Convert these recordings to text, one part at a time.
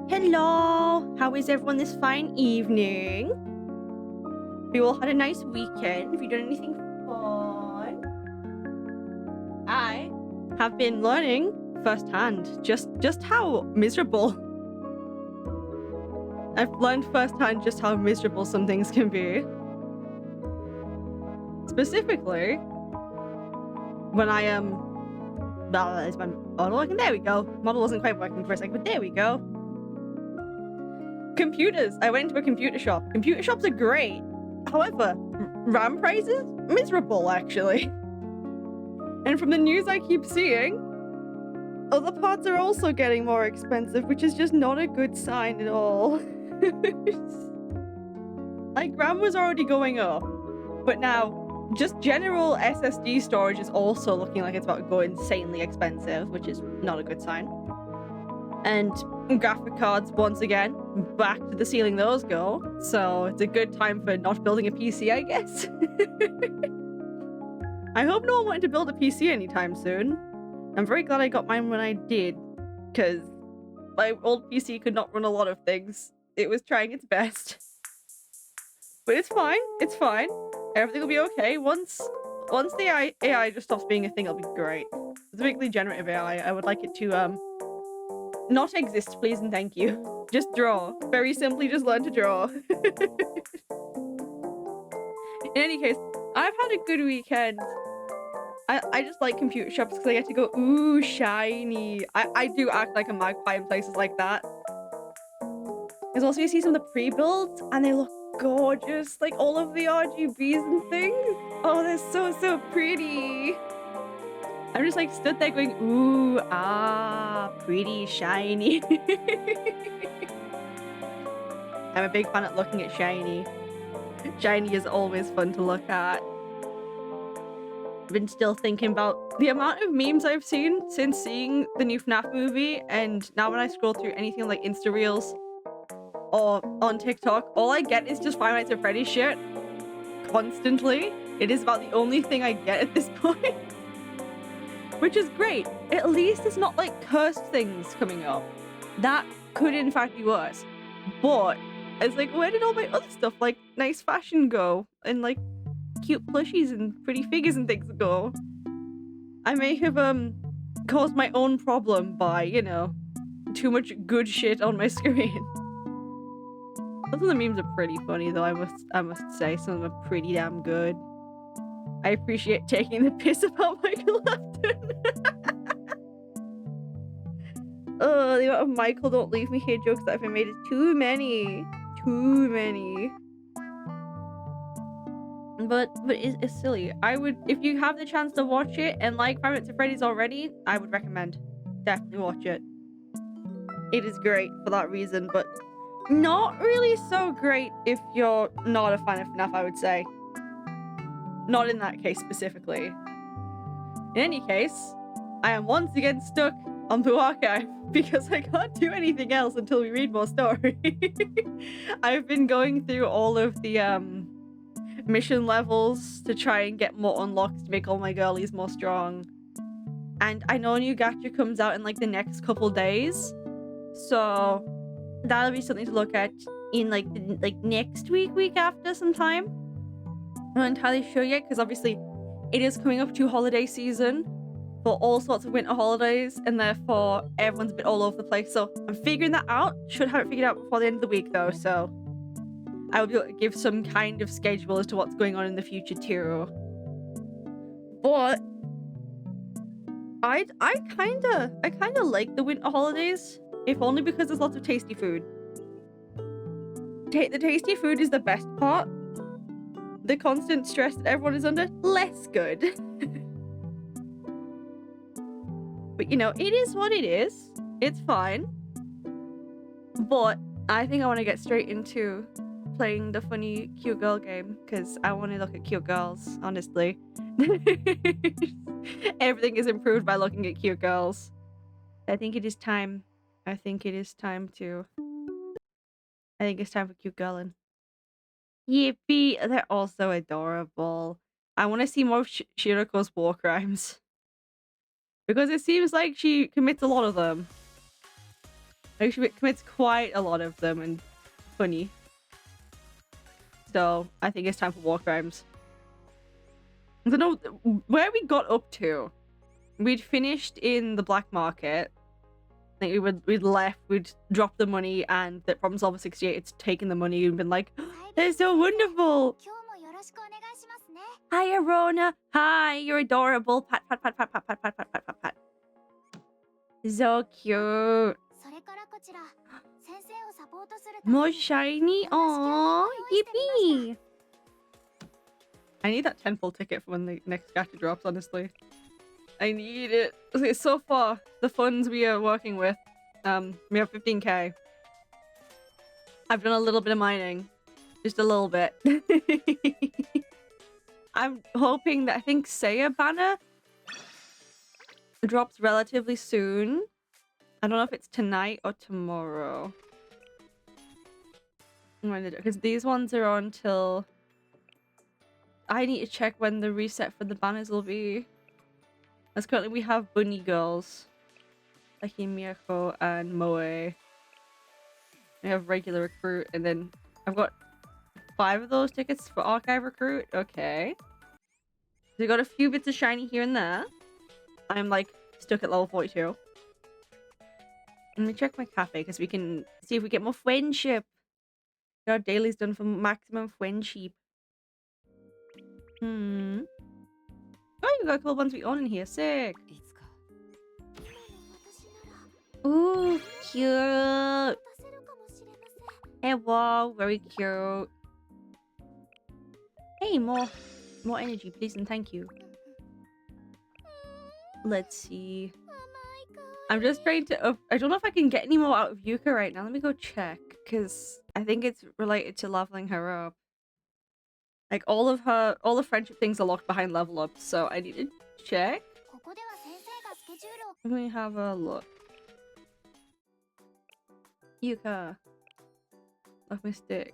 Hello! How is everyone this fine evening? We all had a nice weekend. Have you done anything fun? I have been learning firsthand just how miserable. I've learned firsthand just how miserable some things can be. Specifically, when I am. Is my model working? There we go. Model wasn't quite working for a second, but there we go. Computers. I went to a computer shop. Computer shops are great. However, RAM prices? Miserable, actually. And from the news I keep seeing, other parts are also getting more expensive, which is just not a good sign at all. Like, RAM was already going up, but now just general SSD storage is also looking like it's about to go insanely expensive, which is not a good sign. And graphic cards, once again, back to the ceiling those go. So it's a good time for not building a PC, I guess. I hope no one wanted to build a PC anytime soon. I'm very glad I got mine when I did, because my old PC could not run a lot of things. It was trying its best. But it's fine. It's fine. Everything will be okay. Once the AI just stops being a thing, it'll be great. Specifically generative AI, I would like it to not exist, please and thank you. Just draw. Very simply, just learn to draw. In any case, I've had a good weekend. I just like computer shops because I get to go, ooh, shiny. I do act like a magpie in places like that. Because also you see some of the pre-builds and they look gorgeous. Like all of the RGBs and things. Oh, they're so pretty. I'm just like stood there going, ooh, ah, pretty, shiny. I'm a big fan at looking at shiny. Shiny is always fun to look at. I've been still thinking about the amount of memes I've seen since seeing the new FNAF movie, and now when I scroll through anything like Insta Reels or on TikTok, all I get is just Five Nights at Freddy's shit. Constantly. It is about the only thing I get at this point. Which is great. At least it's not like cursed things coming up. That could in fact be worse. But it's like, where did all my other stuff like nice fashion go? And like cute plushies and pretty figures and things go? I may have caused my own problem by, you know, too much good shit on my screen. Some of the memes are pretty funny though, I must say. Some of them are pretty damn good. I appreciate taking the piss about Michael Afton. The amount of Michael don't leave me here jokes that I've made is too many. Too many. But it's silly. I would, if you have the chance to watch it and like Five Nights at Freddy's already, I would recommend. Definitely watch it. It is great for that reason, but not really so great if you're not a fan of FNAF, I would say. Not in that case specifically. In any case, I am once again stuck on the archive because I can't do anything else until we read more story. I've been going through all of the mission levels to try and get more unlocks to make all my girlies more strong. And I know a new gacha comes out in like the next couple days, so that'll be something to look at in like next week after sometime. I'm not entirely sure yet because obviously it is coming up to holiday season for all sorts of winter holidays, and therefore everyone's a bit all over the place. So I'm figuring that out. Should have it figured out before the end of the week though, so I will be able to give some kind of schedule as to what's going on in the future too. But I kinda like the winter holidays, if only because there's lots of tasty food. The tasty food is the best part. The constant stress that everyone is under, less good. But you know, it is what it is. It's fine. But I think I want to get straight into playing the funny cute girl game because I want to look at cute girls, honestly. Everything is improved by looking at cute girls. I think it is time. I think it's time for cute girling. Yippee! They're all so adorable. I want to see more of Shiroko's war crimes. Because it seems like she commits a lot of them. Like, she commits quite a lot of them and funny. So I think it's time for war crimes. I don't know where we got up to. We'd finished in the black market. I think we'd left, we'd dropped the money, and that Problem Solver 68 it's taken the money and been like, they're so wonderful! Hi, Arona! Hi, you're adorable! Pat, pat, pat, pat, pat, pat, pat, pat, pat, pat, pat. So cute! More shiny? Aww, yippee! I need that 10-fold ticket for when the next gacha drops, honestly. I need it. Okay, so far, the funds we are working with, we have 15k. I've done a little bit of mining. Just a little bit. I'm hoping that I think Seiya banner drops relatively soon. I don't know if it's tonight or tomorrow. Because these ones are on till... I need to check when the reset for the banners will be. As currently we have bunny girls. Like Miyako and Moe. We have regular recruit, and then I've got 5 of those tickets for archive recruit. Okay. So we got a few bits of shiny here and there. I'm like stuck at level 42. Let me check my cafe because we can see if we get more friendship. Our daily's done for maximum friendship. Oh, you got a couple ones we own in here. Sick. Ooh, cute. Hey, wow, very cute. Hey, more energy, please, and thank you. Let's see. I'm just trying to... I don't know if I can get any more out of Yuka right now. Let me go check, because I think it's related to leveling her up. Like, all the friendship things are locked behind level up, so I need to check. Let me have a look. Yuka. Love my stick.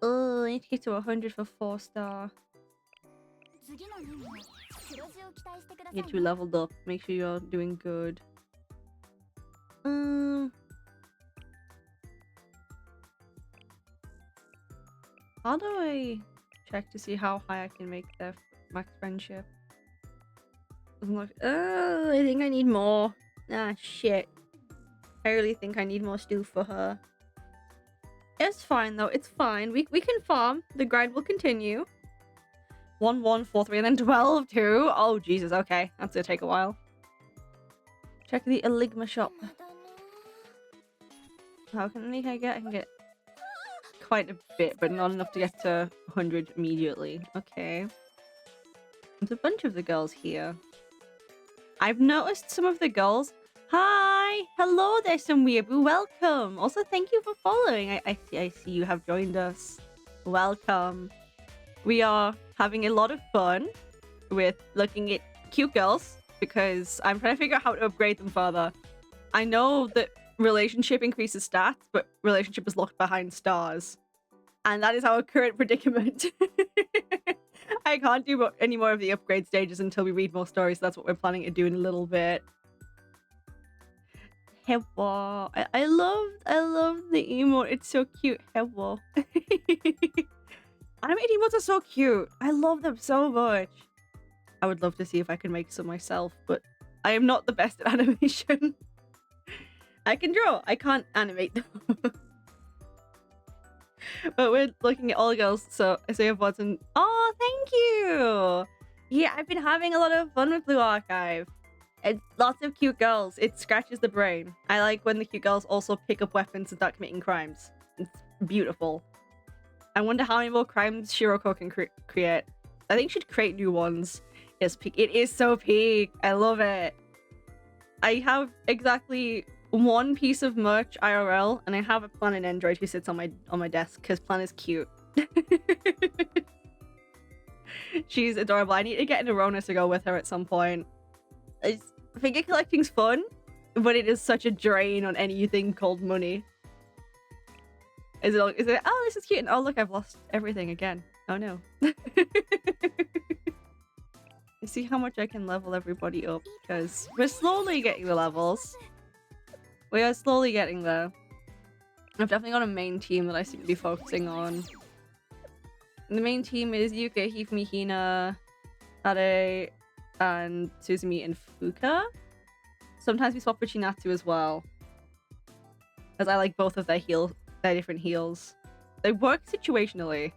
Oh, I need to get to 100 for 4-star. Get you leveled up. Make sure you're doing good. How do I check to see how high I can make their max friendship? I'm like, oh, I think I need more. Ah, shit. I really think I need more stew for her. It's fine though, it's fine. We can farm. The grind will continue. 1, 1, 4, 3, and then 12, 2. Oh, Jesus, okay. That's gonna take a while. Check the Eligma shop. How many can I get? I can get quite a bit, but not enough to get to 100 immediately. Okay. There's a bunch of the girls here. I've noticed some of the girls. Hi! Hello there, some weeaboo. Welcome! Also, thank you for following. I see you have joined us. Welcome. We are having a lot of fun with looking at cute girls because I'm trying to figure out how to upgrade them further. I know that relationship increases stats, but relationship is locked behind stars. And that is our current predicament. I can't do any more of the upgrade stages until we read more stories. That's what we're planning to do in a little bit. Hello. I love the emote. It's so cute. Hello. Animated emotes are so cute. I love them so much. I would love to see if I can make some myself, but I am not the best at animation. I can draw. I can't animate them. But we're looking at all the girls, so I say Watson. Oh, thank you! Yeah, I've been having a lot of fun with Blue Archive. It's lots of cute girls. It scratches the brain. I like when the cute girls also pick up weapons and start committing crimes. It's beautiful. I wonder how many more crimes Shiroko can create. I think she'd create new ones. Yes, peak. It is so peak. I love it. I have exactly 1 piece of merch IRL, and I have a Plan and Android who sits on my desk because Plan is cute. She's adorable. I need to get an Arona to go with her at some point. Figure collecting's fun, but it is such a drain on anything called money. Is it, oh, this is cute, and oh look, I've lost everything again. Oh no. See how much I can level everybody up, because we're slowly getting the levels. We are slowly getting there. I've definitely got a main team that I seem to be focusing on. And the main team is Yuka, Hifumi, Hina, Ade, and Suzumi and Fuka. Sometimes we swap for Chinatsu as well. Because I like both of their different heals. They work situationally.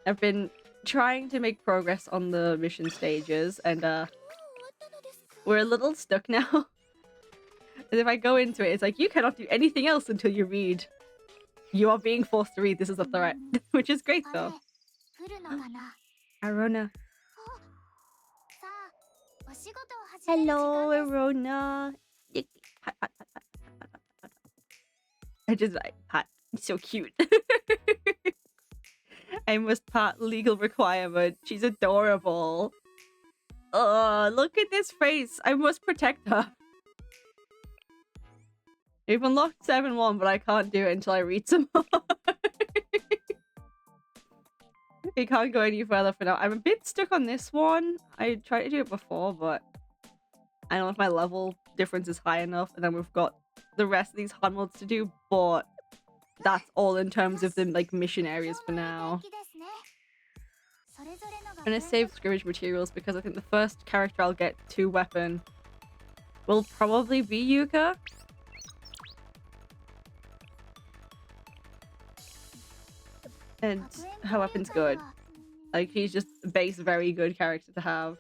I've been trying to make progress on the mission stages, and we're a little stuck now. And if I go into it, it's like, you cannot do anything else until you read. You are being forced to read. This is a threat. Which is great, though. Arona. Hello, Arona. Pat, pat, pat, pat, pat, pat, pat, pat. I just like pat. It's so cute. I must pat legal requirement. She's adorable. Oh, look at this face. I must protect her. We've unlocked 7-1, but I can't do it until I read some more. We can't go any further for now. I'm a bit stuck on this one. I tried to do it before, but I don't know if my level difference is high enough. And then we've got the rest of these hard modes to do, but that's all in terms of the like mission areas for now. I'm gonna save scrimmage materials because I think the first character I'll get to weapon will probably be Yuka. And her weapon's good. Like, she's just a base very good character to have.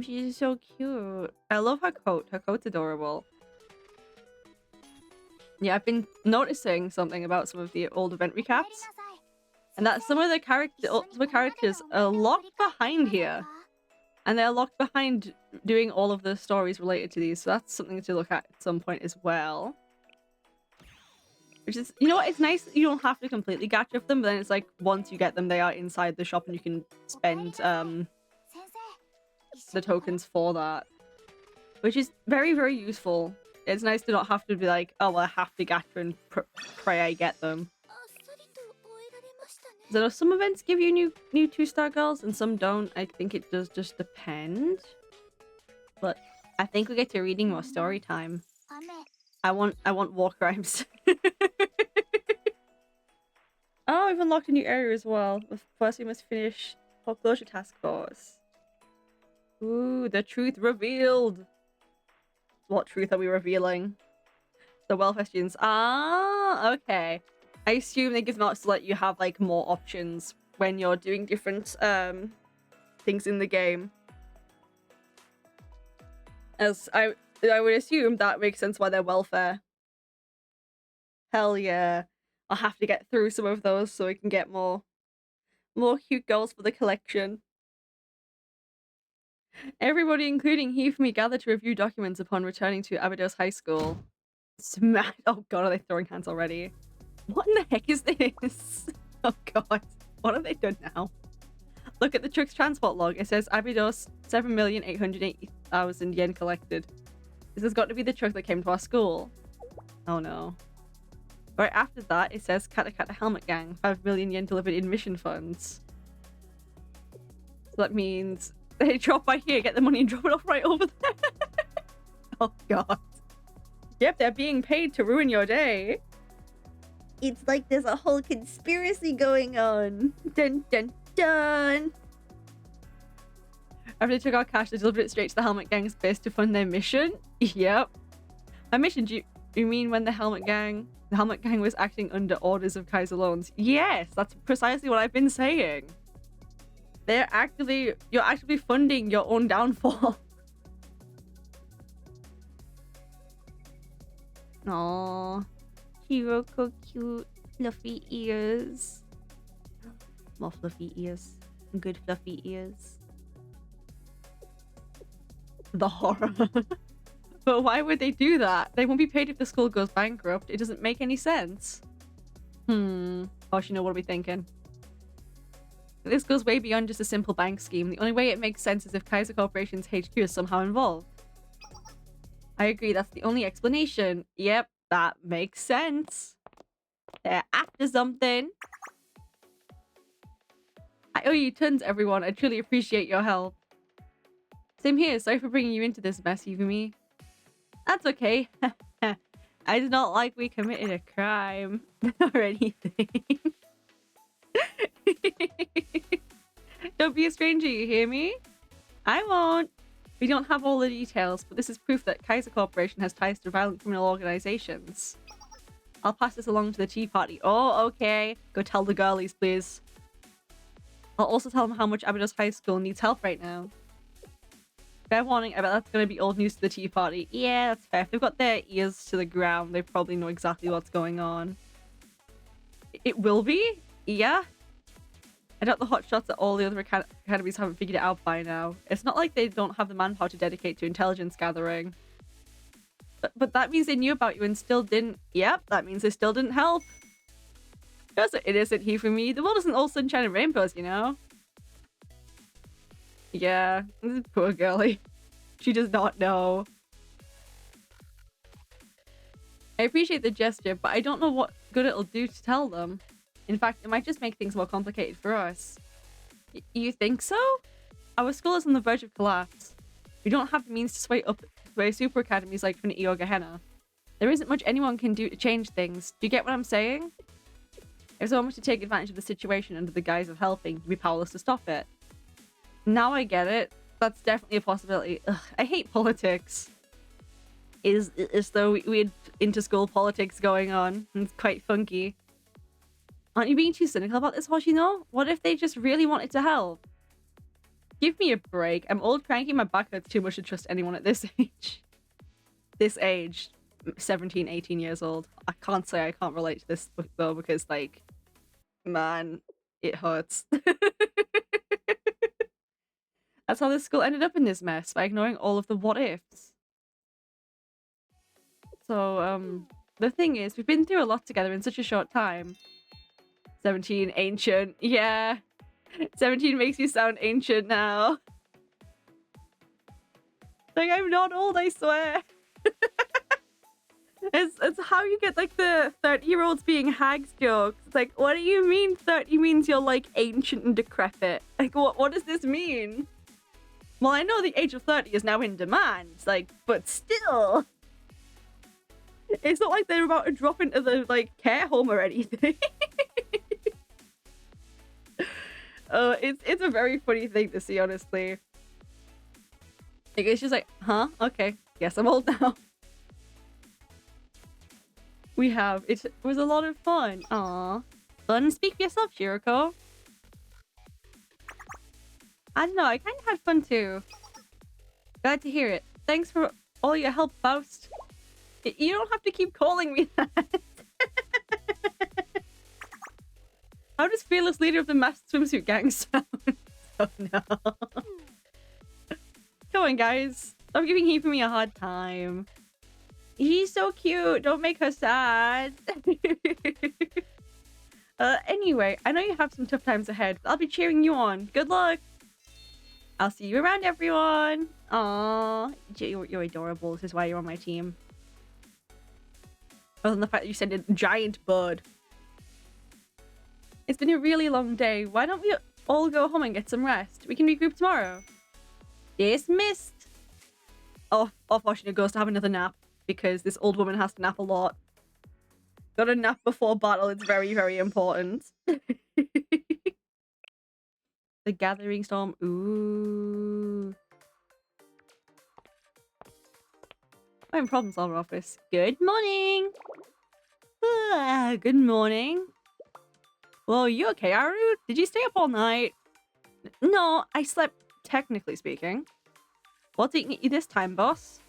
She's so cute. I love her coat. Her coat's adorable. Yeah, I've been noticing something about some of the old event recaps. And that some of the characters are locked behind here. And they're locked behind doing all of the stories related to these. So that's something to look at some point as well. Which is, you know what, it's nice that you don't have to completely gacha of them, but then it's like, once you get them, they are inside the shop and you can spend the tokens for that. Which is very, very useful. It's nice to not have to be like, oh, well, I have to gacha and pray I get them. So some events give you new 2-star girls and some don't. I think it does just depend. But I think we get to reading more story time. I want war crimes. Oh, we've unlocked a new area as well. First, we must finish foreclosure task force. Ooh, the truth revealed. What truth are we revealing? The welfare students. Ah, okay. I assume they give them out to let you have like more options when you're doing different things in the game. As I would assume that makes sense why they're welfare. Hell yeah. I'll have to get through some of those so we can get more cute girls for the collection. Everybody, including Hifumi, gathered to review documents upon returning to Abydos High School. Smash! Oh god, are they throwing hands already? What in the heck is this? Oh god, what have they done now? Look at the truck's transport log. It says Abydos 7,880,000 yen collected. This has got to be the truck that came to our school. Oh no. Right after that, it says Kata Kata Helmet Gang, 5 million yen delivered in mission funds. So that means they drop by here, get the money and drop it off right over there. Oh god. Yep, they're being paid to ruin your day. It's like there's a whole conspiracy going on. Dun dun dun. After they took our cash, they delivered it straight to the Helmet Gang's base to fund their mission? Yep. My mission, do you mean when the Helmet Gang was acting under orders of Kaiser Loans? Yes, that's precisely what I've been saying. You're actively funding your own downfall. Aww. Shiroko, cute, fluffy ears. More fluffy ears. Good fluffy ears. The horror. But why would they do that? They won't be paid if the school goes bankrupt. It doesn't make any sense. Hoshino, what are we thinking? This goes way beyond just a simple bank scheme. The only way it makes sense is if Kaiser Corporation's HQ is somehow involved. I agree, that's the only explanation. Yep, that makes sense. They're after something. I owe you tons, everyone. I truly appreciate your help. Same here. Sorry for bringing you into this mess, Yuvumi. That's okay. I did not like we committed a crime or anything. Don't be a stranger, you hear me? I won't. We don't have all the details, but this is proof that Kaiser Corporation has ties to violent criminal organizations. I'll pass this along to the tea party. Oh, okay. Go tell the girlies, please. I'll also tell them how much Abydos High School needs help right now. Fair warning, I bet that's going to be old news to the tea party. Yeah, that's fair. If they've got their ears to the ground, they probably know exactly what's going on. It will be? Yeah? I doubt the hotshots at all the other academies haven't figured it out by now. It's not like they don't have the manpower to dedicate to intelligence gathering. But that means they knew about you and still didn't... Yep, that means they still didn't help. Just an innocent he for me. The world isn't all sunshine and rainbows, you know? Yeah, this poor girlie. She does not know. I appreciate the gesture, but I don't know what good it'll do to tell them. In fact, it might just make things more complicated for us. You think so? Our school is on the verge of collapse. We don't have the means to sway super academies like Trinity or Gehenna. There isn't much anyone can do to change things. Do you get what I'm saying? If someone was to take advantage of the situation under the guise of helping, you'd be powerless to stop it. Now I get it. That's definitely a possibility. Ugh, I hate politics. Is though we had inter-school politics going on. It's quite funky. Aren't you being too cynical about this, Hoshino? What if they just really wanted to help? Give me a break. I'm old, cranky, my back hurts too much to trust anyone at this age. This age. 17, 18 years old. I can't say I can't relate to this though because, like, man, it hurts. That's how this school ended up in this mess, by ignoring all of the what-ifs. So, the thing is, we've been through a lot together in such a short time. 17, ancient. Yeah. 17 makes you sound ancient now. Like, I'm not old, I swear. It's how you get, like, the 30-year-olds being hags jokes. It's like, what do you mean 30 means you're, like, ancient and decrepit? Like, what does this mean? Well, I know the age of 30 is now in demand, like, but still. It's not like they're about to drop into the, like, care home or anything. It's a very funny thing to see, honestly. Like, it's just like, huh? Okay. Guess I'm old now. It was a lot of fun. Aww. Fun. Speak for yourself, Shiroko. I don't know, I kind of had fun too. Glad to hear it. Thanks for all your help, Faust. You don't have to keep calling me that. How does fearless leader of the masked swimsuit gang sound? Oh no. Come on, guys. Stop giving Hifumi a hard time. He's so cute. Don't make her sad. Anyway, I know you have some tough times ahead, but I'll be cheering you on. Good luck. I'll see you around, everyone. Aww. You're adorable. This is why you're on my team. Other than the fact that you sent a giant bird. It's been a really long day. Why don't we all go home and get some rest? We can regroup tomorrow. Dismissed. Off Hoshino goes to have another nap because this old woman has to nap a lot. Gotta nap before battle. It's very, very important. The gathering storm. Ooh. I'm in problem solver office. Good morning. Good morning. Well, you okay, Aru? Did you stay up all night? No, I slept, technically speaking. What's eating at you this time, boss?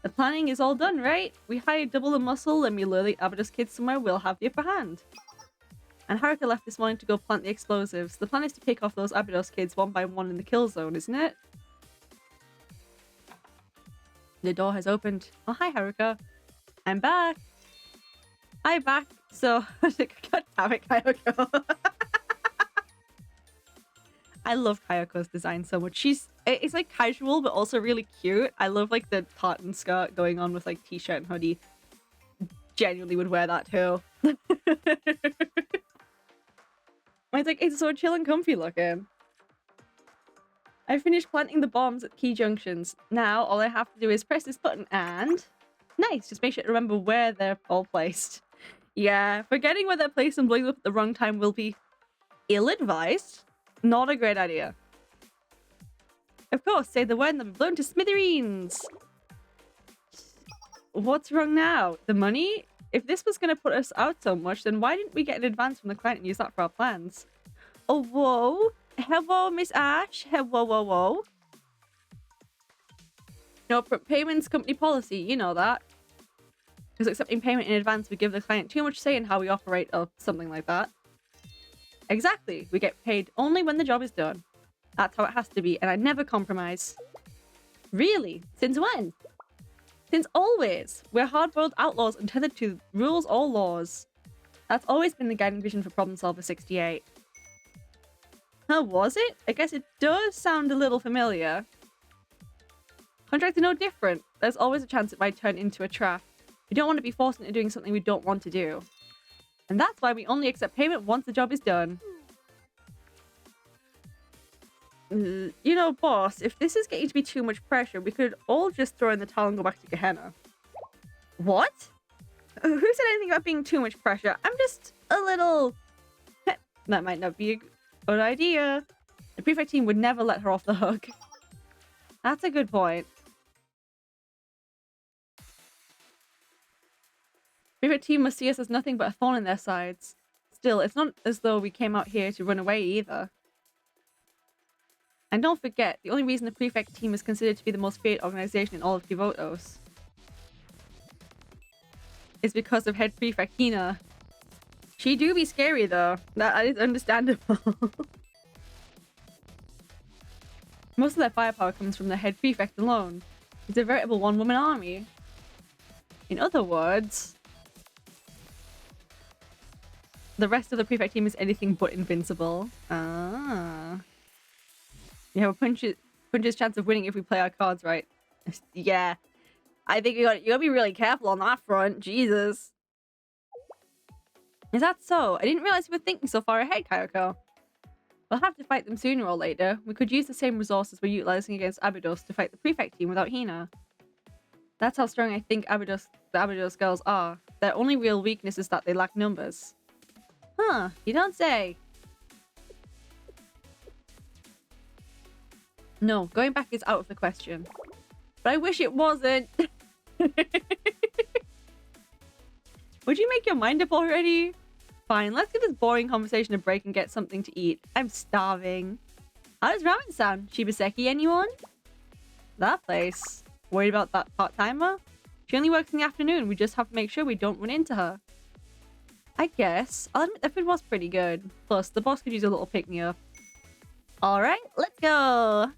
The planning is all done, right? We hired double the muscle and we lure the Abydos kids somewhere we'll have the upper hand. And Haruka left this morning to go plant the explosives. The plan is to pick off those Abydos kids one by one in the kill zone, isn't it? The door has opened. Oh, hi, Haruka. I'm back. Hi, back. So, god damn it, Kayoko. I love Kayoko's design so much. It's like casual, but also really cute. I love like the tartan skirt going on with like t-shirt and hoodie. Genuinely would wear that too. It's like, it's so chill and comfy looking. I finished planting the bombs at key junctions. Now all I have to do is press this button and... Nice, just make sure to remember where they're all placed. Yeah, forgetting where they're placed and blowing up at the wrong time will be ill-advised. Not a great idea. Of course, say the word and they'll be blown to smithereens. What's wrong now? The money? If this was going to put us out so much, then why didn't we get an advance from the client and use that for our plans? Oh, whoa. Hello, Miss Ash. Hello, whoa, whoa. No, payments company policy. You know that. Because accepting payment in advance would give the client too much say in how we operate or something like that. Exactly. We get paid only when the job is done. That's how it has to be, and I never compromise. Really? Since when? Since always. We're hard-boiled outlaws untethered to rules or laws. That's always been the guiding vision for Problem Solver 68. Huh, was it? I guess it does sound a little familiar. Contracts are no different. There's always a chance it might turn into a trap. We don't want to be forced into doing something we don't want to do. And that's why we only accept payment once the job is done. You know, boss, if this is getting to be too much pressure, we could all just throw in the towel and go back to Gehenna. What? Who said anything about being too much pressure? I'm just a little... That might not be a good idea. The prefect team would never let her off the hook. That's a good point. Prefect team must see us as nothing but a thorn in their sides. Still, it's not as though we came out here to run away either. And don't forget, the only reason the prefect team is considered to be the most feared organization in all of Kivotos is because of head prefect Hina. She do be scary though. That is understandable. Most of their firepower comes from the head prefect alone. He's a veritable one-woman army. In other words, the rest of the prefect team is anything but invincible. Ah. We have a punch's chance of winning if we play our cards right. Yeah. I think you gotta be really careful on that front. Jesus. Is that so? I didn't realize you were thinking so far ahead, Kayoko. We'll have to fight them sooner or later. We could use the same resources we're utilizing against Abydos to fight the prefect team without Hina. That's how strong I think the Abydos girls are. Their only real weakness is that they lack numbers. Huh, you don't say. No, going back is out of the question. But I wish it wasn't. Would you make your mind up already? Fine, let's give this boring conversation a break and get something to eat. I'm starving. How does ramen sound? Shibaseki, anyone? That place. Worried about that part-timer? She only works in the afternoon. We just have to make sure we don't run into her. I guess. I'll admit the food was pretty good. Plus, the boss could use a little pick-me-up. Alright, let's go!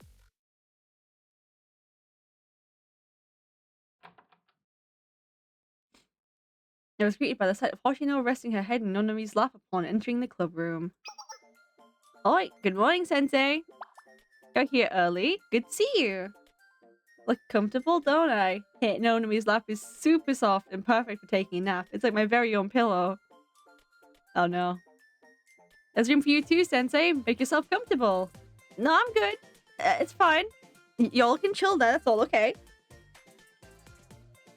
I was greeted by the sight of Hoshino resting her head in Nonomi's lap upon entering the club room. Oi, good morning, Sensei! You're here early. Good to see you! Look comfortable, don't I? Hey, Nonomi's lap is super soft and perfect for taking a nap. It's like my very own pillow. Oh no. There's room for you too, Sensei. Make yourself comfortable. No, I'm good. It's fine. Y'all can chill there, that's all okay.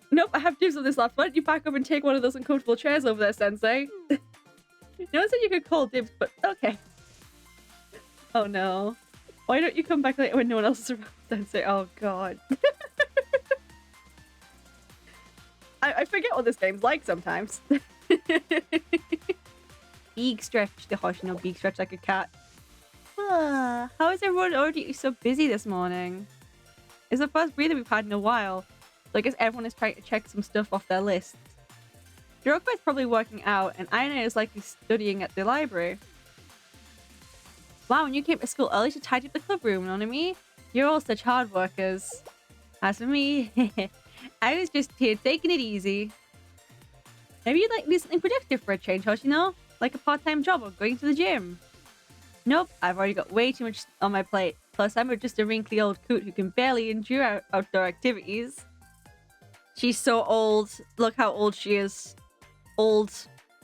Nope, I have dibs on this lap. Why don't you back up and take one of those uncomfortable chairs over there, Sensei? No one said you could call dibs, but okay. Oh no. Why don't you come back later when no one else is around, Sensei? Oh god. I forget what this game's like sometimes. Beak stretch, the Hoshino beak stretch like a cat. How is everyone already so busy this morning? It's the first breather we've had in a while. So I guess everyone is trying to check some stuff off their list. Shiroko is probably working out, and Ayane is likely studying at the library. Wow, and you came to school early to tidy up the club room, Nonami? You're all such hard workers. As for me, I was just here taking it easy. Maybe you'd like to do something productive for a change, Hoshino? Like a part-time job or going to the gym? Nope, I've already got way too much on my plate. Plus, I'm just a wrinkly old coot who can barely endure outdoor activities. She's so old. Look how old she is. Old,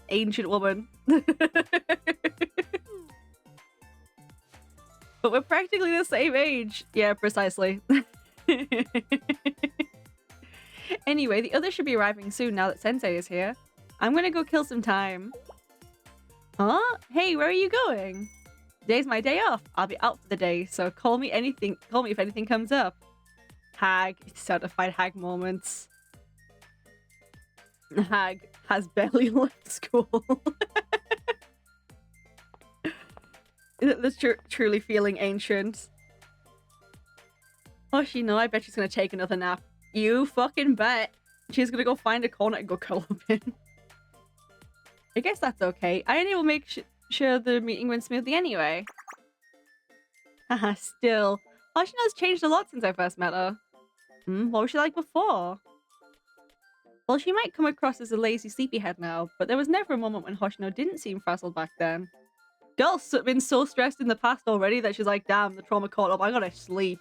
ancient woman. But we're practically the same age. Yeah, precisely. Anyway, the others should be arriving soon now that Sensei is here. I'm gonna go kill some time. Huh? Hey, where are you going? Today's my day off. I'll be out for the day, so call me if anything comes up. Hag. Certified hag moments. Hag has barely left school. That's truly feeling ancient. Hoshino, I bet she's gonna take another nap. You fucking bet. She's gonna go find a corner and go curl up in. I guess that's okay. I will make sure the meeting went smoothly anyway. Haha, still. Hoshino's changed a lot since I first met her. What was she like before? Well, she might come across as a lazy sleepyhead now, but there was never a moment when Hoshino didn't seem frazzled back then. Girl's been so stressed in the past already that she's like, damn, the trauma caught up, I gotta sleep.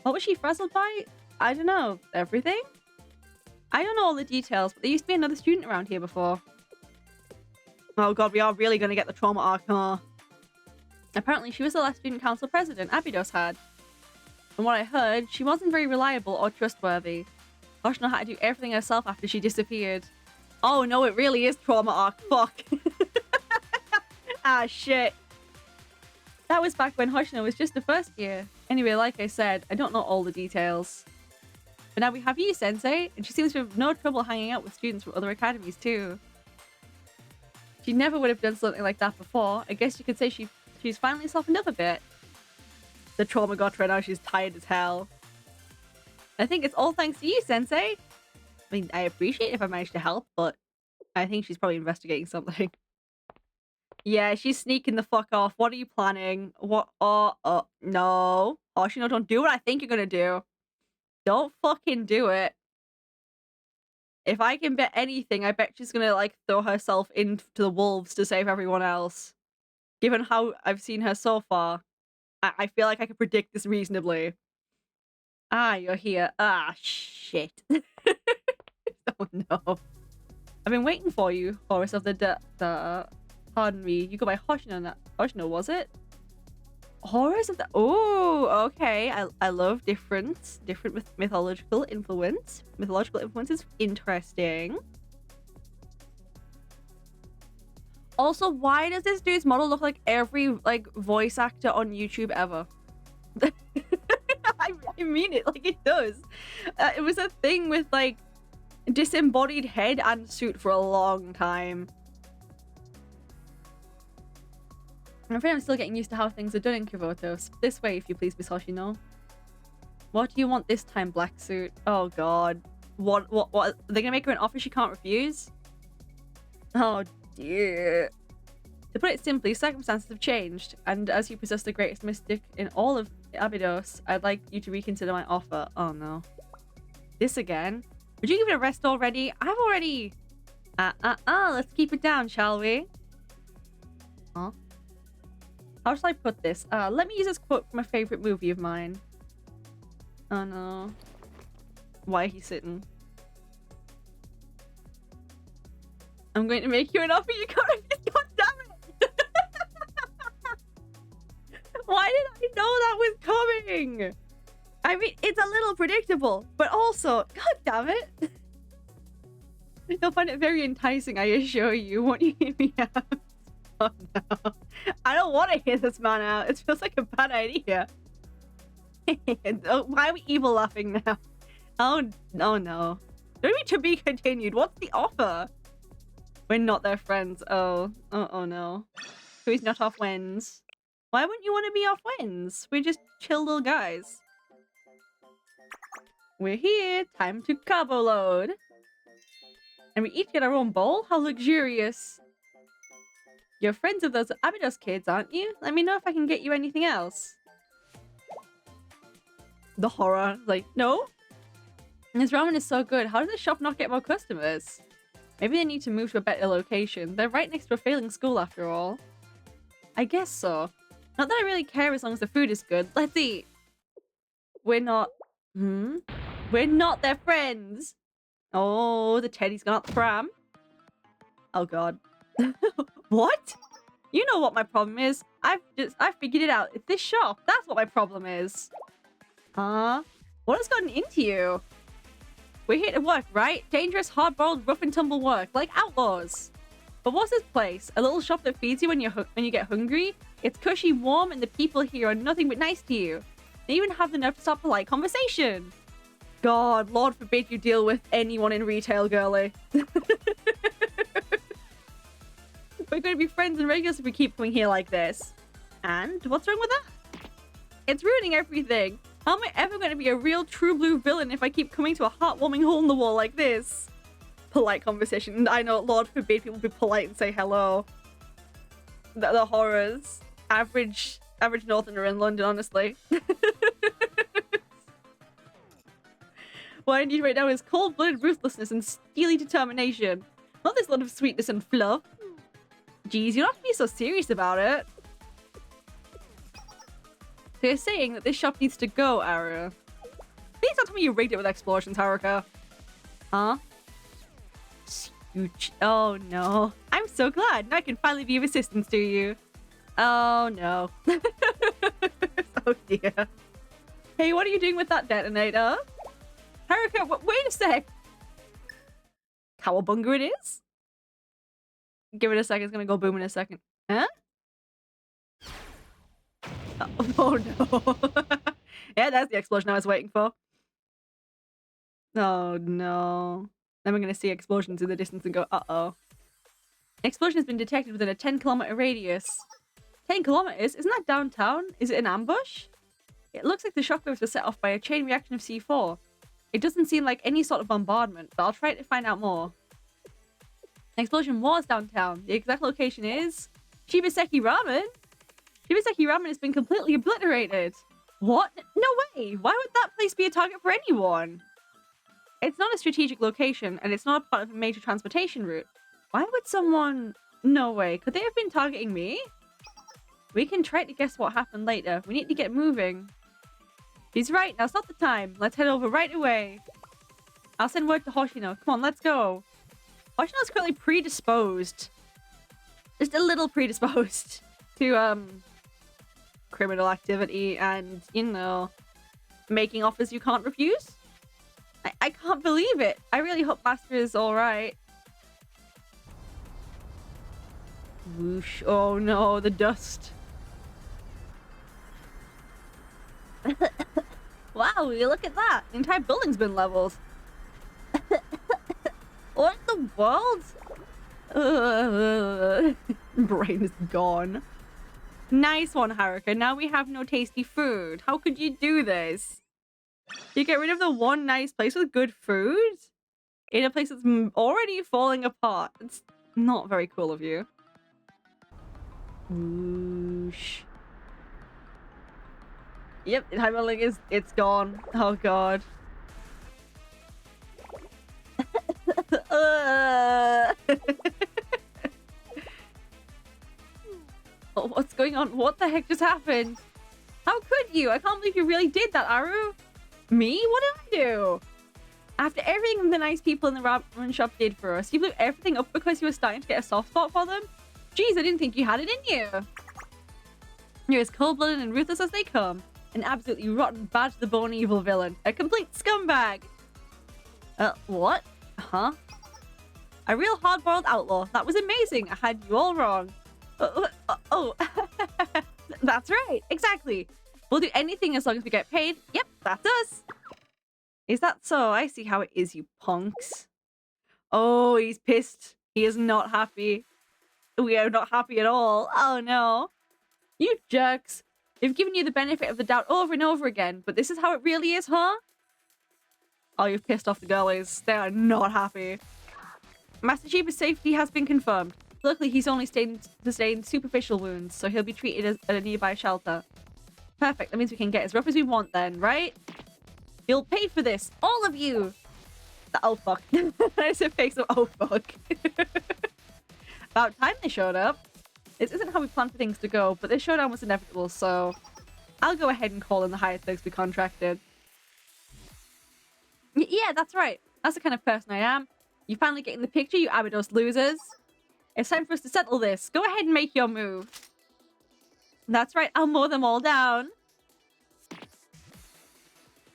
What was she frazzled by? I don't know. Everything? I don't know all the details, but there used to be another student around here before. Oh god, we are really gonna get the trauma arc, huh? Apparently, she was the last student council president Abydos had. From what I heard, she wasn't very reliable or trustworthy. Hoshino had to do everything herself after she disappeared. Oh no, it really is trauma arc. Fuck. Ah, shit. That was back when Hoshino was just the first year. Anyway, like I said, I don't know all the details. But now we have you, Sensei, and she seems to have no trouble hanging out with students from other academies too. She never would have done something like that before. I guess you could say she's finally softened up a bit. The trauma got her, now she's tired as hell. I think it's all thanks to you, Sensei. I mean, I appreciate if I managed to help, but I think she's probably investigating something. Yeah, she's sneaking the fuck off. What are you planning? What? No. Hoshino, don't do what I think you're gonna do. Don't fucking do it. If I can bet anything, I bet she's gonna, like, throw herself into the wolves to save everyone else. Given how I've seen her so far, I feel like I can predict this reasonably. Ah, you're here. Ah, shit. Oh no. I've been waiting for you, Horus of the Pardon me, you go by Hoshino. Hoshino, was it? Horus of the... Oh, okay. I love different mythological influence. Mythological influence is interesting. Also, why does this dude's model look like every, like, voice actor on YouTube ever? I mean it, like, it does. It was a thing with, like, disembodied head and suit for a long time. I'm afraid I'm still getting used to how things are done in Kivotos. This way, if you please, Miss Hoshino. What do you want this time, black suit? Oh god. What? Are they gonna make her an offer she can't refuse? Oh dear. To put it simply, circumstances have changed, and as you possess the greatest mystic in all of Abydos, I'd like you to reconsider my offer. Oh no. This again? Would you give it a rest already? I've already... Let's keep it down, shall we? Huh? How should I put this? Let me use this quote from a favorite movie of mine. Oh no. Why he's sitting? I'm going to make you an offer you can't refuse. God damn it! Why did I know that was coming? I mean, it's a little predictable, but also, god damn it. You'll find it very enticing, I assure you. Won't you hear me out? Oh no. I don't want to hear this man out. It feels like a bad idea. Why are we evil laughing now? Oh no. Don't mean to be continued. What's the offer? We're not their friends. Oh no. Who's not our friends? Why wouldn't you want to be our friends? We're just chill little guys. We're here. Time to carbo load. And we each get our own bowl? How luxurious. You're friends of those Abydos kids, aren't you? Let me know if I can get you anything else. The horror. Like, no? This ramen is so good. How does this shop not get more customers? Maybe they need to move to a better location. They're right next to a failing school after all. I guess so. Not that I really care as long as the food is good. Let's eat. We're not... We're not their friends. Oh, the teddy's gone up the pram. Oh god. What? You know what my problem is. I figured it out. It's this shop. That's what my problem is. Huh? What has gotten into you? We're here to work, right? Dangerous, hard-boiled, rough-and-tumble work, like outlaws. But what's this place? A little shop that feeds you when you get hungry? It's cushy, warm, and the people here are nothing but nice to you. They even have the nerve to start polite conversation. God, Lord forbid you deal with anyone in retail, girly. We're going to be friends and regulars if we keep coming here like this. And what's wrong with that? It's ruining everything. How am I ever going to be a real true blue villain if I keep coming to a heartwarming hole in the wall like this? Polite conversation. I know, Lord forbid people be polite and say hello. The horrors. Average Northerner in London, honestly. What I need right now is cold-blooded ruthlessness and steely determination. Not this lot of sweetness and fluff. Geez, you don't have to be so serious about it. They're saying that this shop needs to go, Aru. Please don't tell me you rigged it with explosions, Haruka. Huh? Scooch. Oh no. I'm so glad. Now I can finally be of assistance to you. Oh no. Oh dear. Hey, what are you doing with that detonator? Haruka, wait a sec. Cowabunga it is? Give it a second, it's gonna go boom in a second. Huh? Oh no. Yeah, that's the explosion I was waiting for. Oh no. Then we're gonna see explosions in the distance and go, uh-oh. An explosion has been detected within a 10-kilometer radius. 10 kilometers? Isn't that downtown? Is it an ambush? It looks like the shockwaves were set off by a chain reaction of C4. It doesn't seem like any sort of bombardment, but I'll try to find out more. An explosion was downtown. The exact location is Shibaseki Ramen. Shibaseki Ramen has been completely obliterated. What? No way! Why would that place be a target for anyone? It's not a strategic location, and it's not a part of a major transportation route. Why would someone... No way. Could they have been targeting me? We can try to guess what happened later. We need to get moving. He's right. Now's not the time. Let's head over right away. I'll send word to Hoshino. Come on, let's go. Hoshino's currently predisposed. Just a little predisposed to, criminal activity and, you know, making offers you can't refuse. I can't believe it. I really hope Master is alright. Whoosh. Oh no, the dust. Wow, look at that. The entire building's been leveled. What in the world? Brain is gone. Nice one, Haruka. Now we have no tasty food. How could you do this? You get rid of the one nice place with good food in a place that's already falling apart. It's not very cool of you. Whoosh. Yep, it's gone. Oh god. Oh, what's going on? What the heck just happened? How could you? I can't believe you really did that, Aru. Me? What did I do? After everything the nice people in the ramen shop did for us, you blew everything up because you were starting to get a soft spot for them? Jeez, I didn't think you had it in you. You're as cold-blooded and ruthless as they come. An absolutely rotten, bad to the bone evil villain. A complete scumbag. What? Huh? A real hard-boiled outlaw. That was amazing. I had you all wrong. Oh. That's right. Exactly. We'll do anything as long as we get paid. Yep, that's us. Is that so? I see how it is, you punks. Oh, he's pissed. He is not happy. We are not happy at all. Oh no. You jerks. They've given you the benefit of the doubt over and over again, but this is how it really is, huh? Oh, you've pissed off the girlies. They are not happy. Master Chiba's safety has been confirmed. Luckily, he's only sustained superficial wounds, so he'll be treated at a nearby shelter. Perfect. That means we can get as rough as we want then, right? You'll pay for this. All of you. Oh, fuck. I said face of oh, fuck. About time they showed up. This isn't how we planned for things to go, but this showdown was inevitable, so I'll go ahead and call in the higher thugs we contracted. Yeah, that's right. That's the kind of person I am. You finally get in the picture, you Abydos losers. It's time for us to settle this. Go ahead and make your move. That's right, I'll mow them all down.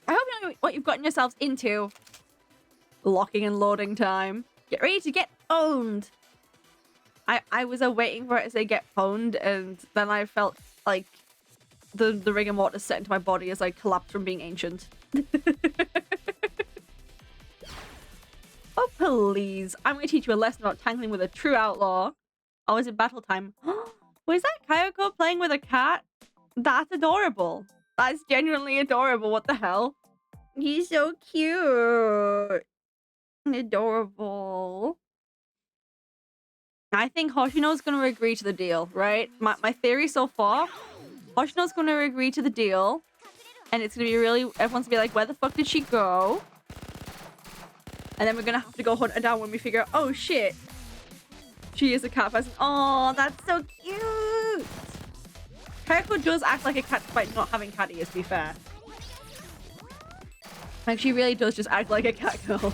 I hope you know what you've gotten yourselves into. Locking and loading time. Get ready to get owned. I was waiting for it to say get pwned, and then I felt like the rigor mortis set into my body as I collapsed from being ancient. Oh, please. I'm going to teach you a lesson about tangling with a true outlaw. Oh, is it battle time? Was that Kayoko playing with a cat? That's adorable. That's genuinely adorable. What the hell? He's so cute. Adorable. I think Hoshino's going to agree to the deal, right? My theory so far, Hoshino's going to agree to the deal. And it's going to be really... Everyone's going to be like, where the fuck did she go? And then we're going to have to go hunt her down when we figure out, oh shit. She is a cat person. Oh, that's so cute. Kayako does act like a cat despite not having cat ears, to be fair. Like, she really does just act like a cat girl.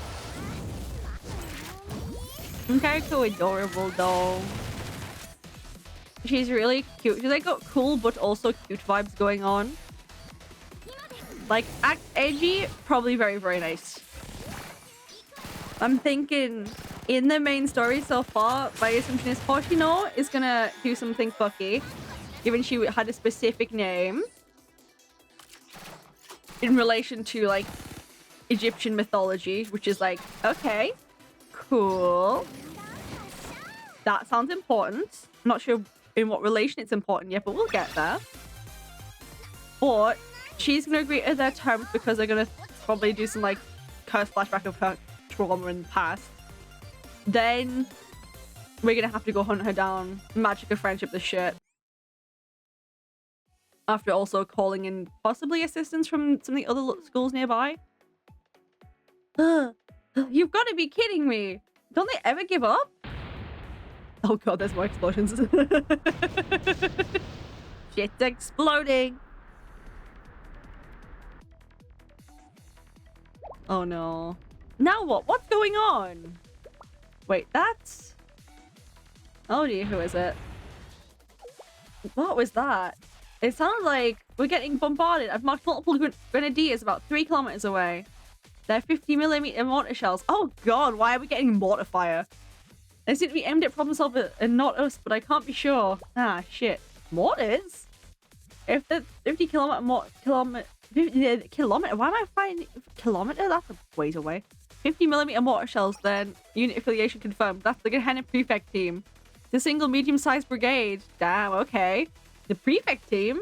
Kayako adorable, though. She's really cute. She's like got cool but also cute vibes going on. Like, act edgy, probably very, very nice. I'm thinking in the main story so far, my assumption is Hoshino is gonna do something fucky, given she had a specific name in relation to like Egyptian mythology, which is like, okay, cool. That sounds important. I'm not sure in what relation it's important yet, but we'll get there. But she's gonna agree to their terms because they're gonna probably do some like cursed flashback of her trauma in the past. Then we're gonna have to go hunt her down. Magic of friendship, the shit. After also calling in possibly assistance from some of the other schools nearby. You've got to be kidding me! Don't they ever give up? Oh god, there's more explosions. Shit's exploding! Oh no. Now what? What's going on? Wait, that's... Oh dear, who is it? What was that? It sounds like we're getting bombarded. I've marked multiple grenadiers about 3 kilometers away. They're 50mm mortar shells. Oh god, why are we getting mortar fire? They seem to be aimed at problem solvers and not us, but I can't be sure. Ah, shit. Mortars? If the 50 kilometer... Kilometer? Why am I finding... Kilometer? That's a ways away. 50mm mortar shells, then. Unit affiliation confirmed. That's the Gehenna Prefect team. The single medium-sized brigade. Damn, okay. The Prefect team?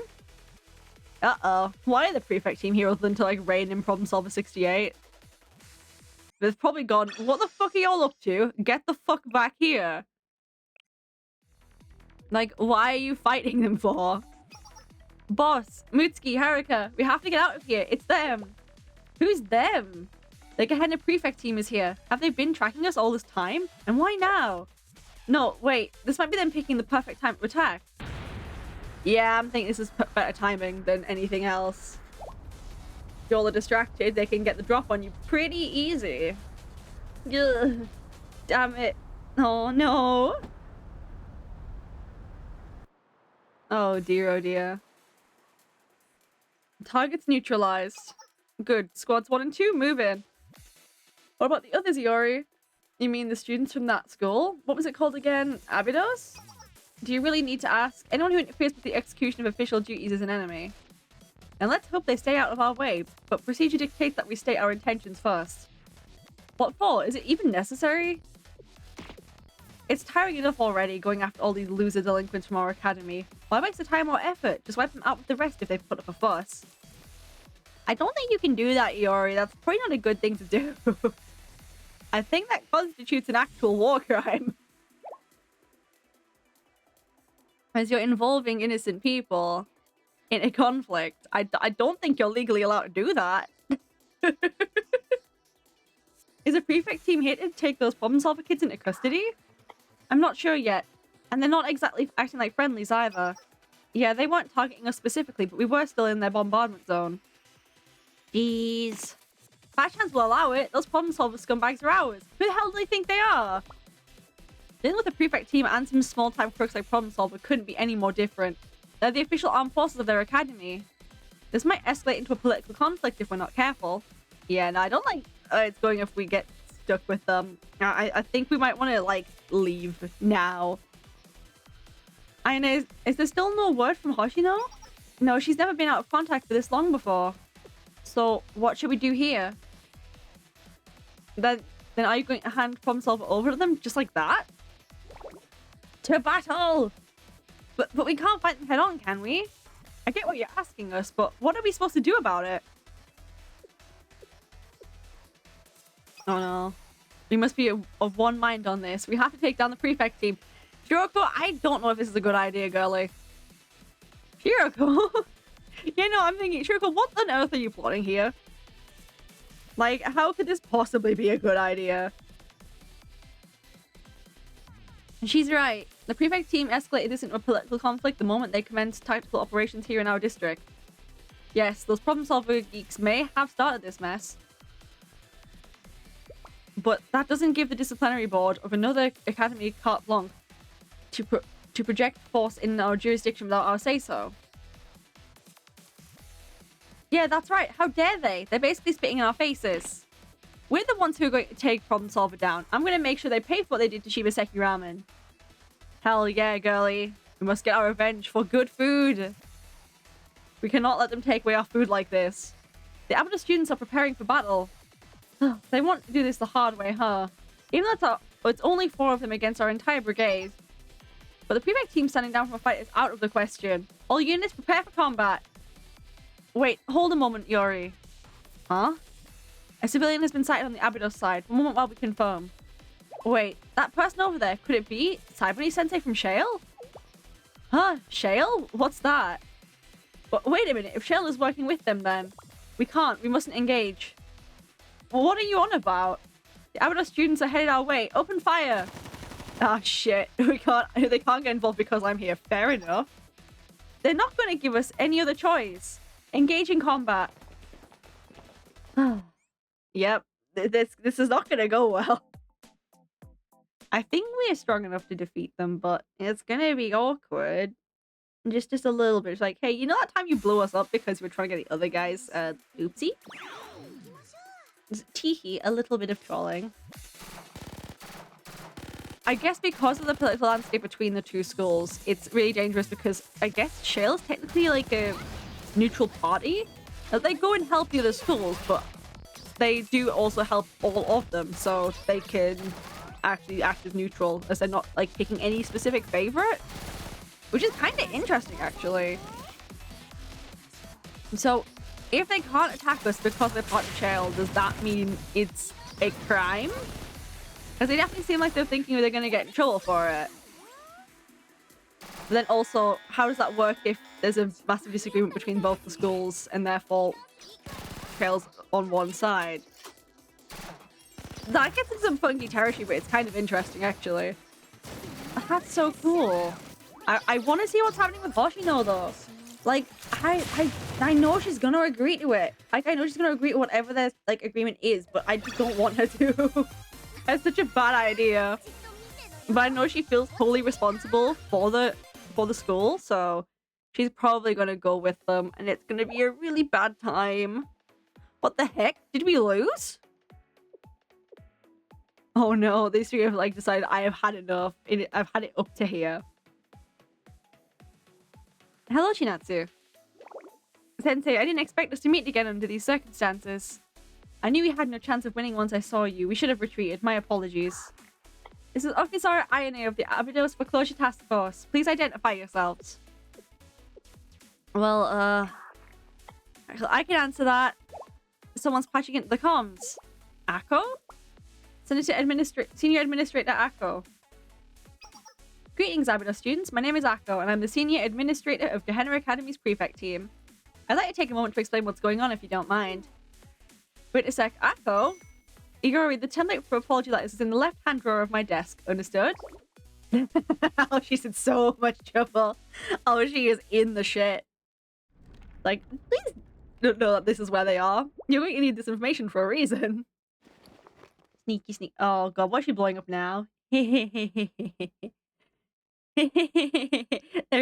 Uh-oh. Why are the Prefect team here other than to, like, raid in Problem Solver 68? They've probably gone, what the fuck are y'all up to? Get the fuck back here. Like, why are you fighting them for? Boss, Mutsuki, Haruka, we have to get out of here. It's them. Who's them? The Gehenna Prefect team is here. Have they been tracking us all this time? And why now? No, wait. This might be them picking the perfect time to attack. Yeah, I'm thinking this is better timing than anything else. If y'all are distracted, they can get the drop on you pretty easy. Ugh. Damn it. Oh, no. Oh, dear, oh, dear. Targets neutralized. Good. Squads 1 and 2, move in. What about the others, Iori? You mean the students from that school? What was it called again? Abydos? Do you really need to ask? Anyone who interferes with the execution of official duties is an enemy. And let's hope they stay out of our way, but procedure dictates that we state our intentions first. What for? Is it even necessary? It's tiring enough already going after all these loser delinquents from our academy. Why waste the time or effort? Just wipe them out with the rest if they put up a fuss. I don't think you can do that, Iori. That's probably not a good thing to do. I think that constitutes an actual war crime. As you're involving innocent people in a conflict. I don't think you're legally allowed to do that. Is a prefect team here to take those problem solver kids into custody? I'm not sure yet. And they're not exactly acting like friendlies either. Yeah, they weren't targeting us specifically, but we were still in their bombardment zone. Jeez. Fat chance will allow it. Those problem solver scumbags are ours. Who the hell do they think they are? Dealing with the prefect team and some small-time crooks like Problem Solver couldn't be any more different. They're the official armed forces of their academy. This might escalate into a political conflict if we're not careful. Yeah, no, I don't like it's going if we get stuck with them. I think we might want to, like, leave now. I know, is there still no word from Hoshino? No, she's never been out of contact for this long before. So, what should we do here? Then are you going to hand Problem Solver over to them just like that? To battle! But we can't fight them head on, can we? I get what you're asking us, but what are we supposed to do about it? Oh no. We must be of one mind on this. We have to take down the prefect team. Shiroko, I don't know if this is a good idea, girlie. Shiroko? Yeah, no, I'm thinking, Shiroko, what on earth are you plotting here? Like, how could this possibly be a good idea? And she's right. The prefect team escalated this into a political conflict the moment they commenced tactical operations here in our district. Yes, those problem-solver geeks may have started this mess. But that doesn't give the disciplinary board of another academy carte blanche to project force in our jurisdiction without our say-so. Yeah, that's right. How dare they? They're basically spitting in our faces. We're the ones who are going to take Problem Solver down. I'm going to make sure they pay for what they did to Shibaseki Ramen. Hell yeah, girlie. We must get our revenge for good food. We cannot let them take away our food like this. The Abito students are preparing for battle. They want to do this the hard way, huh? Even though it's only 4 of them against our entire brigade. But the prefect team standing down from a fight is out of the question. All units prepare for combat. Wait, hold a moment, Yori. Huh? A civilian has been sighted on the Abydos side. One moment while we confirm. Wait, that person over there, could it be Saiibuni-sensei from Shale? Huh? Shale? What's that? But wait a minute, if Shale is working with them then... We can't, we mustn't engage. Well, what are you on about? The Abydos students are headed our way. Open fire! Ah, shit. They can't get involved because I'm here. Fair enough. They're not going to give us any other choice. Engage in combat. Yep. This is not going to go well. I think we are strong enough to defeat them, but it's going to be awkward. Just a little bit. It's like, hey, you know that time you blew us up because you were trying to get the other guys? Oopsie. Teehee, a little bit of trolling. I guess because of the political landscape between the two schools, it's really dangerous because I guess Shale's technically like a neutral party. They go and help the other schools, but they do also help all of them, so they can actually act as neutral, as they're not like picking any specific favorite, which is kind of interesting actually. So if they can't attack us because they're part of Shale, does that mean it's a crime? Because they definitely seem like they're thinking they're going to get in trouble for it. But then also, how does that work if there's a massive disagreement between both the schools and therefore Shale's on one side? That gets into some funky territory, but it's kind of interesting actually. That's so cool. I want to see what's happening with Hoshino though. Like, I know she's gonna agree to it. Like, I know she's gonna agree to whatever their like agreement is, but I just don't want her to. That's such a bad idea. But I know she feels totally responsible for the school, so she's probably gonna go with them, and it's gonna be a really bad time. What the heck? Did we lose? Oh no, these three have like decided I have had enough. I've had it up to here. Hello, Chinatsu. Sensei, I didn't expect us to meet again under these circumstances. I knew we had no chance of winning once I saw you. We should have retreated. My apologies. This is Officer Ayane of the Abydos Foreclosure Task Force. Please identify yourselves. Well, I can answer that. Someone's patching into the comms. Akko? Senior Administrator Akko. Greetings, Abydos students. My name is Akko, and I'm the Senior Administrator of Gehenna Academy's Prefect Team. I'd like to take a moment to explain what's going on if you don't mind. Wait a sec, Akko? Igori, the template for apology letters is in the left-hand drawer of my desk. Understood? Oh, she's in so much trouble. Oh, she is in the shit. Like, please don't know that this is where they are. You're going to need this information for a reason. Sneaky sneak. Oh god, what's she blowing up now? They're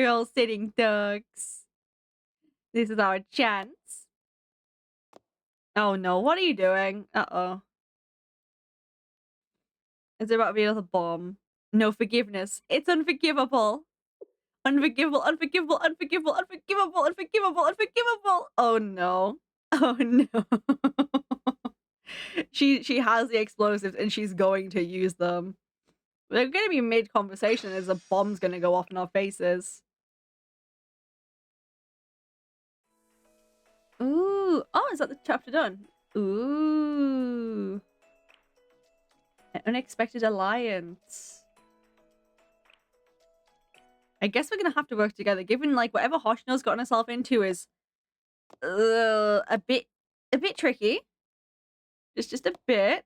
all sitting ducks. This is our chance. Oh no, what are you doing? Uh-oh. Is there about to be another bomb? No forgiveness. It's unforgivable. Unforgivable, unforgivable, unforgivable, unforgivable, unforgivable, unforgivable. Oh no. Oh no. She has the explosives and she's going to use them. They're gonna be mid-conversation as a bomb's gonna go off in our faces. Ooh. Oh, is that the chapter done? Ooh. An unexpected alliance. I guess we're gonna have to work together, given like whatever Hoshino's gotten herself into is a bit tricky. Just a bit.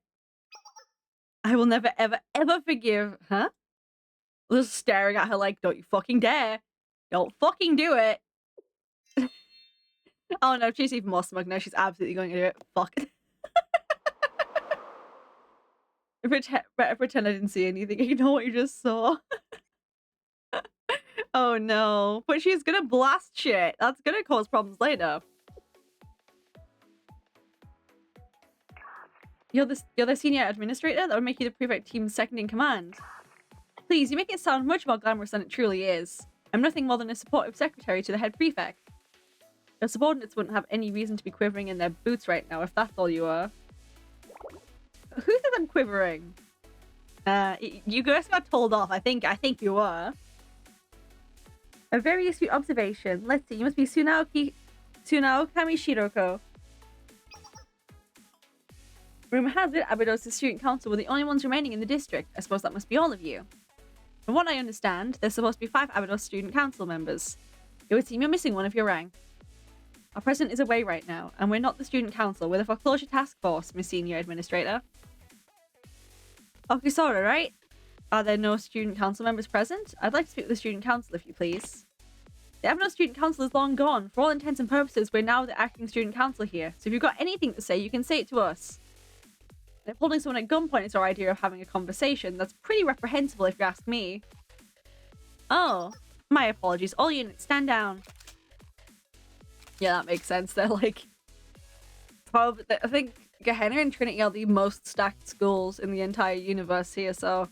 I will never ever ever forgive, huh? Just staring at her like, don't you fucking dare. Don't fucking do it. Oh no, she's even more smug now. She's absolutely going to do it. Fuck. Pretend I didn't see anything. You know what you just saw. Oh no. But she's gonna blast shit. That's gonna cause problems later. You're the senior administrator? That would make you the prefect team's second in command. Please, you make it sound much more glamorous than it truly is. I'm nothing more than a supportive secretary to the head prefect. Your subordinates wouldn't have any reason to be quivering in their boots right now if that's all you are. Who said I'm quivering? You guys got told off. I think you were. A very astute observation. Let's see. You must be Tsunao Kami Shiroko. Rumor has it, Abydos' student council were the only ones remaining in the district. I suppose that must be all of you. From what I understand, there's supposed to be 5 Abydos student council members. It would seem you're missing one of your rank. Our president is away right now, and we're not the student council. We're the foreclosure task force, Miss Senior Administrator. Okisora, right? Are there no student council members present? I'd like to speak with the student council, if you please. The Abydos student council is long gone. For all intents and purposes, we're now the acting student council here. So if you've got anything to say, you can say it to us. And if holding someone at gunpoint is our idea of having a conversation, that's pretty reprehensible if you ask me. Oh, my apologies. All units, stand down. Yeah, that makes sense. They're like... Probably, I think Gehenna and Trinity are the most stacked schools in the entire universe here, so...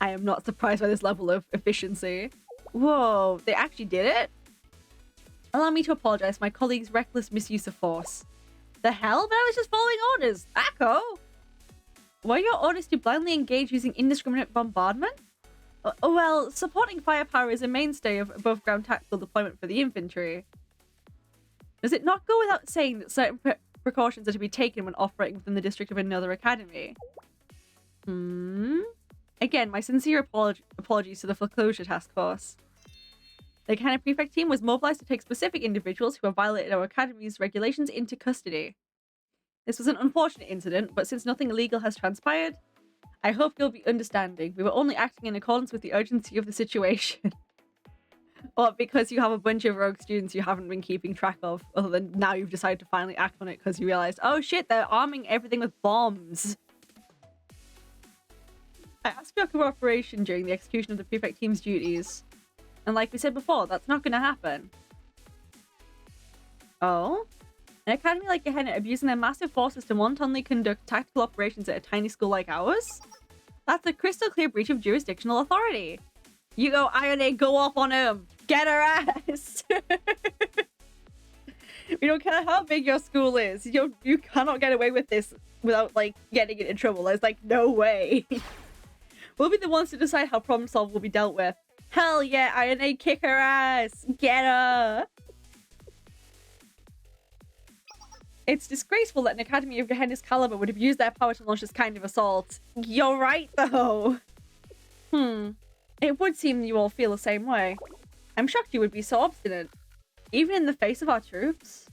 I am not surprised by this level of efficiency. Whoa, they actually did it? Allow me to apologize for my colleague's reckless misuse of force. The hell? But I was just following orders. Akko! Were your orders to blindly engage using indiscriminate bombardment? Well, supporting firepower is a mainstay of above-ground tactical deployment for the infantry. Does it not go without saying that certain precautions are to be taken when operating within the district of another academy? Again, my sincere apologies to the foreclosure task force. The Gehenna prefect team was mobilized to take specific individuals who have violated our academy's regulations into custody. This was an unfortunate incident, but since nothing illegal has transpired, I hope you'll be understanding. We were only acting in accordance with the urgency of the situation. Or because you have a bunch of rogue students you haven't been keeping track of, other than now you've decided to finally act on it because you realized, oh shit, they're arming everything with bombs. I asked for your cooperation during the execution of the prefect team's duties. And like we said before, that's not gonna happen. Oh? An academy like Gehenna abusing their massive forces to wantonly conduct tactical operations at a tiny school like ours? That's a crystal clear breach of jurisdictional authority. You go, Ione, go off on him. Get her ass. We don't care how big your school is. You cannot get away with this without, like, getting it in trouble. There's, like, no way. We'll be the ones to decide how problem solved will be dealt with. Hell yeah, Ione, kick her ass. Get her. It's disgraceful that an academy of Gehenna's caliber would abuse their power to launch this kind of assault. You're right, though. It would seem you all feel the same way. I'm shocked you would be so obstinate. Even in the face of our troops.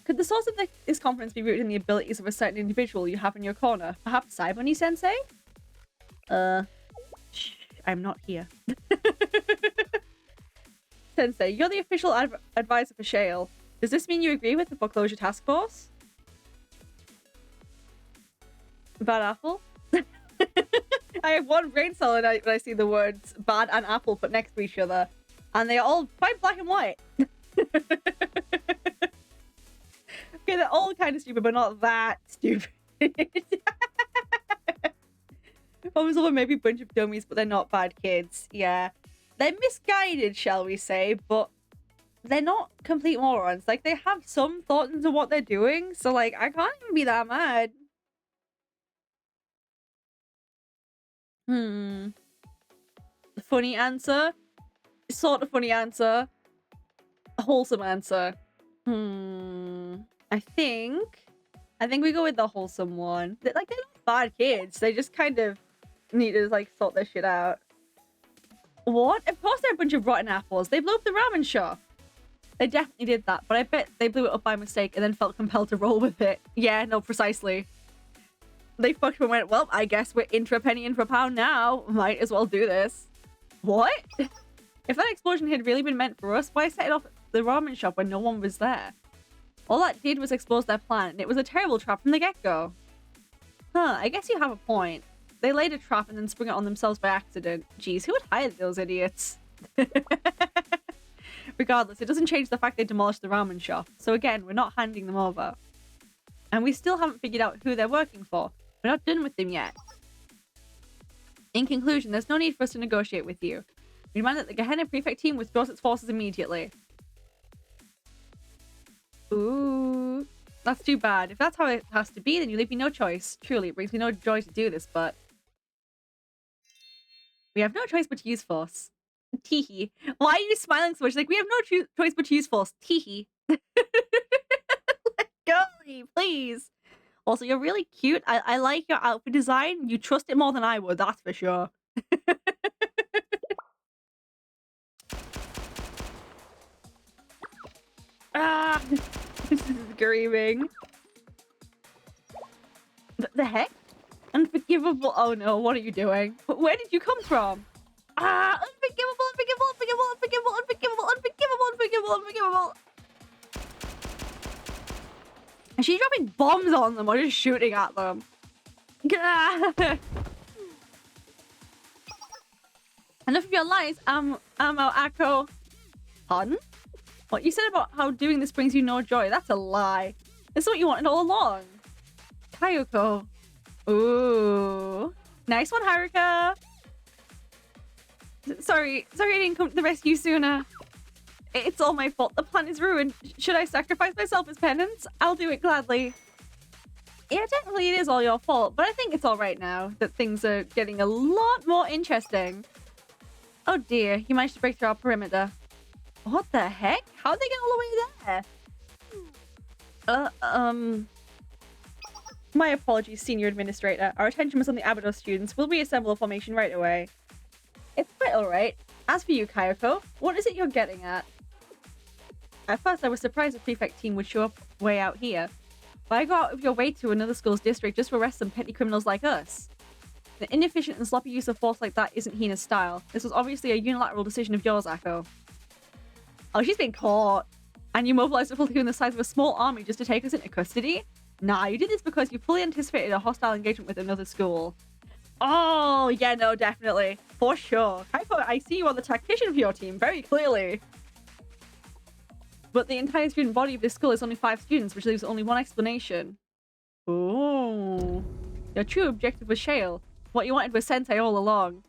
Could the source of this confidence be rooted in the abilities of a certain individual you have in your corner? Perhaps Saiibuni-sensei? Shh, I'm not here. Sensei, you're the official advisor for Shale. Does this mean you agree with the foreclosure task force? Bad apple? I have one brain cell when I see the words bad and apple put next to each other. And they're all quite black and white. Okay, they're all kind of stupid, but not that stupid. Obviously, maybe a bunch of dummies, but they're not bad kids. Yeah. They're misguided, shall we say, but they're not complete morons. Like, they have some thought into what they're doing, so, like, I can't even be that mad. Funny answer? Sort of funny answer. A wholesome answer. I think we go with the wholesome one. They're not bad kids. They just kind of need to, like, sort their shit out. What? Of course they're a bunch of rotten apples. They blew up the ramen shop. They definitely did that, but I bet they blew it up by mistake and then felt compelled to roll with it. Yeah, no, precisely. They fucked and went, well, I guess we're in for a penny, in for a pound now. Might as well do this. What? If that explosion had really been meant for us, why set it off at the ramen shop when no one was there? All that did was expose their plan, and it was a terrible trap from the get-go. Huh, I guess you have a point. They laid a trap and then sprung it on themselves by accident. Jeez, who would hire those idiots? Regardless, it doesn't change the fact they demolished the ramen shop. So again, we're not handing them over. And we still haven't figured out who they're working for. We're not done with them yet. In conclusion, there's no need for us to negotiate with you. We demand that the Gehenna Prefect team withdraws its forces immediately. Ooh. That's too bad. If that's how it has to be, then you leave me no choice. Truly, it brings me no joy to do this, but... we have no choice but to use force. Teehee. Why are you smiling so much? Like, we have no choice but to use force. Teehee. Let go, please. Also, you're really cute. I like your outfit design. You trust it more than I would, that's for sure. Ah! This is screaming. The heck? Unforgivable. Oh no, what are you doing? Where did you come from? Ah! Unforgivable, unforgivable, unforgivable, unforgivable, unforgivable, unforgivable, unforgivable, unforgivable. Is she dropping bombs on them or just shooting at them? Enough of your lies, Ammo Akko. Pardon? What you said about how doing this brings you no joy, that's a lie. This is what you wanted all along. Kayoko. Ooh. Nice one, Haruka. Sorry I didn't come to the rescue sooner. It's all my fault. The plan is ruined. Should I sacrifice myself as penance? I'll do it gladly. Yeah, technically it is all your fault, but I think it's all right now that things are getting a lot more interesting. Oh dear, you managed to break through our perimeter. What the heck? How'd they get all the way there? My apologies, Senior Administrator. Our attention was on the Abydos students. We'll reassemble a formation right away. It's quite alright. As for you, Kayoko, what is it you're getting at? At first, I was surprised the prefect team would show up way out here. Why go out of your way to another school's district just to arrest some petty criminals like us? The inefficient and sloppy use of force like that isn't Hina's style. This was obviously a unilateral decision of yours, Akko. Oh, she's been caught. And you mobilized a platoon the size of a small army just to take us into custody? Nah, you did this because you fully anticipated a hostile engagement with another school. Oh, yeah, no, definitely. For sure. Kayoko, I see you are the tactician of your team, very clearly. But the entire student body of this school is only 5 students, which leaves only one explanation. Ooh. Your true objective was Shale. What you wanted was Sensei all along.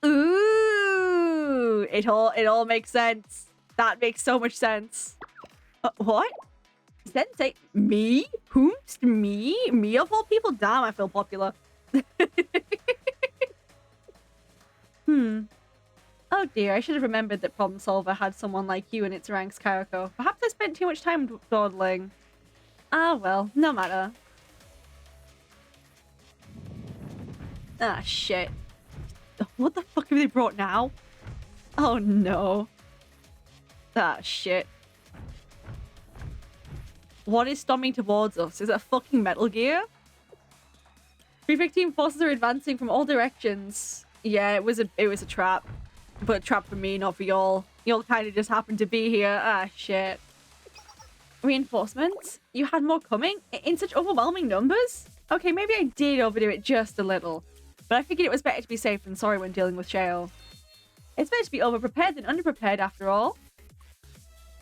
Ooh. It all makes sense. That makes so much sense. What? Sensei? Me? Whomst me? Me of all people? Damn, I feel popular. Oh dear, I should have remembered that Problem Solver had someone like you in its ranks, Kayoko. Perhaps I spent too much time dawdling. Ah well, no matter. Ah shit. What the fuck have they brought now? Oh no. Ah shit. What is storming towards us? Is it a fucking Metal Gear? Prefect team forces are advancing from all directions. Yeah, it was a trap. But a trap for me, not for y'all. Y'all kind of just happened to be here. Ah, shit. Reinforcements? You had more coming? In such overwhelming numbers? Okay, maybe I did overdo it just a little. But I figured it was better to be safe than sorry when dealing with Shale. It's better to be overprepared than underprepared after all.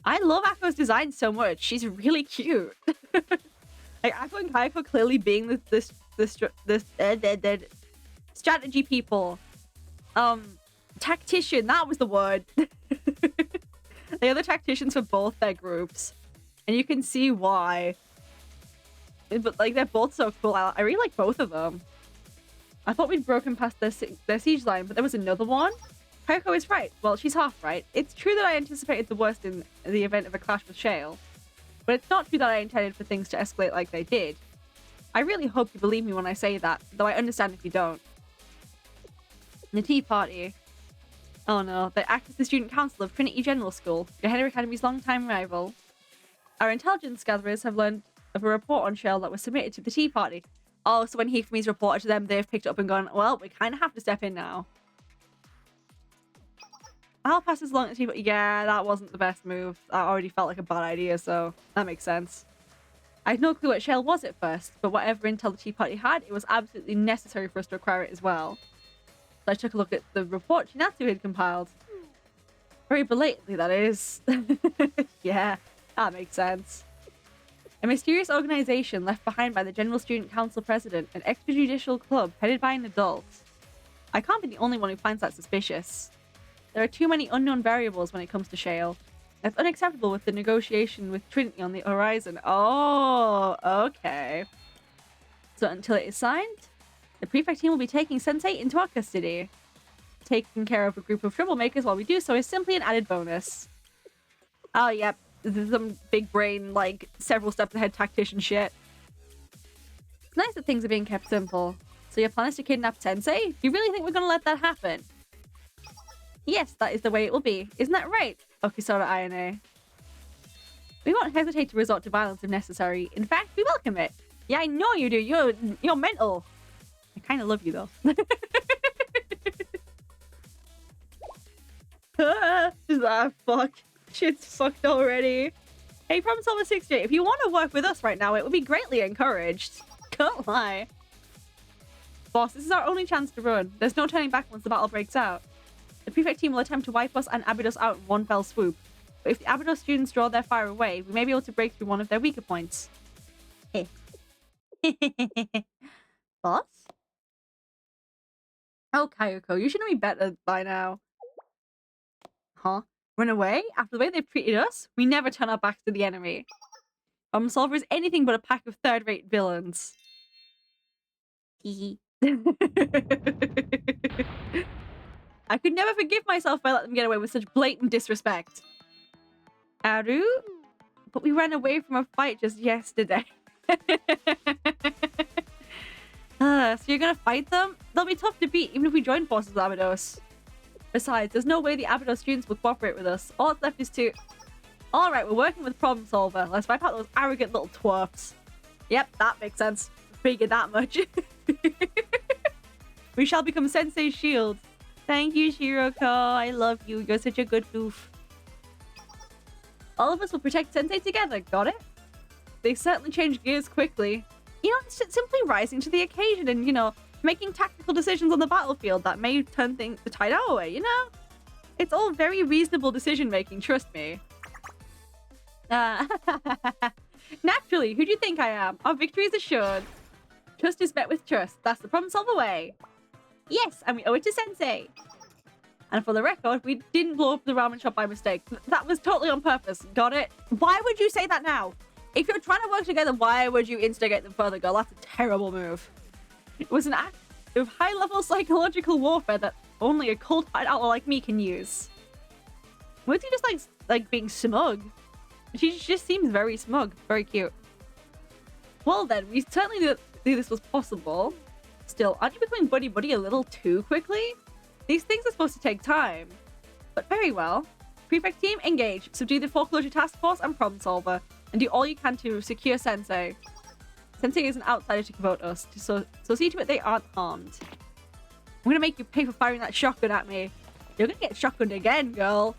I love Ako's design so much. She's really cute. Like Ako and Kayako clearly being this strategy people. Tactician, that was the word. They are the tacticians for both their groups. And you can see why. But like they're both so cool. I really like both of them. I thought we'd broken past their siege line, but there was another one. Kayako is right. Well, she's half right. It's true that I anticipated the worst in the event of a clash with Shale. But it's not true that I intended for things to escalate like they did. I really hope you believe me when I say that, though I understand if you don't. The Tea Party. Oh no, they act as the student council of Trinity General School, Gehenna Academy's long-time rival. Our intelligence gatherers have learned of a report on Shale that was submitted to the Tea Party. Oh, so when Hifumi's reported to them, they've picked it up and gone, well, we kind of have to step in now. I'll pass this along to Tea Party. Yeah, that wasn't the best move. That already felt like a bad idea, so that makes sense. I had no clue what Shale was at first, but whatever intel the Tea Party had, it was absolutely necessary for us to acquire it as well. So I took a look at the report Chinatsu had compiled. Very belatedly, that is. Yeah, that makes sense. A mysterious organization left behind by the General Student Council President, an extrajudicial club headed by an adult. I can't be the only one who finds that suspicious. There are too many unknown variables when it comes to Shale. That's unacceptable with the negotiation with Trinity on the horizon. Oh, okay. So until it is signed, the prefect team will be taking Sensei into our custody. Taking care of a group of troublemakers while we do so is simply an added bonus. Oh, yep. This is some big brain, like, several steps ahead tactician shit. It's nice that things are being kept simple. So your plan is to kidnap Sensei? You really think we're gonna let that happen? Yes, that is the way it will be. Isn't that right? Okisora Ayane. We won't hesitate to resort to violence if necessary. In fact, we welcome it. Yeah, I know you do. You're mental. I kind of love you, though. Fuck. Shit's fucked already. Hey, Problem Solver 68, if you want to work with us right now, it would be greatly encouraged. Can't lie. Boss, this is our only chance to run. There's no turning back once the battle breaks out. The prefect team will attempt to wipe us and Abydos out in one fell swoop. But if the Abydos students draw their fire away, we may be able to break through one of their weaker points. Boss? Oh, Kayako, you should know me better by now. Huh? Run away? After the way they've treated us? We never turn our backs to the enemy. Solver is anything but a pack of third-rate villains. Hehe. I could never forgive myself if I let them get away with such blatant disrespect. Aru? But we ran away from a fight just yesterday. So you're gonna fight them? They'll be tough to beat even if we join forces with Abydos. Besides, there's no way the Abydos students will cooperate with us. All that's left is to... Alright, we're working with Problem Solver. Let's wipe out those arrogant little twerps. Yep, that makes sense. Figured that much. We shall become Sensei's shield. Thank you, Shiroko. I love you. You're such a good goof. All of us will protect Sensei together. Got it? They certainly changed gears quickly. You know, it's just simply rising to the occasion and, you know, making tactical decisions on the battlefield that may turn the tide our way, you know? It's all very reasonable decision-making, trust me. Naturally, who do you think I am? Our victory is assured. Trust is met with trust. That's the problem solver way. Yes, and we owe it to Sensei. And for the record, we didn't blow up the ramen shop by mistake. That was totally on purpose. Got it? Why would you say that now? If you're trying to work together, why would you instigate them further, girl? That's a terrible move. It was an act of high-level psychological warfare that only a cold-hearted outlaw like me can use. Was he just like being smug? She just seems very smug, very cute. Well then, we certainly knew this was possible. Still, aren't you becoming buddy-buddy a little too quickly? These things are supposed to take time. But very well. Prefect team, engage. Subdue the foreclosure task force and problem solver. And do all you can to secure Sensei. Sensei is an outsider to promote us, so see to it they aren't harmed. I'm gonna make you pay for firing that shotgun at me. You're gonna get shotgunned again, girl.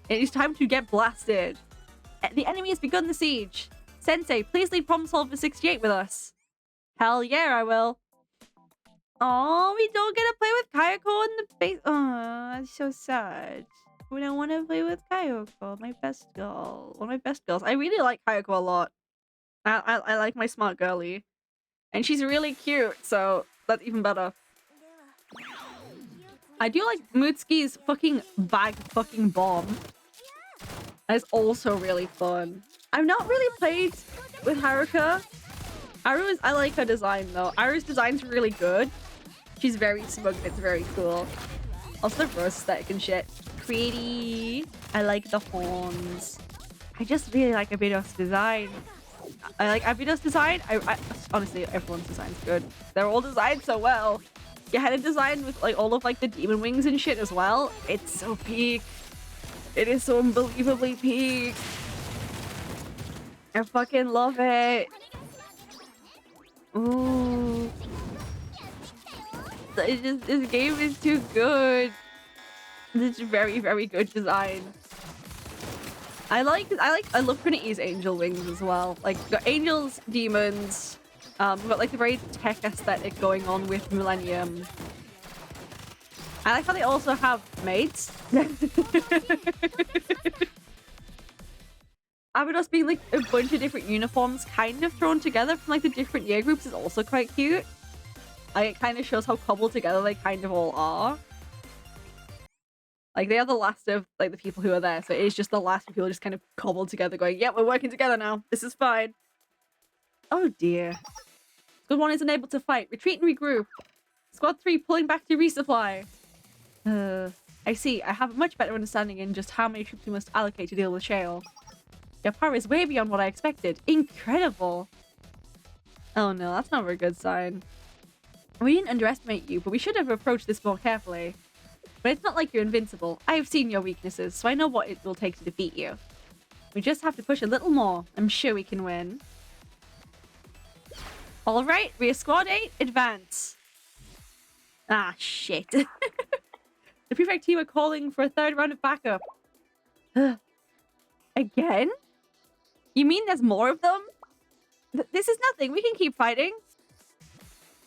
It is time to get blasted. The enemy has begun the siege. Sensei, please leave Problem Solver 68 with us. Hell yeah, I will. Oh, we don't get to play with Kayako in the base. Oh, that's so sad. We don't want to play with Kayako, my best girl. One of my best girls. I really like Kayako a lot. I like my smart girly. And she's really cute, so that's even better. I do like Mutsuki's fucking bag fucking bomb. That's also really fun. I've not really played with Haruka. I like her design though. Aru's design's really good. She's very smug and it's very cool. Also the rose aesthetic and shit. Pretty. I like the horns. I just really like Abido's design. I like Abido's design. Honestly, everyone's design's good. They're all designed so well. You had a design with like all of like the demon wings and shit as well. It's so peak. It is so unbelievably peak. I fucking love it. Ooh. This game is too good. It's very, very good design. I love Trinity's angel wings as well. Like, got angels, demons. We've got like the very tech aesthetic going on with Millennium. I like how they also have mates. Abydos being like a bunch of different uniforms kind of thrown together from like the different year groups is also quite cute. Like, it kind of shows how cobbled together they kind of all are. Like, they are the last of like the people who are there, so it is just the last of people just kind of cobbled together going, yep, we're working together now. This is fine. Oh dear. Squad 1 is unable to fight. Retreat and regroup. Squad 3 pulling back to resupply. I see. I have a much better understanding in just how many troops we must allocate to deal with Shale. Your power is way beyond what I expected. Incredible. Oh no, that's not a very good sign. We didn't underestimate you, but we should have approached this more carefully. But it's not like you're invincible. I have seen your weaknesses, so I know what it will take to defeat you. We just have to push a little more. I'm sure we can win. Alright, we are Squad 8, advance. Ah, shit. The prefect team are calling for a third round of backup. Again? You mean there's more of them? This is nothing. We can keep fighting.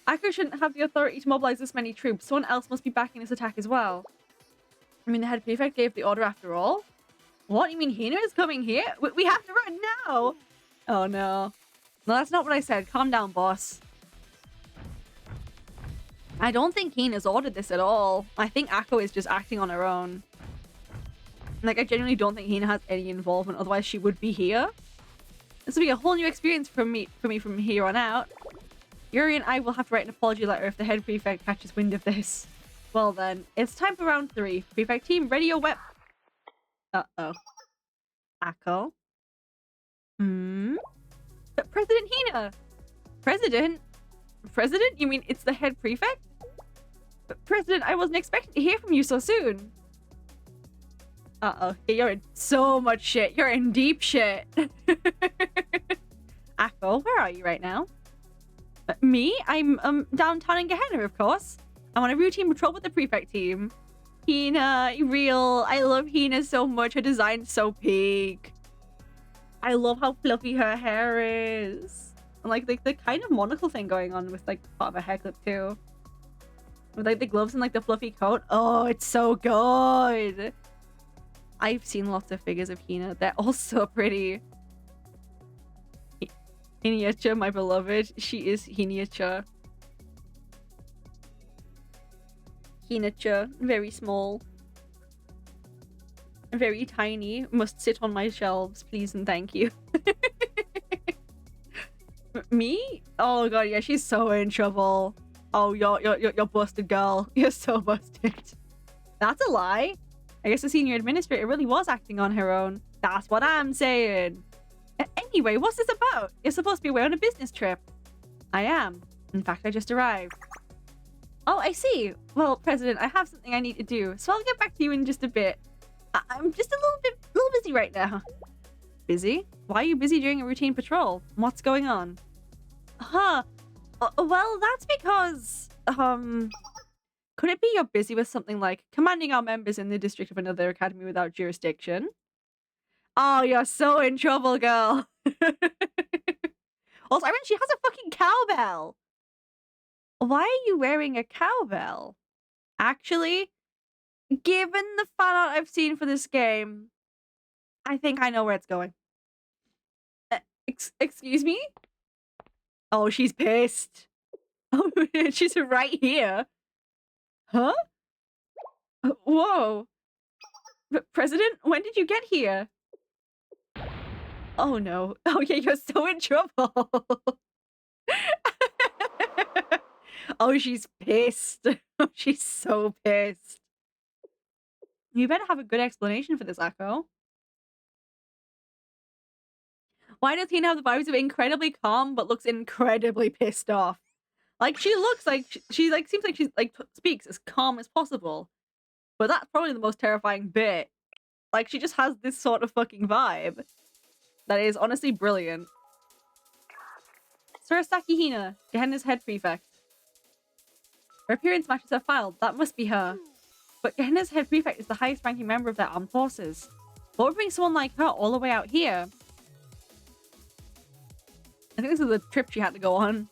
Akko shouldn't have the authority to mobilize this many troops. Someone else must be backing this attack as well. I mean, the head prefect gave the order after all. What? You mean Hina is coming here? We have to run now! Oh no. No, that's not what I said. Calm down, boss. I don't think Hina's ordered this at all. I think Akko is just acting on her own. Like, I genuinely don't think Hina has any involvement, otherwise she would be here. This will be a whole new experience for me from here on out. Yuri and I will have to write an apology letter if the head prefect catches wind of this. Well then, it's time for round 3. Prefect team, ready your weapon. Uh-oh. Akko? But President Hina! President? President? You mean it's the head prefect? But President, I wasn't expecting to hear from you so soon. Uh-oh. You're in so much shit. You're in deep shit. Akko, where are you right now? Me? I'm downtown in Gehenna, of course. I'm on a routine patrol with the prefect team. Hina, real. I love Hina so much. Her design's so peak. I love how fluffy her hair is. And like the kind of monocle thing going on with like part of her hair clip too. With like the gloves and like the fluffy coat. Oh, it's so good. I've seen lots of figures of Hina. They're all so pretty. Hiniacha, my beloved. She is Hiniacha. Hinacha, very small. Very tiny. Must sit on my shelves, please and thank you. Me? Oh god, yeah, she's so in trouble. Oh, you're busted, girl. You're so busted. That's a lie. I guess the senior administrator really was acting on her own. That's what I'm saying. Anyway, what's this about? You're supposed to be away on a business trip. I am. In fact, I just arrived. Oh, I see. Well, President, I have something I need to do, so I'll get back to you in just a bit. I'm just a little busy right now. Busy? Why are you busy during a routine patrol? What's going on? Huh. Well, that's because, could it be you're busy with something like commanding our members in the district of another academy without jurisdiction? Oh, you're so in trouble, girl. Also, I mean, she has a fucking cowbell. Why are you wearing a cowbell? Actually, given the fan art I've seen for this game, I think I know where it's going. Excuse me? Oh, she's pissed. Oh, she's right here. Huh? Whoa. President, when did you get here? Oh no. Oh yeah, you're so in trouble. Oh, she's pissed. She's so pissed. You better have a good explanation for this, Akko. Why does Hina have the vibes of incredibly calm but looks incredibly pissed off? Like, she looks like she like seems like she's like speaks as calm as possible. But that's probably the most terrifying bit. Like, she just has this sort of fucking vibe that is honestly brilliant. Surasaki Hina, Gehenna's head prefect. Her appearance matches her file. That must be her. But Gehenna's head prefect is the highest ranking member of their armed forces. What would bring someone like her all the way out here? I think this is the trip she had to go on.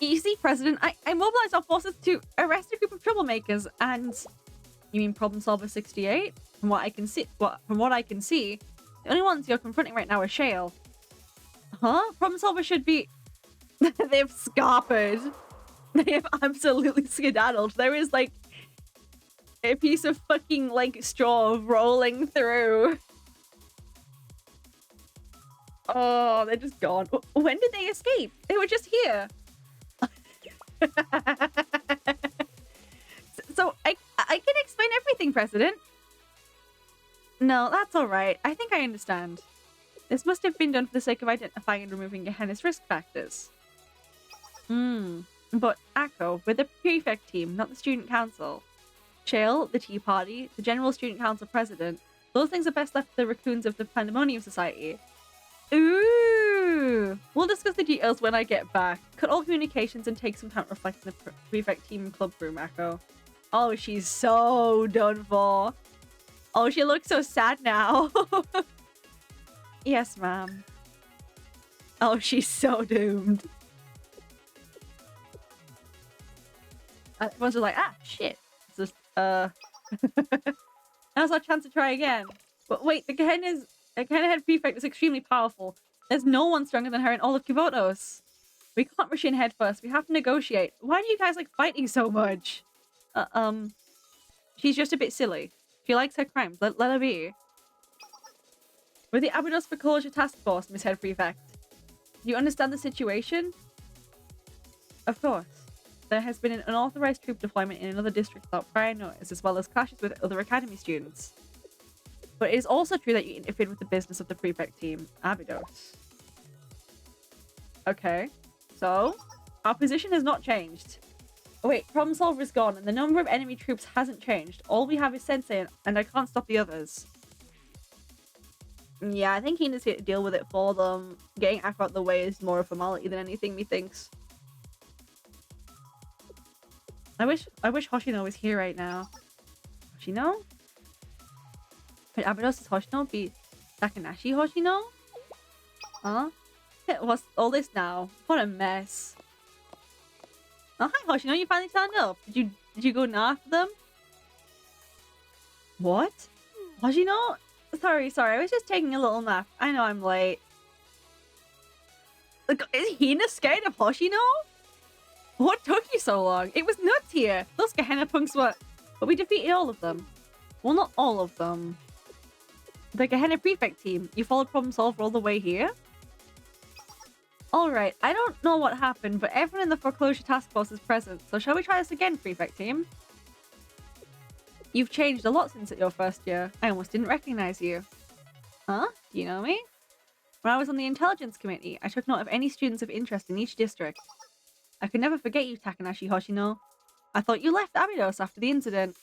You see, President, I mobilized our forces to arrest a group of troublemakers and... You mean Problem Solver 68? From what I can see, the only ones you're confronting right now are Shale. Huh? Problem Solver should be... They've scarpered. They have absolutely skedaddled. There is, like, a piece of fucking, like, straw rolling through. Oh, they're just gone. When did they escape? They were just here. So, I can explain everything, President. No, that's alright. I think I understand. This must have been done for the sake of identifying and removing Gehenna's risk factors. But, Akko, we're the prefect team, not the student council. Shale, the Tea Party, the General Student Council President, those things are best left to the raccoons of the Pandemonium Society. Ooh! We'll discuss the details when I get back. Cut all communications and take some time to reflect in the prefect team club room, Akko. Oh, she's so done for. Oh, she looks so sad now. Yes, ma'am. Oh, she's so doomed. Everyone's just like, ah, shit. It's just, now's our chance to try again. But wait, the Gehenna head prefect is extremely powerful. There's no one stronger than her in all of Kivotos. We can't rush in head first. We have to negotiate. Why do you guys like fighting so much? She's just a bit silly. She likes her crimes. Let her be. We're the Abydos for Closure Task Force, Miss Head Prefect. Do you understand the situation? Of course. There has been an unauthorized troop deployment in another district without prior notice, as well as clashes with other academy students. But it is also true that you interfered with the business of the prefect team, Abydos. Okay. So, our position has not changed. Oh wait, Problem Solver is gone, and the number of enemy troops hasn't changed. All we have is Sensei, and I can't stop the others. Yeah, I think Hina's here to deal with it for them. Getting Akko out the way is more a formality than anything, methinks. I wish Hoshino was here right now. Hoshino? Could Abydos' Hoshino be Takanashi Hoshino? Huh? What's all this now? What a mess. Oh, hi Hoshino, you finally turned up. Did you go after them? What? Hoshino? Sorry, I was just taking a little nap. I know I'm late. Look, is Hina scared of Hoshino? What took you so long? It was nuts here. Those Gehenna punks were... But we defeated all of them. Well, not all of them. The Gehenna Prefect team. You followed Problem Solver all the way here? Alright, I don't know what happened, but everyone in the Foreclosure Task Force is present. So shall we try this again, Prefect team? You've changed a lot since your first year. I almost didn't recognize you. Huh? Do you know me? When I was on the Intelligence Committee, I took note of any students of interest in each district. I could never forget you, Takanashi Hoshino. I thought you left Abydos after the incident.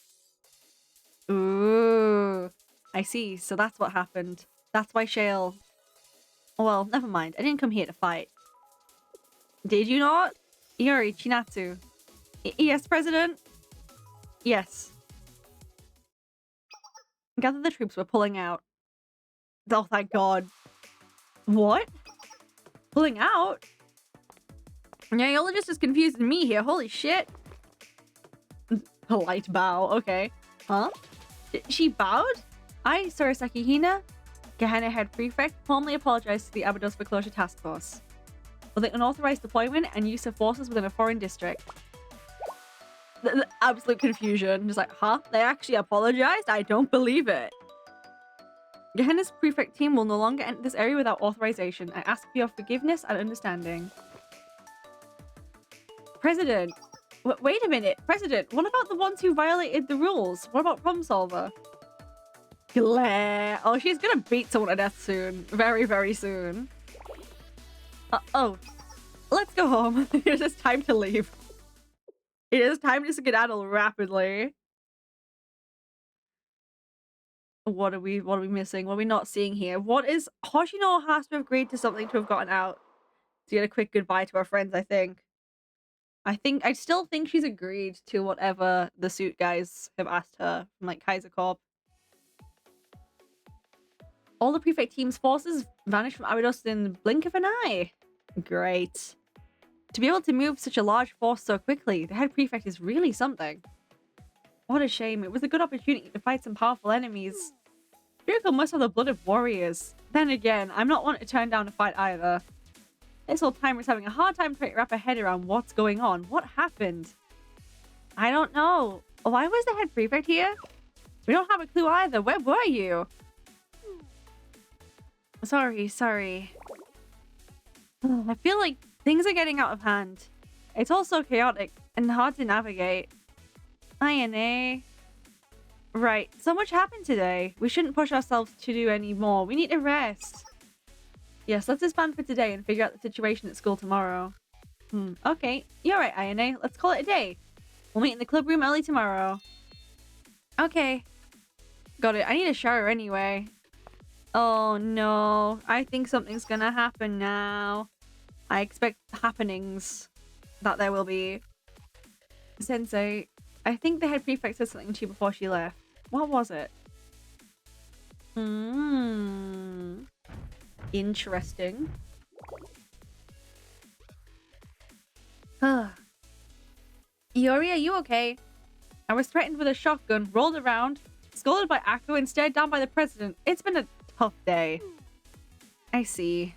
Ooh. I see, so that's what happened. That's why Shale... Well, never mind. I didn't come here to fight. Did you not? Iori, Chinatsu. Yes, President? Yes. Gather the troops, we're pulling out. Oh, thank God. What? Pulling out? Yeah, you're just as confused as me here. Holy shit. Polite bow. Okay. Huh? She bowed? I, Sorosaki Hina, Gehenna Head Prefect, formally apologize to the Abydos Foreclosure Task Force for the unauthorized deployment and use of forces within a foreign district. The absolute confusion. Just like, huh? They actually apologized? I don't believe it. Gehenna's Prefect team will no longer enter this area without authorization. I ask for your forgiveness and understanding. President! Wait a minute. President, what about the ones who violated the rules? What about Problem Solver? Glare. Oh, she's gonna beat someone to death soon. Very, very soon. Oh. Let's go home. It is time to leave. It is time to skedaddle rapidly. What are we missing? What are we not seeing here? What is... Hoshino has to have agreed to something to have gotten out. To get a quick goodbye to our friends, I think. I still think she's agreed to whatever the suit guys have asked her from, like, Kaiser Corp. All the Prefect team's forces vanished from Abydos in the blink of an eye. Great. To be able to move such a large force so quickly, the head Prefect is really something. What a shame. It was a good opportunity to fight some powerful enemies. Shiroko must have the blood of warriors. Then again, I'm not one to turn down a fight either. This old timer's having a hard time trying to wrap her head around what's going on. What happened? I don't know. Why was the head Prefect here? We don't have a clue either. Where were you? Sorry. I feel like things are getting out of hand. It's all so chaotic and hard to navigate. INA. Right, so much happened today. We shouldn't push ourselves to do any more. We need to rest. Yes, let's disband for today and figure out the situation at school tomorrow. Okay. You're right, INA. Let's call it a day. We'll meet in the club room early tomorrow. Okay. Got it. I need a shower anyway. Oh no. I think something's gonna happen now. I expect happenings that there will be. Sensei, I think the head prefect said something to you before she left. What was it? Interesting. Iori, are you okay? I was threatened with a shotgun, rolled around, scolded by Akko, and stared down by the president. It's been a tough day. I see.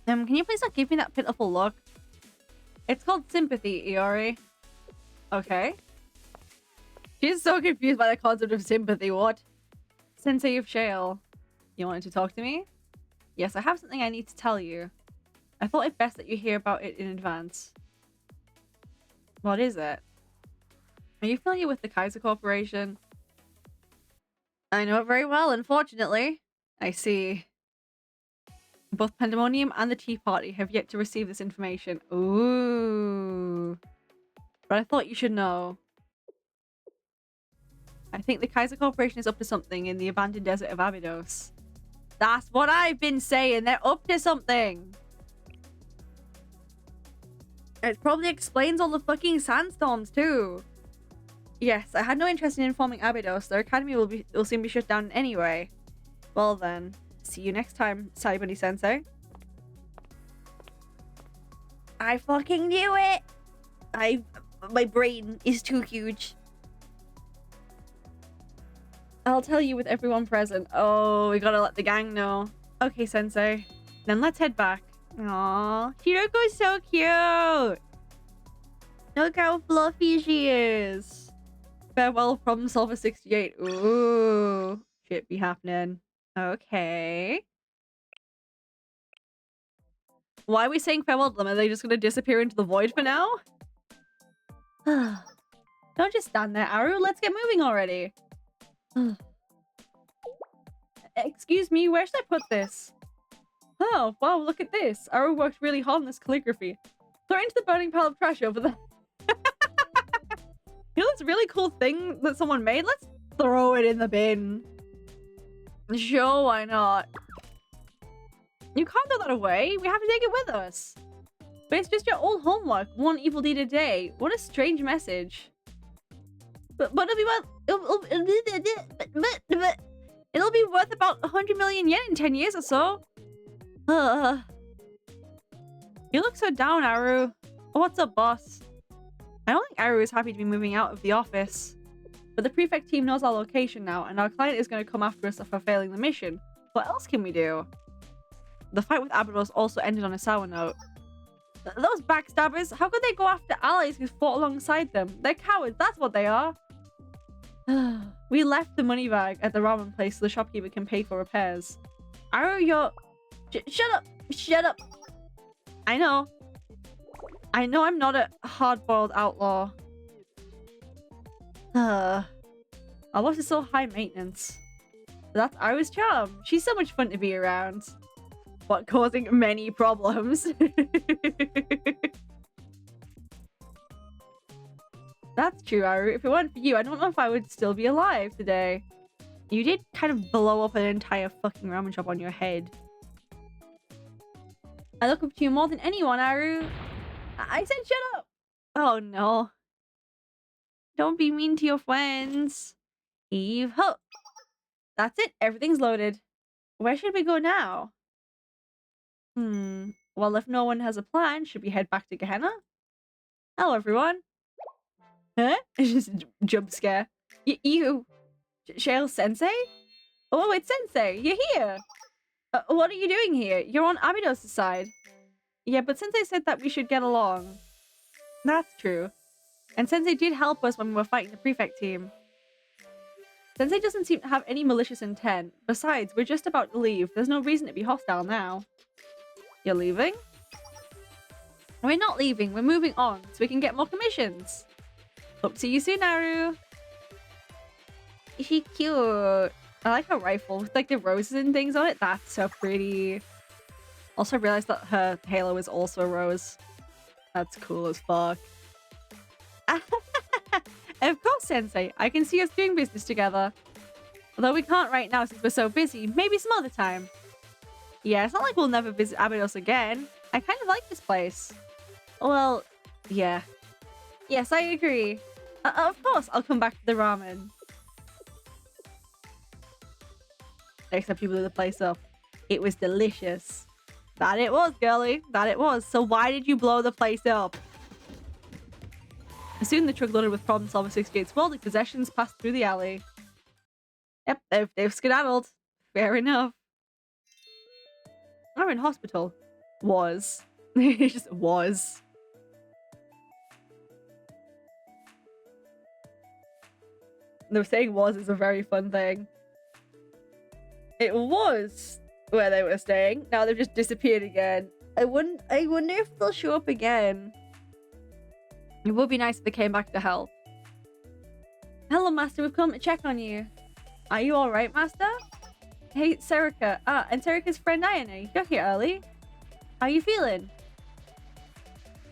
Can you please not give me that pitiful look? It's called sympathy, Iori. Okay. She's so confused by the concept of sympathy. What? Sensei of Shale. You wanted to talk to me? Yes, I have something I need to tell you. I thought it best that you hear about it in advance. What is it? Are you familiar with the Kaiser Corporation? I know it very well, unfortunately. I see. Both Pandemonium and the Tea Party have yet to receive this information. Ooh. But I thought you should know. I think the Kaiser Corporation is up to something in the abandoned desert of Abydos. That's what I've been saying. They're up to something. It probably explains all the fucking sandstorms too. Yes, I had no interest in informing Abydos. Their academy will soon be shut down anyway. Well then, see you next time, Saiibuni sensei. I fucking knew it. My brain is too huge. I'll tell you with everyone present. Oh, we gotta let the gang know. Okay, sensei. Then let's head back. Aww, Shiroko's so cute. Look how fluffy she is. Farewell, Problem Solver 68. Ooh, shit be happening. Okay. Why are we saying farewell to them? Are they just gonna disappear into the void for now? Don't just stand there, Aru. Let's get moving already. Excuse me, where should I put this? Oh, wow, look at this. Aru worked really hard on this calligraphy. Throw it into the burning pile of trash over there. You know this really cool thing that someone made? Let's throw it in the bin. Sure, why not? You can't throw that away. We have to take it with us. But it's just your old homework. One evil deed a day. What a strange message. But it'll be it'll be worth about 100 million yen in 10 years or so. You look so down, Aru. What's up, boss? I don't think Aru is happy to be moving out of the office. But the prefect team knows our location now, and our client is going to come after us for failing the mission. What else can we do? The fight with Abydos also ended on a sour note. Those backstabbers, how could they go after allies who fought alongside them? They're cowards, that's what they are. We left the money bag at the ramen place so the shopkeeper can pay for repairs. Aru, you're... Shut up! Shut up! I know I'm not a hard-boiled outlaw. Our boss is so high maintenance. That's Aru's charm. She's so much fun to be around. But causing many problems. That's true, Aru. If it weren't for you, I don't know if I would still be alive today. You did kind of blow up an entire fucking ramen shop on your head. I look up to you more than anyone, Aru. I said shut up! Oh no. Don't be mean to your friends. Eve ho. That's it. Everything's loaded. Where should we go now? Well, if no one has a plan, should we head back to Gehenna? Hello, everyone. Huh? It's just a jump scare. You... Shale Sensei? Oh, it's Sensei. You're here. What are you doing here? You're on Abydos' side. Yeah, but Sensei said that we should get along. That's true. And Sensei did help us when we were fighting the prefect team. Sensei doesn't seem to have any malicious intent. Besides, we're just about to leave. There's no reason to be hostile now. You're leaving? We're not leaving. We're moving on so we can get more commissions. Hope to see you soon, Naru. She cute. I like her rifle with like the roses and things on it. That's so pretty. Also, I realized that her halo is also a rose. That's cool as fuck. Of course, Sensei. I can see us doing business together. Although we can't right now since we're so busy. Maybe some other time. Yeah, it's not like we'll never visit Abydos again. I kind of like this place. Well, yeah. Yes, I agree. Of course, I'll come back to the ramen. Except you blew the place up. It was delicious. That it was, girly. That it was. So why did you blow the place up? Soon the truck loaded with problem solver 68's worldly possessions passed through the alley. Yep, they've skedaddled. Fair enough. We're in hospital. Was. It just was. They were saying was is a very fun thing. It was where they were staying. Now they've just disappeared again. I wonder if they'll show up again. It would be nice if they came back to help. Hello, Master. We've come to check on you. Are you alright, Master? Hey, Serika. And Serika's friend Ayane. You're here early. How are you feeling?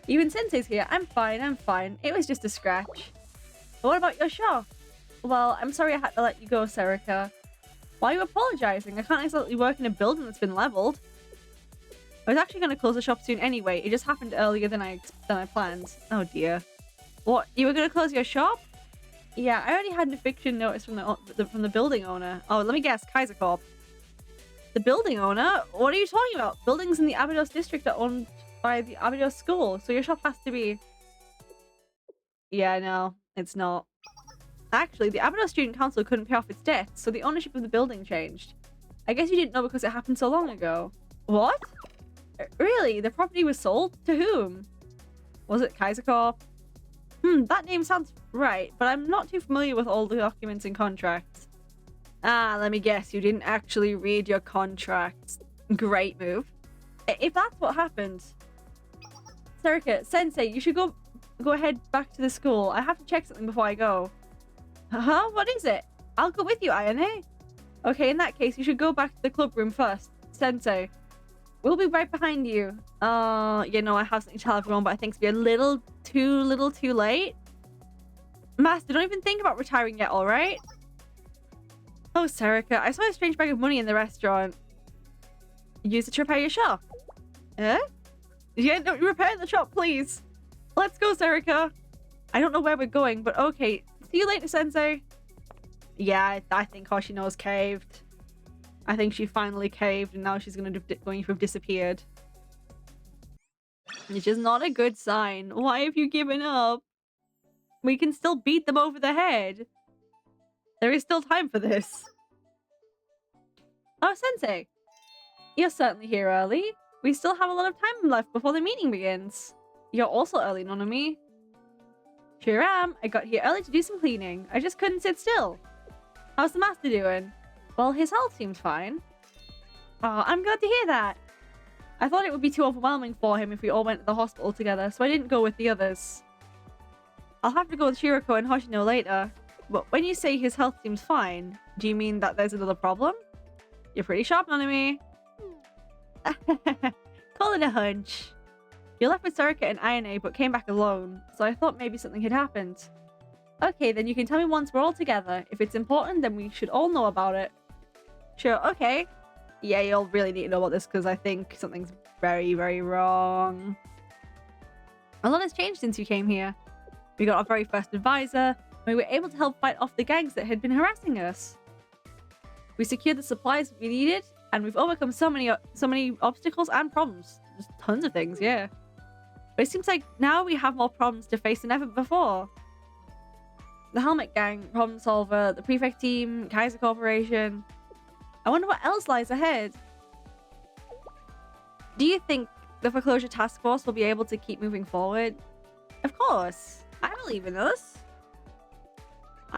Even Sensei's here. I'm fine. It was just a scratch. But what about your shop? Well, I'm sorry I had to let you go, Serika. Why are you apologizing? I can't exactly work in a building that's been leveled. I was actually going to close the shop soon anyway. It just happened earlier than I planned. Oh dear. What? You were going to close your shop? Yeah, I already had an eviction notice from the building owner. Oh, let me guess. Kaiser Corp. The building owner? What are you talking about? Buildings in the Abydos district are owned by the Abydos school, so your shop has to be... Yeah, no, it's not. Actually, the Abydos Student Council couldn't pay off its debt, so the ownership of the building changed. I guess you didn't know because it happened so long ago. What? Really? The property was sold? To whom? Was it Kaiser Corp? That name sounds right, but I'm not too familiar with all the documents and contracts. Ah, let me guess, you didn't actually read your contracts. Great move. If that's what happened... Serika, Sensei, you should go ahead back to the school. I have to check something before I go. Huh? What is it? I'll go with you, Ayane. Okay, in that case, you should go back to the club room first. Sensei. We'll be right behind you. You know, I have something to tell everyone, but I think it's be a little too late. Master, don't even think about retiring yet, alright? Oh, Serika, I saw a strange bag of money in the restaurant. Use it to repair your shop. Eh? Yeah, no, repair the shop, please. Let's go, Serika. I don't know where we're going, but okay. See you later, Sensei. Yeah, I think Hoshino's caved. I think she finally caved, and now she's going to have disappeared. Which is not a good sign. Why have you given up? We can still beat them over the head. There is still time for this. Oh, Sensei. You're certainly here early. We still have a lot of time left before the meeting begins. You're also early, Nonami. Sure am. I got here early to do some cleaning. I just couldn't sit still. How's the master doing? Well, his health seems fine. Oh, I'm glad to hear that. I thought it would be too overwhelming for him if we all went to the hospital together, so I didn't go with the others. I'll have to go with Shiroko and Hoshino later. But when you say his health seems fine, do you mean that there's another problem? You're pretty sharp, Nanami. Call it a hunch. You left with Soraka and Ayane but came back alone, so I thought maybe something had happened. Okay, then you can tell me once we're all together. If it's important, then we should all know about it. Sure, okay. Yeah, you'll really need to know about this because I think something's very, very wrong. A lot has changed since you came here. We got our very first advisor, and we were able to help fight off the gangs that had been harassing us. We secured the supplies we needed, and we've overcome so many obstacles and problems. Just tons of things, yeah. But it seems like now we have more problems to face than ever before. The Helmet Gang, Problem Solver, the Prefect Team, Kaiser Corporation. I wonder what else lies ahead. Do you think the Foreclosure Task Force will be able to keep moving forward? Of course. I believe in us.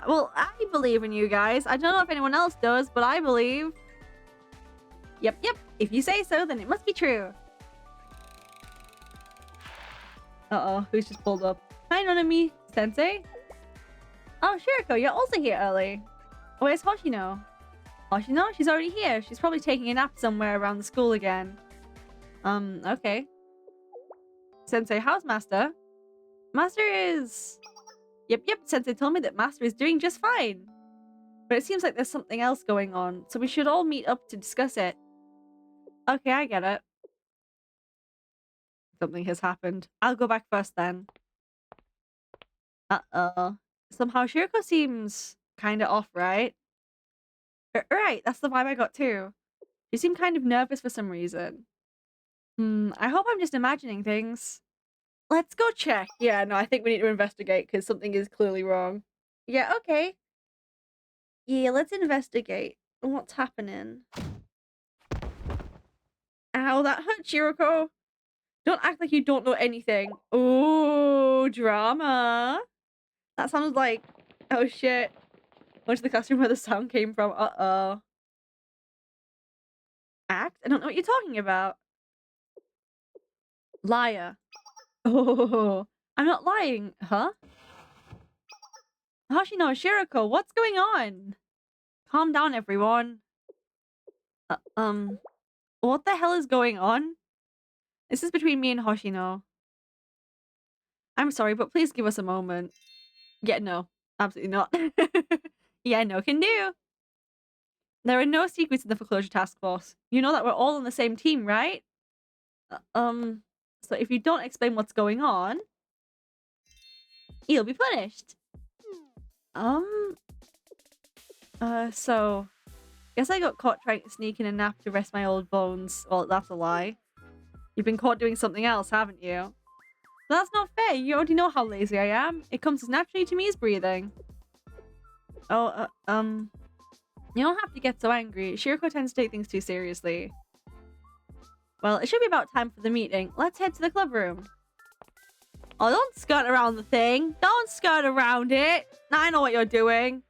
Well, I believe in you guys. I don't know if anyone else does, but I believe. Yep. If you say so, then it must be true. Uh-oh, who's just pulled up? Hi, Nonami. Sensei? Oh, Shiroko, you're also here early. Where's Hoshino? Hoshino? She's already here. She's probably taking a nap somewhere around the school again. Okay. Sensei, how's Master? Master is... Yep, Sensei told me that Master is doing just fine. But it seems like there's something else going on, so we should all meet up to discuss it. Okay, I get it. Something has happened. I'll go back first then. Uh-oh. Somehow Shiroko seems kind of off, right? Right, that's the vibe I got too. She seemed kind of nervous for some reason. I hope I'm just imagining things. Let's go check. Yeah, no, I think we need to investigate because something is clearly wrong. Yeah, okay. Yeah, let's investigate. What's happening? Ow, that hurt, Shiroko. Don't act like you don't know anything. Oh, drama. That sounds like... Oh, shit. Went to the classroom where the sound came from. Uh-oh. Act? I don't know what you're talking about. Liar. Oh, I'm not lying. Huh? Hoshino, Shiroko, what's going on? Calm down, everyone. What the hell is going on? This is between me and Hoshino. I'm sorry, but please give us a moment. Yeah, no. Absolutely not. Yeah, no can do. There are no secrets in the Foreclosure Task Force. You know that we're all on the same team, right? So if you don't explain what's going on, you'll be punished. So... Guess I got caught trying to sneak in a nap to rest my old bones. Well, that's a lie. You've been caught doing something else, haven't you? That's not fair. You already know how lazy I am. It comes as naturally to me as breathing. Oh, you don't have to get so angry. Shiroko tends to take things too seriously. Well, it should be about time for the meeting. Let's head to the club room. Oh, don't skirt around the thing. Don't skirt around it. I know what you're doing.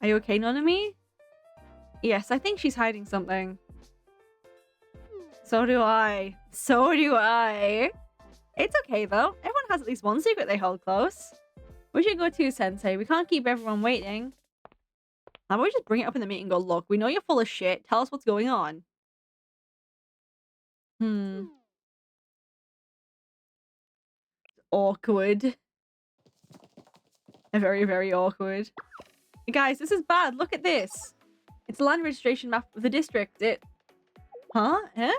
Are you okay, Nonami? Yes, I think she's hiding something. So do I. So do I. It's okay, though. Everyone has at least one secret they hold close. We should go too, Sensei. We can't keep everyone waiting. How about we just bring it up in the meeting and go, look, we know you're full of shit. Tell us what's going on. Awkward. Very, very awkward. Guys, this is bad. Look at this. It's the land registration map of the district. Huh? Eh?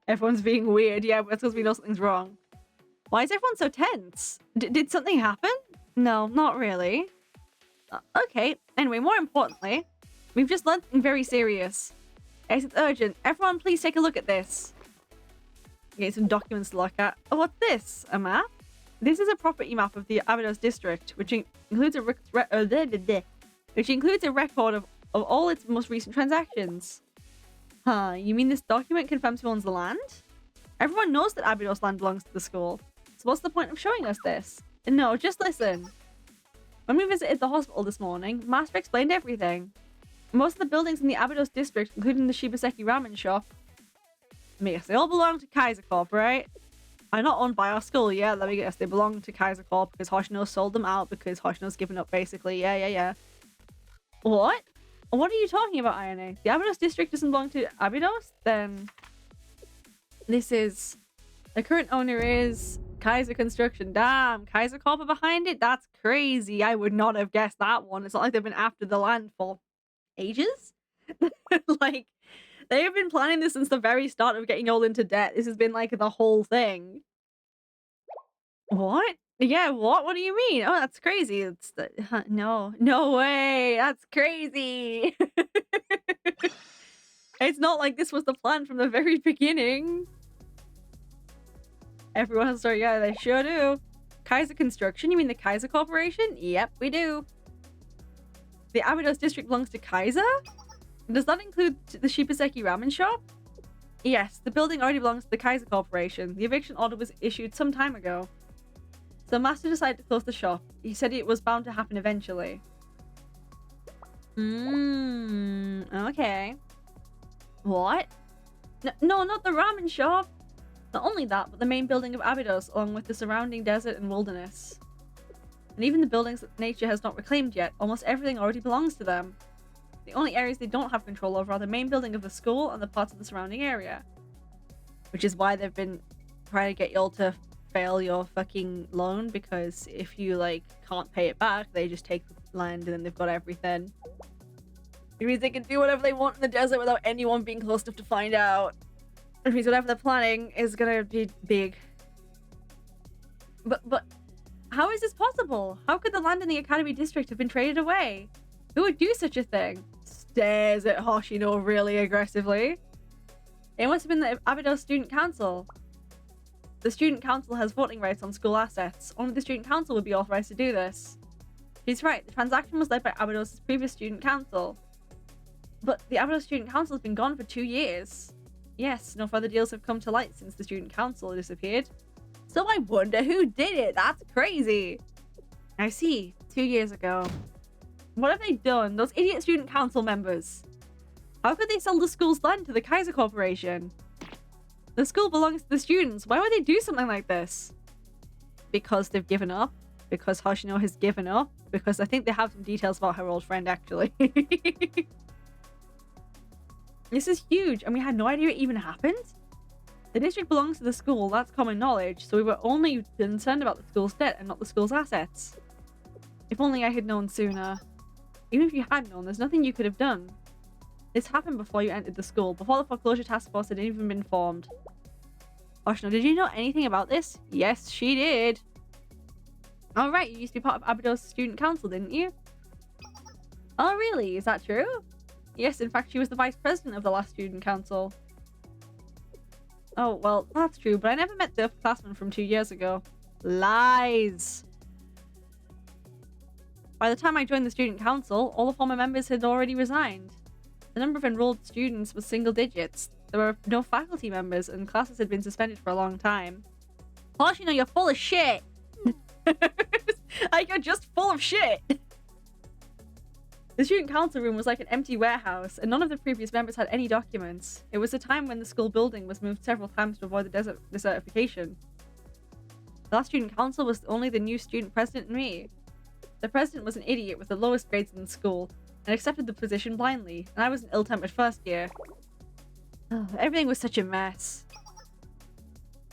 Everyone's being weird. Yeah, that's because we know something's wrong. Why is everyone so tense? Did something happen? No, not really. Okay. Anyway, more importantly, we've just learned something very serious. Yes, it's urgent. Everyone, please take a look at this. Okay, some documents to look at. Oh, what's this? A map? This is a property map of the Abydos district, which includes a record of all its most recent transactions. Huh, you mean this document confirms who owns the land? Everyone knows that Abydos land belongs to the school. So what's the point of showing us this? No, just listen. When we visited the hospital this morning, Master explained everything. Most of the buildings in the Abydos district, including the Shibaseki ramen shop, yes, they all belong to Kaiser Corp, right? Are not owned by our school, yeah, let me guess. They belong to Kaiser Corp because Hoshino sold them out because Hoshino's given up, basically. Yeah. What? What are you talking about, Ayane? The Abydos district doesn't belong to Abydos? Then this is... The current owner is Kaiser Construction. Damn, Kaiser Corp are behind it? That's crazy. I would not have guessed that one. It's not like they've been after the land for ages. Like, they have been planning this since the very start of getting all into debt. This has been like the whole thing. What? Yeah, what? What do you mean? Oh, that's crazy. It's no way. That's crazy. It's not like this was the plan from the very beginning. Everyone has a story. Yeah, they sure do. Kaiser Construction? You mean the Kaiser Corporation? Yep, we do. The Abydos district belongs to Kaiser? Does that include the Shibaseki ramen shop? Yes, the building already belongs to the Kaiser Corporation. The eviction order was issued some time ago. So Master decided to close the shop. He said it was bound to happen eventually. Okay. What? No, not the ramen shop. Not only that, but the main building of Abydos, along with the surrounding desert and wilderness. And even the buildings that nature has not reclaimed yet, almost everything already belongs to them. The only areas they don't have control over are the main building of the school and the parts of the surrounding area. Which is why they've been trying to get y'all to fail your fucking loan, because if you, like, can't pay it back, they just take the land and then they've got everything. It means they can do whatever they want in the desert without anyone being close enough to find out. It means whatever they're planning is gonna be big. But how is this possible? How could the land in the Academy District have been traded away? Who would do such a thing? Stares at Hoshino really aggressively. It must have been the Abydos Student Council. The Student Council has voting rights on school assets. Only the Student Council would be authorized to do this. She's right, the transaction was led by Abydos' previous Student Council. But the Abydos Student Council has been gone for 2 years. Yes, no further deals have come to light since the Student Council disappeared. So I wonder who did it. That's crazy. I see. 2 years ago. What have they done? Those idiot Student Council members. How could they sell the school's land to the Kaiser Corporation? The school belongs to the students. Why would they do something like this? Because they've given up. Because Hoshino has given up. Because I think they have some details about her old friend, actually. This is huge, and we had no idea it even happened. The district belongs to the school, that's common knowledge, so we were only concerned about the school's debt and not the school's assets. If only I had known sooner. Even if you had known, there's nothing you could have done. This happened before you entered the school, before the foreclosure task force had even been formed. Hoshino, did you know anything about this? Yes, she did. Oh right, you used to be part of Abydos Student Council, didn't you? Oh really? Is that true? Yes, in fact, she was the vice president of the last student council. Oh, well, that's true, but I never met the upperclassmen from 2 years ago. Lies! By the time I joined the student council, all the former members had already resigned. The number of enrolled students was single digits. There were no faculty members, and classes had been suspended for a long time. Hoshino, you're full of shit! Like, you're just full of shit! The student council room was like an empty warehouse, and none of the previous members had any documents. It was a time when the school building was moved several times to avoid the desertification. The last student council was only the new student president and me. The president was an idiot with the lowest grades in the school, and accepted the position blindly, and I was an ill-tempered first year. Everything was such a mess.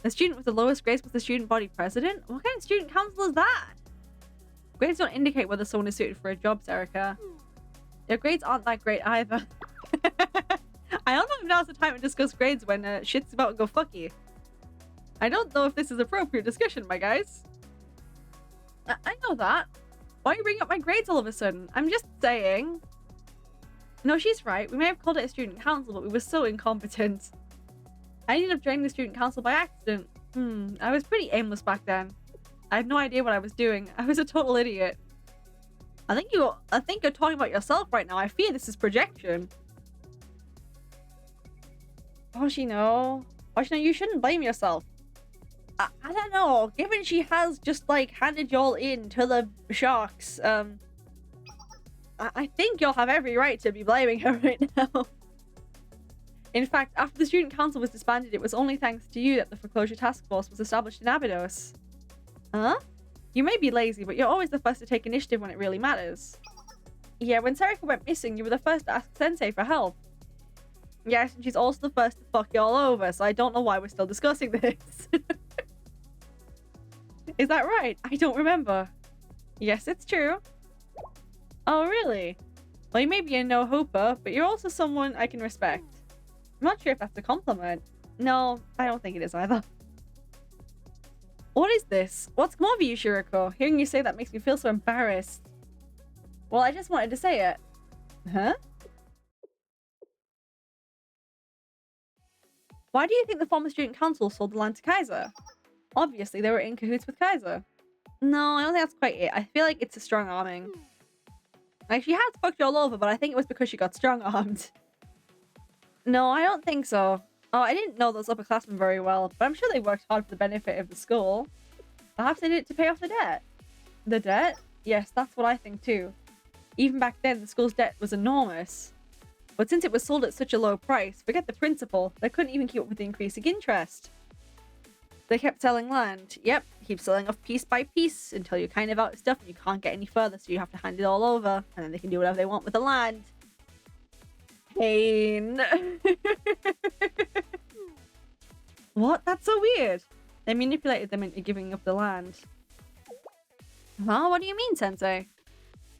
The student with the lowest grades was the student body president? What kind of student council is that? Grades don't indicate whether someone is suited for a job, Serika. Your grades aren't that great either. I don't know if now's the time to discuss grades when shit's about to go fucky. I don't know if this is appropriate discussion, my guys. I know that. Why are you bringing up my grades all of a sudden? I'm just saying. No, she's right. We may have called it a student council, but we were so incompetent. I ended up joining the student council by accident. I was pretty aimless back then. I had no idea what I was doing. I was a total idiot. I think you're talking about yourself right now. I fear this is projection. Hoshino, you shouldn't blame yourself. I don't know. Given she has just like handed y'all in to the sharks, I think you'll have every right to be blaming her right now. In fact, after the student council was disbanded, it was only thanks to you that the foreclosure task force was established in Abydos. Huh? You may be lazy, but you're always the first to take initiative when it really matters. Yeah, when Shiroko went missing, you were the first to ask Sensei for help. Yes, and she's also the first to fuck you all over, so I don't know why we're still discussing this. Is that right? I don't remember. Yes, it's true. Oh, really? Well, you may be a no-hooper, but you're also someone I can respect. I'm not sure if that's a compliment. No, I don't think it is either. What is this? What's come over you, Shiroko? Hearing you say that makes me feel so embarrassed. Well, I just wanted to say it. Huh? Why do you think the former student council sold the land to Kaiser? Obviously, they were in cahoots with Kaiser. No, I don't think that's quite it. I feel like it's a strong arming. Like, she has fucked you all over, but I think it was because she got strong-armed. No, I don't think so. Oh, I didn't know those upperclassmen very well, but I'm sure they worked hard for the benefit of the school. Perhaps they did it to pay off the debt. The debt? Yes, that's what I think too. Even back then, the school's debt was enormous. But since it was sold at such a low price, forget the principal, they couldn't even keep up with the increasing interest. They kept selling land. Yep, keep selling off piece by piece until you're kind of out of stuff and you can't get any further, so you have to hand it all over, and then they can do whatever they want with the land. Pain. What? That's so weird. They manipulated them into giving up the land. Well, what do you mean, Sensei?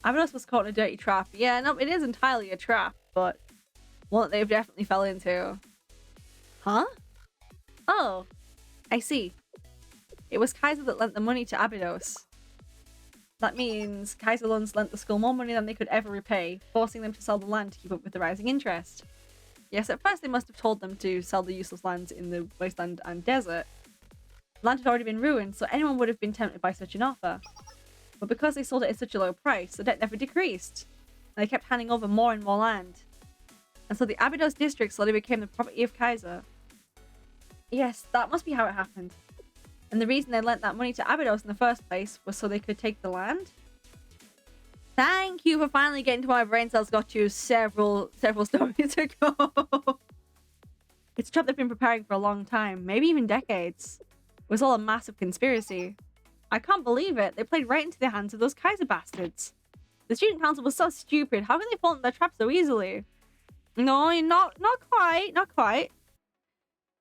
Abydos was caught in a dirty trap. Yeah, no, it is entirely a trap, but one that they've definitely fell into. Huh? Oh, I see. It was Kaiser that lent the money to Abydos. That means Kaiser once lent the school more money than they could ever repay, forcing them to sell the land to keep up with the rising interest. Yes, at first they must have told them to sell the useless lands in the wasteland and desert. Land had already been ruined, so anyone would have been tempted by such an offer. But because they sold it at such a low price, the debt never decreased. And they kept handing over more and more land. And so the Abydos district slowly became the property of Kaiser. Yes, that must be how it happened. And the reason they lent that money to Abydos in the first place was so they could take the land? Thank you for finally getting to my brain cells got you several stories ago. It's a trap they've been preparing for a long time, maybe even decades. It was all a massive conspiracy. I can't believe it. They played right into the hands of those Kaiser bastards. The student council was so stupid. How can they fall into their trap so easily? No, not quite.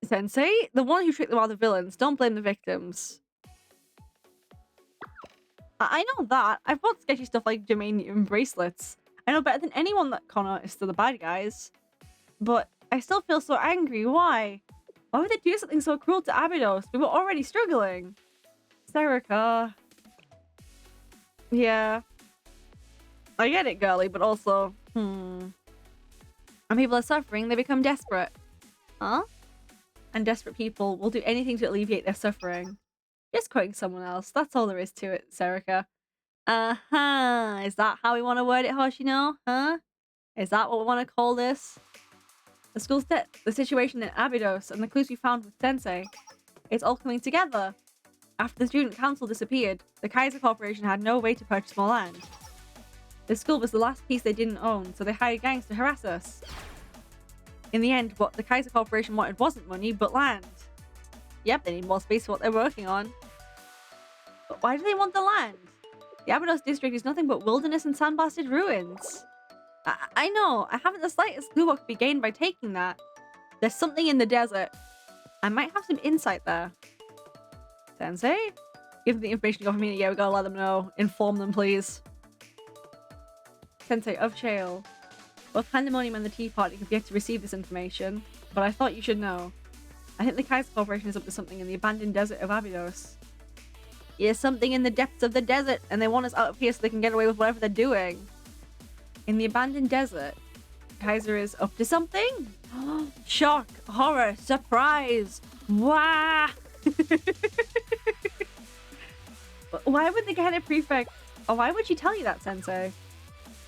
Sensei, the one who tricked them are the villains. Don't blame the victims. I know that. I've bought sketchy stuff like germanium bracelets. I know better than anyone that con artists are the bad guys. But I still feel so angry. Why? Why would they do something so cruel to Abydos? We were already struggling. Shiroko. Yeah. I get it, girly, but also, When people are suffering, they become desperate. Huh? And desperate people will do anything to alleviate their suffering. Just quoting someone else. That's all there is to it, Shiroko. Uh-huh. Is that how we want to word it, Hoshino? Huh? Is that what we want to call this? The school's debt, the situation in Abydos, and the clues we found with Sensei. It's all coming together. After the student council disappeared, the Kaiser Corporation had no way to purchase more land. The school was the last piece they didn't own, so they hired gangs to harass us. In the end, what the Kaiser Corporation wanted wasn't money, but land. Yep, they need more space for what they're working on. But why do they want the land? The Abydos district is nothing but wilderness and sandblasted ruins. I know, I haven't the slightest clue what could be gained by taking that. There's something in the desert. I might have some insight there. Sensei? Give them the information you got from me. Yeah, we gotta let them know. Inform them, please. Sensei of Shale. Both Pandemonium and the Tea Party have yet to receive this information, but I thought you should know. I think the Kaiser Corporation is up to something in the abandoned desert of Abydos. Yeah, something in the depths of the desert, and they want us out of here so they can get away with whatever they're doing. In the abandoned desert? Kaiser is up to something? Shock, horror, surprise! Wow! Why would the Gehenna Prefect... Oh, why would she tell you that, Sensei?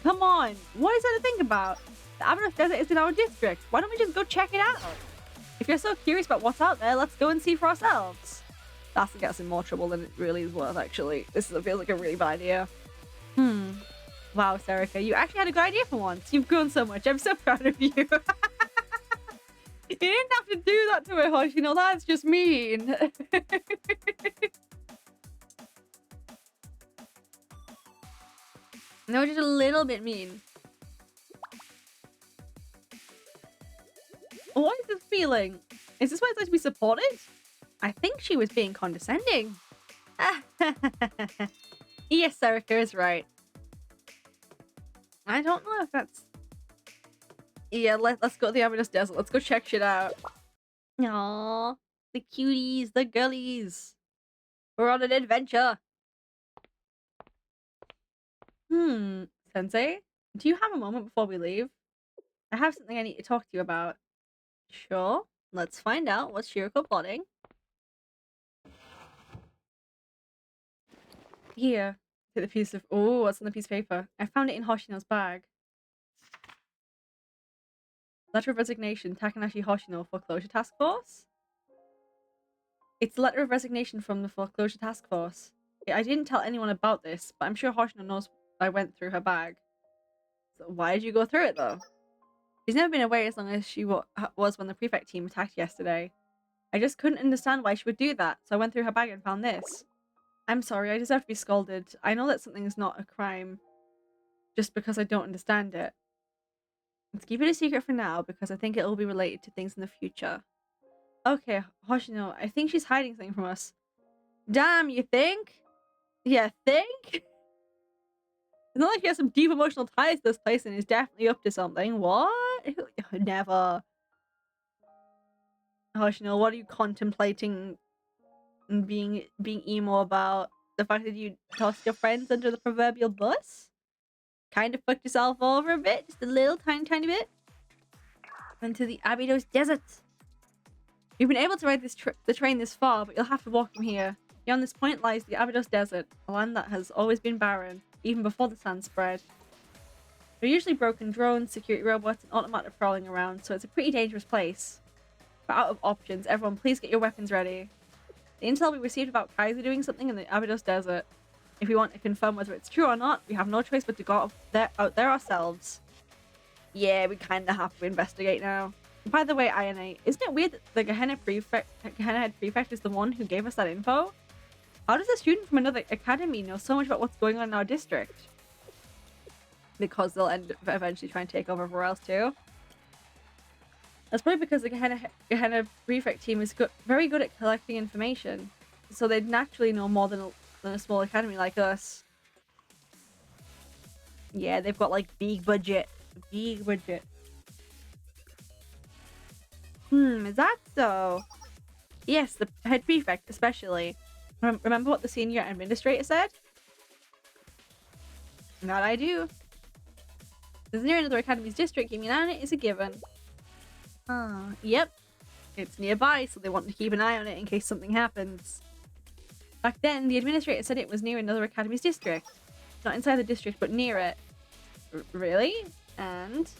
Come on, what is there to think about? The Abydos Desert is in our district. Why don't we just go check it out? If you're so curious about what's out there, let's go and see for ourselves. That's to get us in more trouble than it really is worth, actually. This feels like a really bad idea. Wow, Shiroko, you actually had a good idea for once. You've grown so much. I'm so proud of you. You didn't have to do that to her, Hoshino. That's just mean. No, just a little bit mean. What is this feeling? Is this what it's like to be supported? I think she was being condescending. Yes, Shiroko is right. I don't know if that's... Yeah, let's go to the Abydos Desert. Let's go check shit out. Aww, the cuties, the girlies. We're on an adventure. Sensei, do you have a moment before we leave? I have something I need to talk to you about. Sure, let's find out what's Shiroko plotting. Here, take the piece of... Oh, what's on the piece of paper? I found it in Hoshino's bag. Letter of resignation, Takanashi Hoshino, Foreclosure Task Force? It's a letter of resignation from the Foreclosure Task Force. I didn't tell anyone about this, but I'm sure Hoshino knows I went through her bag. So why did you go through it, though? She's never been away as long as she was when the prefect team attacked yesterday. I just couldn't understand why she would do that, so I went through her bag and found this. I'm sorry, I deserve to be scolded. I know that something is not a crime just because I don't understand it. Let's keep it a secret for now because I think it will be related to things in the future. Okay, Hoshino, I think she's hiding something from us. Damn, you think? You think? It's not like she has some deep emotional ties to this place and is definitely up to something. What? Never. Hoshino, what are you contemplating being emo about? The fact that you tossed your friends under the proverbial bus? Kind of fucked yourself over a bit? Just a little tiny bit? Into the Abydos Desert. You've been able to ride the train this far, but you'll have to walk from here. Beyond this point lies the Abydos Desert, a land that has always been barren, even before the sand spread. There are usually broken drones, security robots, and automatic prowling around, so it's a pretty dangerous place. But out of options, everyone please get your weapons ready. The intel we received about Kaiser doing something in the Abydos Desert. If we want to confirm whether it's true or not, we have no choice but to go out there ourselves. Yeah, we kinda have to investigate now. By the way, INA, isn't it weird that the Gehenna Head Prefect is the one who gave us that info? How does a student from another academy know so much about what's going on in our district? Because they'll end up eventually trying to take over everywhere else too. That's probably because the Gehenna Prefect team is very good at collecting information, so they'd naturally know more than a small academy like us. Yeah, they've got like big budget. Big budget. Is that so? Yes, the head prefect especially. Remember what the senior administrator said? That I do. There's near another academy's district, you mean, and it is a given. Yep. It's nearby, so they want to keep an eye on it in case something happens. Back then, the administrator said it was near another academy's district. Not inside the district, but near it. Really? And?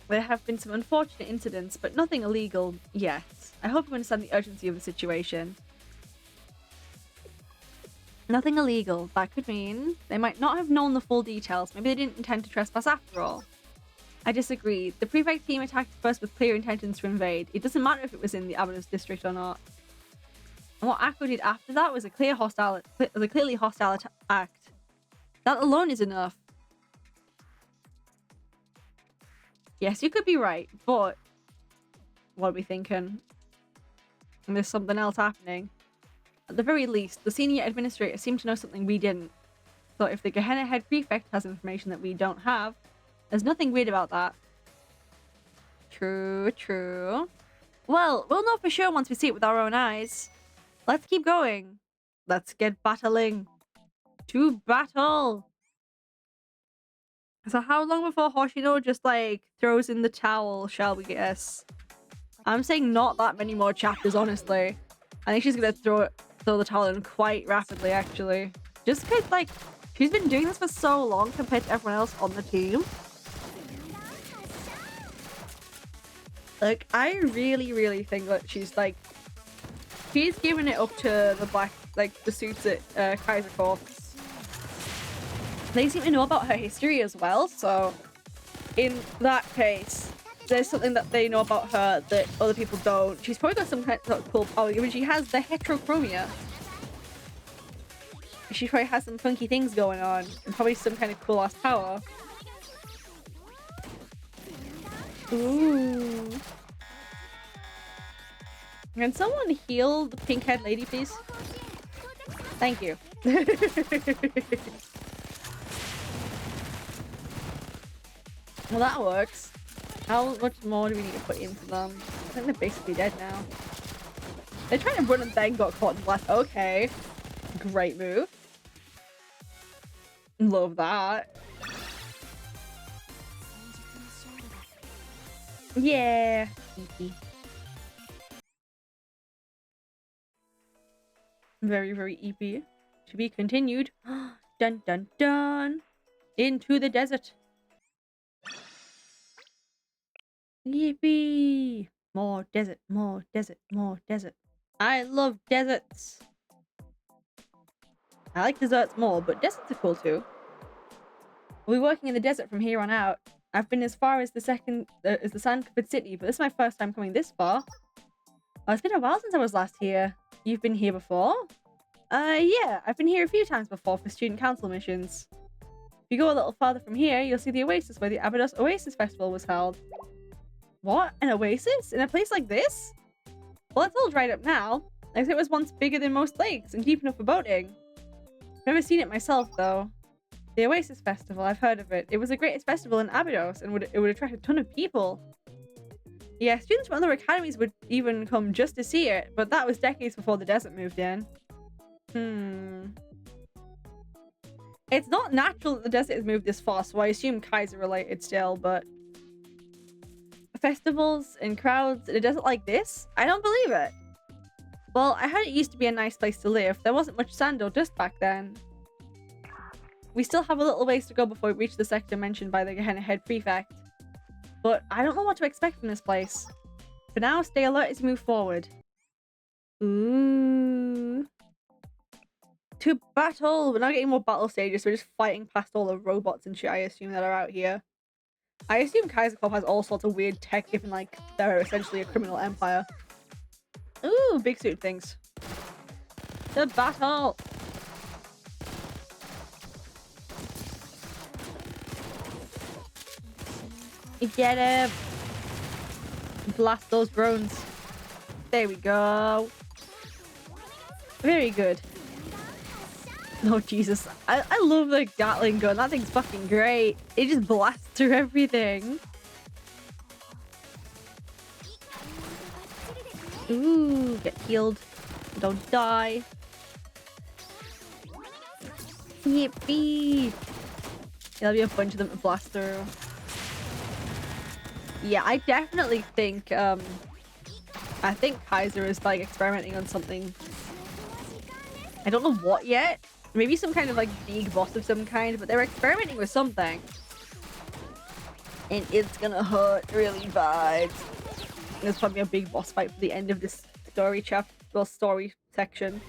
There have been some unfortunate incidents, but nothing illegal yet. I hope you understand the urgency of the situation. Nothing illegal. That could mean they might not have known the full details. Maybe they didn't intend to trespass after all. I disagree. The prefect team attacked first with clear intentions to invade. It doesn't matter if it was in the Abydos district or not. And what Akko did after that was a clearly hostile act. That alone is enough. Yes, you could be right, but what are we thinking? And there's something else happening. At the very least, the senior administrator seemed to know something we didn't. So if the Gehenna head prefect has information that we don't have, there's nothing weird about that. True, true. Well, we'll know for sure once we see it with our own eyes. Let's keep going. Let's get battling. To battle! So how long before Hoshino just like throws in the towel, shall we guess? I'm saying not that many more chapters, honestly. I think she's gonna throw the towel in quite rapidly, actually. Just because, like, she's been doing this for so long compared to everyone else on the team. Like, I really, really think that she's, like, she's giving it up to the black, like, the suits at Kaiser Corps. They seem to know about her history as well, so in that case, there's something that they know about her that other people don't. She's probably got some kind of cool power. I mean, she has the heterochromia. She probably has some funky things going on, and probably some kind of cool ass power. Ooh. Can someone heal the pink-haired lady, please? Thank you. Well, that works. How much more do we need to put into them? I think they're basically dead now. They're trying to run and then got caught in glass. Okay. Great move. Love that. Yeah. Eepy. Very, very eepy. To be continued. Dun dun dun. Into the desert. Yippee! More desert, more desert, more desert. I love deserts. I like deserts more, but deserts are cool too. We'll be working in the desert from here on out. I've been as far as the sand-covered city, but this is my first time coming this far. Oh, it's been a while since I was last here. You've been here before? Yeah, I've been here a few times before for student council missions. If you go a little farther from here, you'll see the oasis where the Abydos Oasis Festival was held. What? An oasis? In a place like this? Well, it's all dried up now. Like it was once bigger than most lakes and deep enough for boating. I've never seen it myself, though. The Oasis Festival, I've heard of it. It was the greatest festival in Abydos and it would attract a ton of people. Yeah, students from other academies would even come just to see it, but that was decades before the desert moved in. It's not natural that the desert has moved this far, so I assume Kaiser related still, but festivals and crowds in a desert like this? I don't believe it. Well, I heard it used to be a nice place to live. There wasn't much sand or dust back then. We still have a little ways to go before we reach the sector mentioned by the head prefect. But I don't know what to expect from this place. For now, stay alert as we move forward. Ooh. To battle! We're not getting more battle stages, so we're just fighting past all the robots and shit, I assume, that are out here. I assume Kaiser Corp has all sorts of weird tech, given, like, they're essentially a criminal empire. Ooh, big suit things. The battle! Get him! Blast those drones. There we go. Very good. Oh, Jesus. I love the Gatling gun. That thing's fucking great. It just blasts through everything. Ooh, get healed. Don't die. Yippee! There'll be a bunch of them to blast through. Yeah, I definitely think, I think Kaiser is, like, experimenting on something. I don't know what yet. Maybe some kind of, like, big boss of some kind, but they're experimenting with something. And it's gonna hurt really bad. There's probably a big boss fight for the end of this story story section.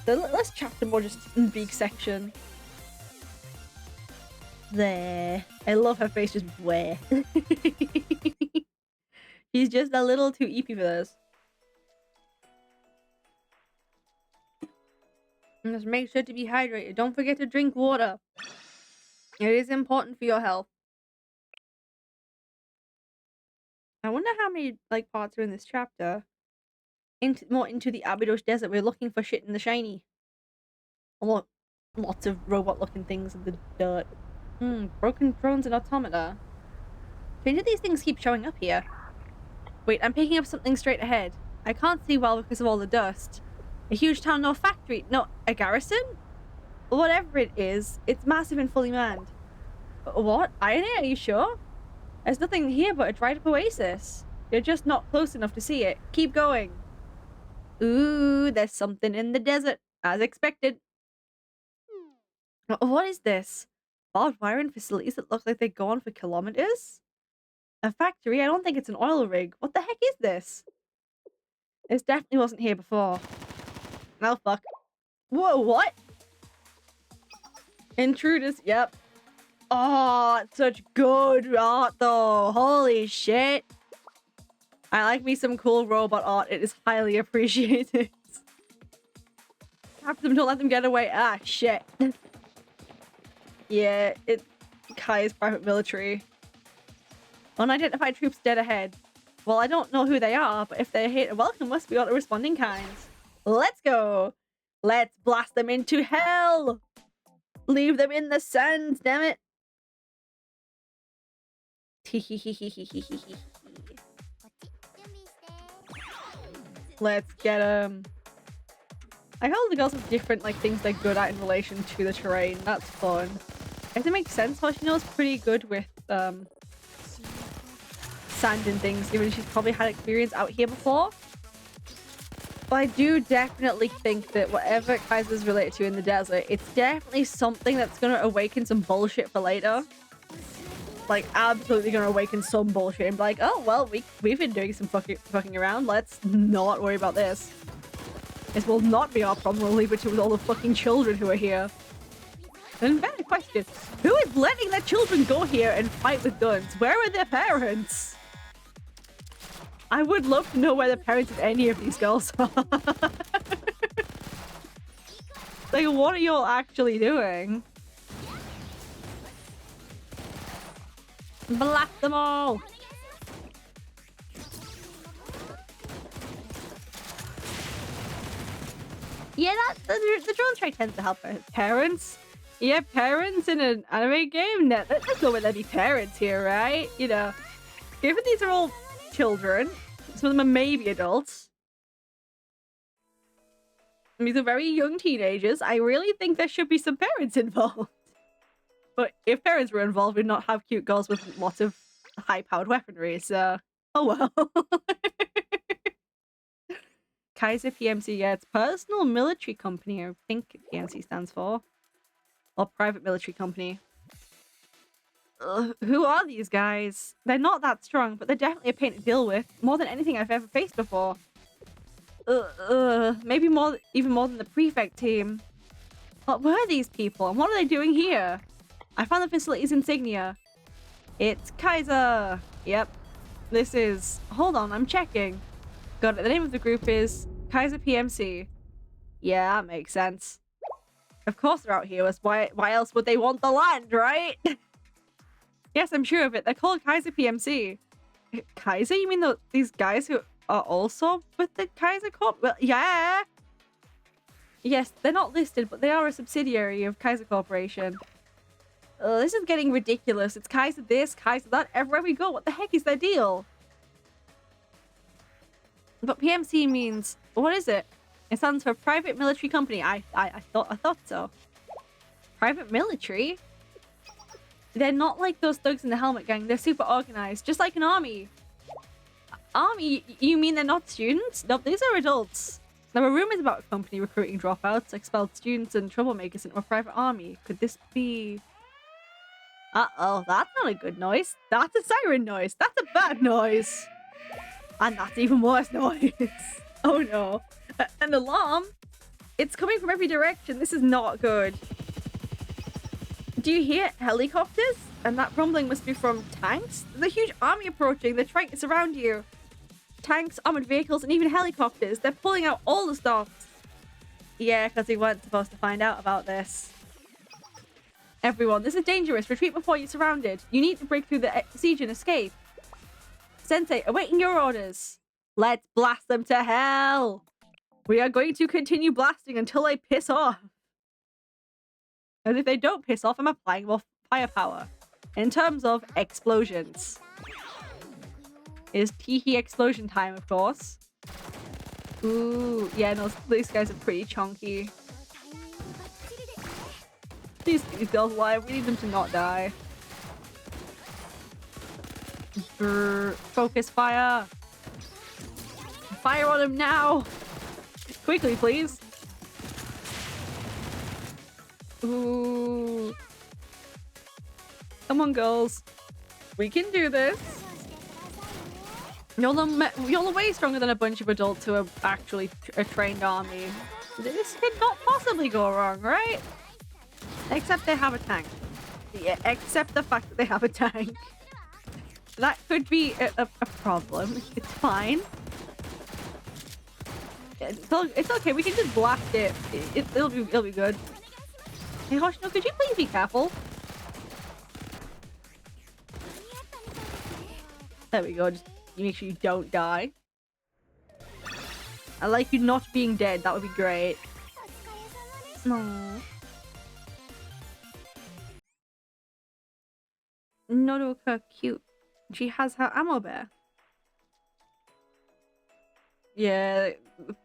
So let's chapter more just in big section. There. I love her face just bleh. She's just a little too eepy for this. And just make sure to be hydrated. Don't forget to drink water. It is important for your health. I wonder how many like parts are in this chapter. More into the Abydos Desert. We're looking for shit in the shiny. Lots of robot-looking things in the dirt. Broken drones and automata. When do these things keep showing up here? Wait, I'm picking up something straight ahead. I can't see well because of all the dust. A huge town, no factory, no, a garrison? Whatever it is, it's massive and fully manned. What? Irony? Are you sure? There's nothing here but a dried up oasis. You're just not close enough to see it. Keep going. Ooh, there's something in the desert, as expected. What is this? Barbed wire and facilities that look like they go on for kilometers? A factory? I don't think it's an oil rig. What the heck is this? This definitely wasn't here before. Oh, fuck. Whoa, what? Intruders, yep. Oh, such good art though. Holy shit. I like me some cool robot art. It is highly appreciated. Capture them, don't let them get away. Ah, shit. Yeah, it's Kai's private military. Unidentified troops dead ahead. Well, I don't know who they are, but if they're here to welcome us, we ought to respond in kind. Let's go. Let's blast them into hell. Leave them in the sands, damn it. Let's get them. I got all the girls have different like things they're good at in relation to the terrain. That's fun. If it makes sense, Hoshino's pretty good with sand and things, given she's probably had experience out here before. But I do definitely think that whatever Kaiser's related to in the desert, it's definitely something that's gonna awaken some bullshit for later. Like, absolutely gonna awaken some bullshit and be like, oh, well, we've been doing some fucking around. Let's not worry about this. This will not be our problem. We'll leave it to all the fucking children who are here. And then a question. Who is letting their children go here and fight with guns? Where are their parents? I would love to know where the parents of any of these girls are. Like, what are y'all actually doing? Blast them all! Yeah, the drone strike tends to help parents. Yeah, parents in an anime game? No, there's no way there'd be parents here, right? You know, given these are all children, some of them are maybe adults. These are very young teenagers. I really think there should be some parents involved. But if parents were involved, we'd not have cute girls with lots of high-powered weaponry, so... Oh well. Kaiser PMC, yeah, it's Personal Military Company, I think PMC stands for. Or Private Military Company. Who are these guys? They're not that strong, but they're definitely a pain to deal with. More than anything I've ever faced before. Maybe even more than the prefect team. What were these people, and what are they doing here? I found the facility's insignia. It's Kaiser! Yep. This is... Hold on, I'm checking. Got it, the name of the group is Kaiser PMC. Yeah, that makes sense. Of course they're out here. Why else would they want the land, right? Yes, I'm sure of it. They're called Kaiser PMC. Kaiser? You mean these guys who are also with the Kaiser Corp? Well, yeah! Yes, they're not listed, but they are a subsidiary of Kaiser Corporation. This is getting ridiculous. It's Kaiser this, Kaiser that, everywhere we go. What the heck is their deal? But PMC means... What is it? It stands for Private Military Company. I thought so. Private military? They're not like those thugs in the helmet gang. They're super organized, just like an army. Army? You mean they're not students? No, these are adults. There were rumors about a company recruiting dropouts, expelled students, and troublemakers into a private army. Could this be... Uh-oh, that's not a good noise. That's a siren noise. That's a bad noise. And that's even worse noise. Oh no. An alarm? It's coming from every direction. This is not good. Do you hear helicopters? And that rumbling must be from tanks? There's a huge army approaching. They're trying to surround you. Tanks, armored vehicles, and even helicopters. They're pulling out all the stops. Yeah, because we weren't supposed to find out about this. Everyone, this is dangerous. Retreat before you're surrounded. You need to break through the siege and escape. Sensei, awaiting your orders. Let's blast them to hell. We are going to continue blasting until they piss off. And if they don't piss off, I'm applying more firepower. In terms of explosions. It is Teehee explosion time, of course. Ooh, yeah, no, these guys are pretty chunky. These girls alive. We need them to not die. Focus fire. Fire on him now. Quickly, please. Ooh. Come on, girls. We can do this. Y'all are way stronger than a bunch of adults who are actually a trained army. This could not possibly go wrong, right? Except they have a tank. Yeah, except the fact that they have a tank. That could be a problem. It's fine. It's okay. We can just blast it. It'll be good. Hey, Hoshino, could you please be careful? There we go. Just make sure you don't die. I like you not being dead. That would be great. Aww. Nodoka cute. She has her ammo bear. Yeah,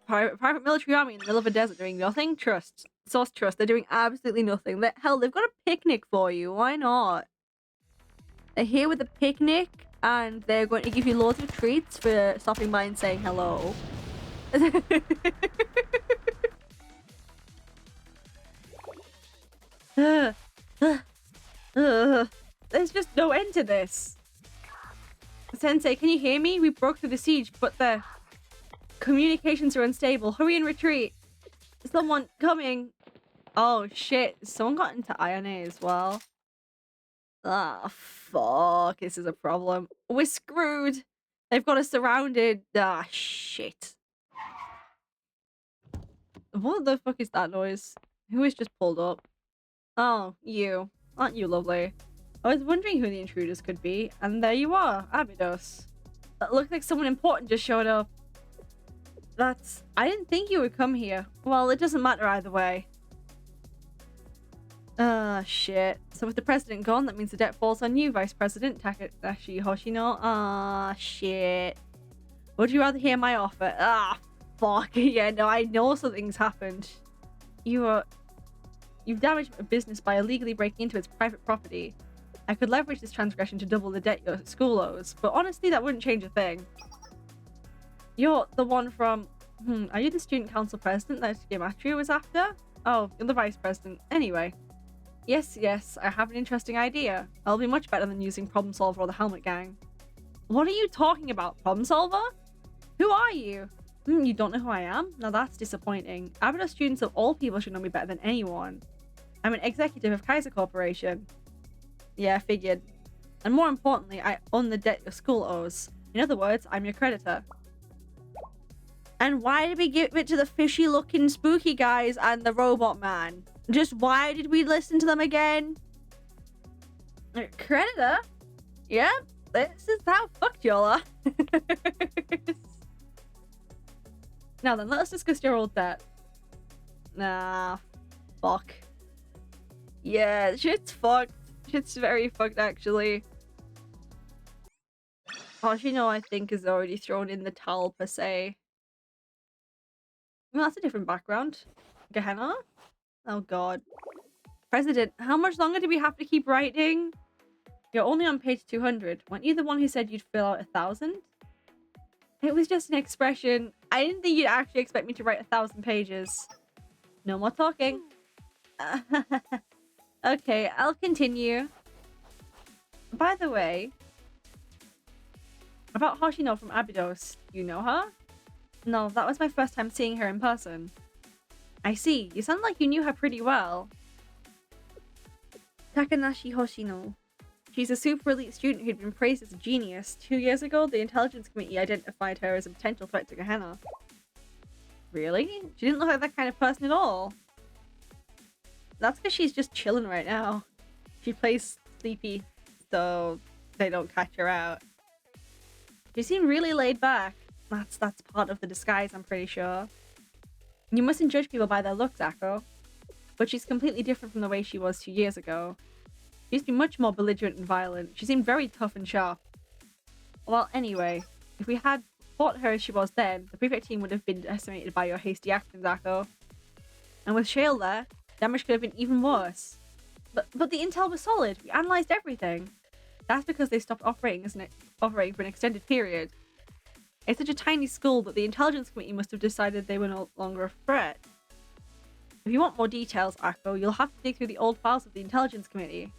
private military army in the middle of a desert doing nothing? Trust. Source trust. They're doing absolutely nothing. Hell, they've got a picnic for you. Why not? They're here with a picnic and they're going to give you loads of treats for stopping by and saying hello. There's just no end to this. Sensei, can you hear me? We broke through the siege, but the communications are unstable. Hurry and retreat. Someone coming. Oh shit. Someone got into Iron A as well. Ah, fuck. This is a problem. We're screwed. They've got us surrounded. Ah, shit. What the fuck is that noise? Who has just pulled up? Oh, you. Aren't you lovely? I was wondering who the intruders could be, and there you are, Abydos. That looks like someone important just showed up. I didn't think you would come here. Well, it doesn't matter either way. Ah, shit. So with the president gone, that means the debt falls on you, Vice President Takashi Hoshino. Ah, shit. Would you rather hear my offer? Ah, fuck. Yeah, no, I know something's happened. You've damaged a business by illegally breaking into its private property. I could leverage this transgression to double the debt your school owes, but honestly, that wouldn't change a thing. You're the one from... are you the student council president that Gematria was after? Oh, you're the vice president. Anyway. Yes, I have an interesting idea. I'll be much better than using Problem Solver or the Helmet Gang. What are you talking about, Problem Solver? Who are you? You don't know who I am? Now that's disappointing. Abydos students of all people should know me better than anyone. I'm an executive of Kaiser Corporation. Yeah, I figured. And more importantly, I own the debt your school owes. In other words, I'm your creditor. And why did we give it to the fishy-looking spooky guys and the robot man? Just why did we listen to them again? Creditor? Yeah, this is how fucked y'all are. Now then, let us discuss your old debt. Nah, fuck. Yeah, shit's fucked. Shit's very fucked, actually. Hoshino, I think, is already thrown in the towel, per se. Well, that's a different background. Gehenna? Oh, God. President, how much longer do we have to keep writing? You're only on page 200. Weren't you the one who said you'd fill out 1,000? It was just an expression. I didn't think you'd actually expect me to write 1,000 pages. No more talking. Okay, I'll continue. By the way, about Hoshino from Abydos, you know her? No, that was my first time seeing her in person. I see. You sound like you knew her pretty well. Takanashi Hoshino. She's a super elite student who'd been praised as a genius. 2 years ago, the intelligence committee identified her as a potential threat to Gehenna. Really? She didn't look like that kind of person at all. That's because she's just chilling right now. She plays sleepy, so they don't catch her out. She seemed really laid back. That's part of the disguise, I'm pretty sure. You mustn't judge people by their looks, Akko. But she's completely different from the way she was 2 years ago. She used to be much more belligerent and violent. She seemed very tough and sharp. Well, anyway, if we had fought her as she was then, the prefect team would have been decimated by your hasty actions, Akko. And with Shale there, damage could have been even worse. But the intel was solid. We analysed everything. That's because they stopped operating as an operating for an extended period. It's such a tiny school that the intelligence committee must have decided they were no longer a threat. If you want more details, Akko, you'll have to dig through the old files of the intelligence committee.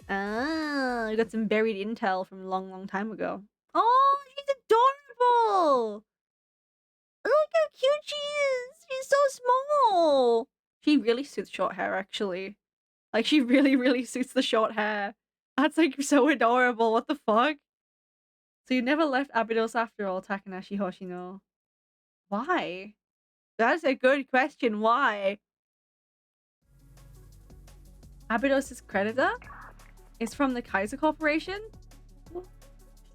Ah, we got some buried intel from a long, long time ago. Oh, she's adorable! Look how cute she is! She's so small! She really suits short hair, actually. Like, she really, really suits the short hair. That's, like, so adorable. What the fuck? So you never left Abydos after all, Takanashi Hoshino. Why? That's a good question. Why? Abydos' creditor is from the Kaiser Corporation?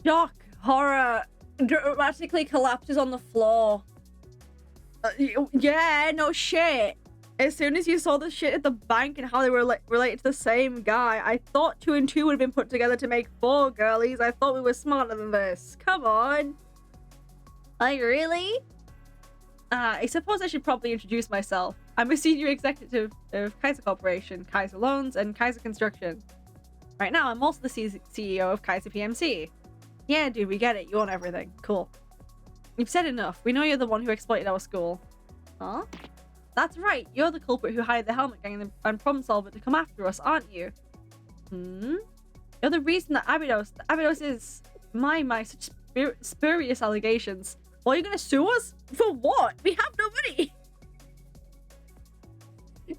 Shock, horror, dramatically collapses on the floor. Yeah, no shit. As soon as you saw the shit at the bank and how they were related to the same guy, I thought 2 and 2 would have been put together to make 4, girlies. I thought we were smarter than this. Come on. Like, really? I suppose I should probably introduce myself. I'm a senior executive of Kaiser Corporation, Kaiser Loans, and Kaiser Construction. Right now, I'm also the CEO of Kaiser PMC. Yeah, dude, we get it. You own everything. Cool. You've said enough. We know you're the one who exploited our school. Huh? That's right. You're the culprit who hired the Helmet Gang and Problem Solver to come after us, aren't you? You're the reason that Abydos is... My, such spurious allegations. Well, you're gonna sue us? For what? We have no money!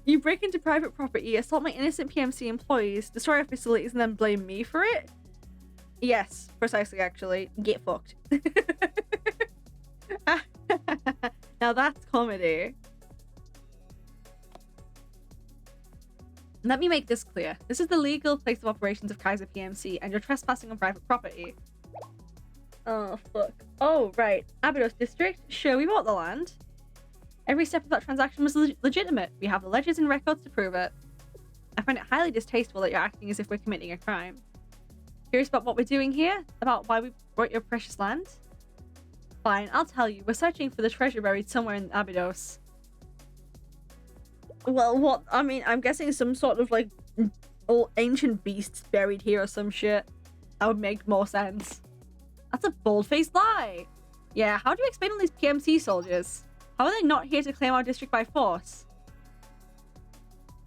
You break into private property, assault my innocent PMC employees, destroy our facilities, and then blame me for it? Yes, precisely, actually. Get fucked. Now that's comedy. Let me make this clear. This is the legal place of operations of Kaiser PMC, and you're trespassing on private property. Oh, fuck. Oh, right. Abydos District? Sure, we bought the land. Every step of that transaction was legitimate. We have the ledgers and records to prove it. I find it highly distasteful that you're acting as if we're committing a crime. Curious about what we're doing here? About why we bought your precious land? Fine, I'll tell you. We're searching for the treasure buried somewhere in Abydos. Well, what? I mean, I'm guessing some sort of, like, old ancient beasts buried here or some shit. That would make more sense. That's a bold-faced lie. Yeah, how do you explain all these PMC soldiers? How are they not here to claim our district by force?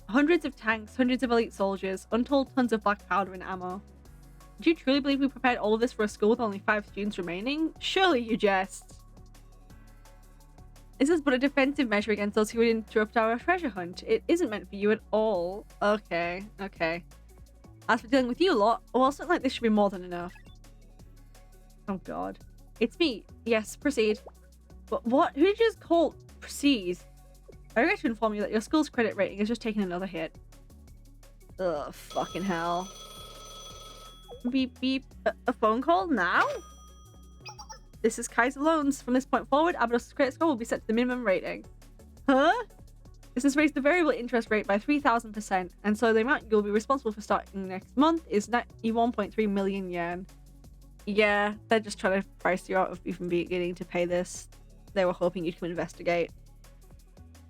Hundreds of tanks, hundreds of elite soldiers, untold tons of black powder and ammo. Do you truly believe we prepared all of this for a school with only 5 students remaining? Surely you jest. This is but a defensive measure against those who would interrupt our treasure hunt. It isn't meant for you at all. Okay, okay. As for dealing with you lot, well, something like this should be more than enough. Oh god. It's me. Yes, proceed. But what? Who did you just call proceed? I regret to inform you that your school's credit rating has just taken another hit. Ugh, fucking hell. Beep beep. A phone call now? This is Kaiser Loans. From this point forward, Abydos' credit score will be set to the minimum rating. Huh? This has raised the variable interest rate by 3,000%, and so the amount you'll be responsible for starting next month is 91.3 million yen. Yeah, they're just trying to price you out of even beginning to pay this. They were hoping you'd come investigate.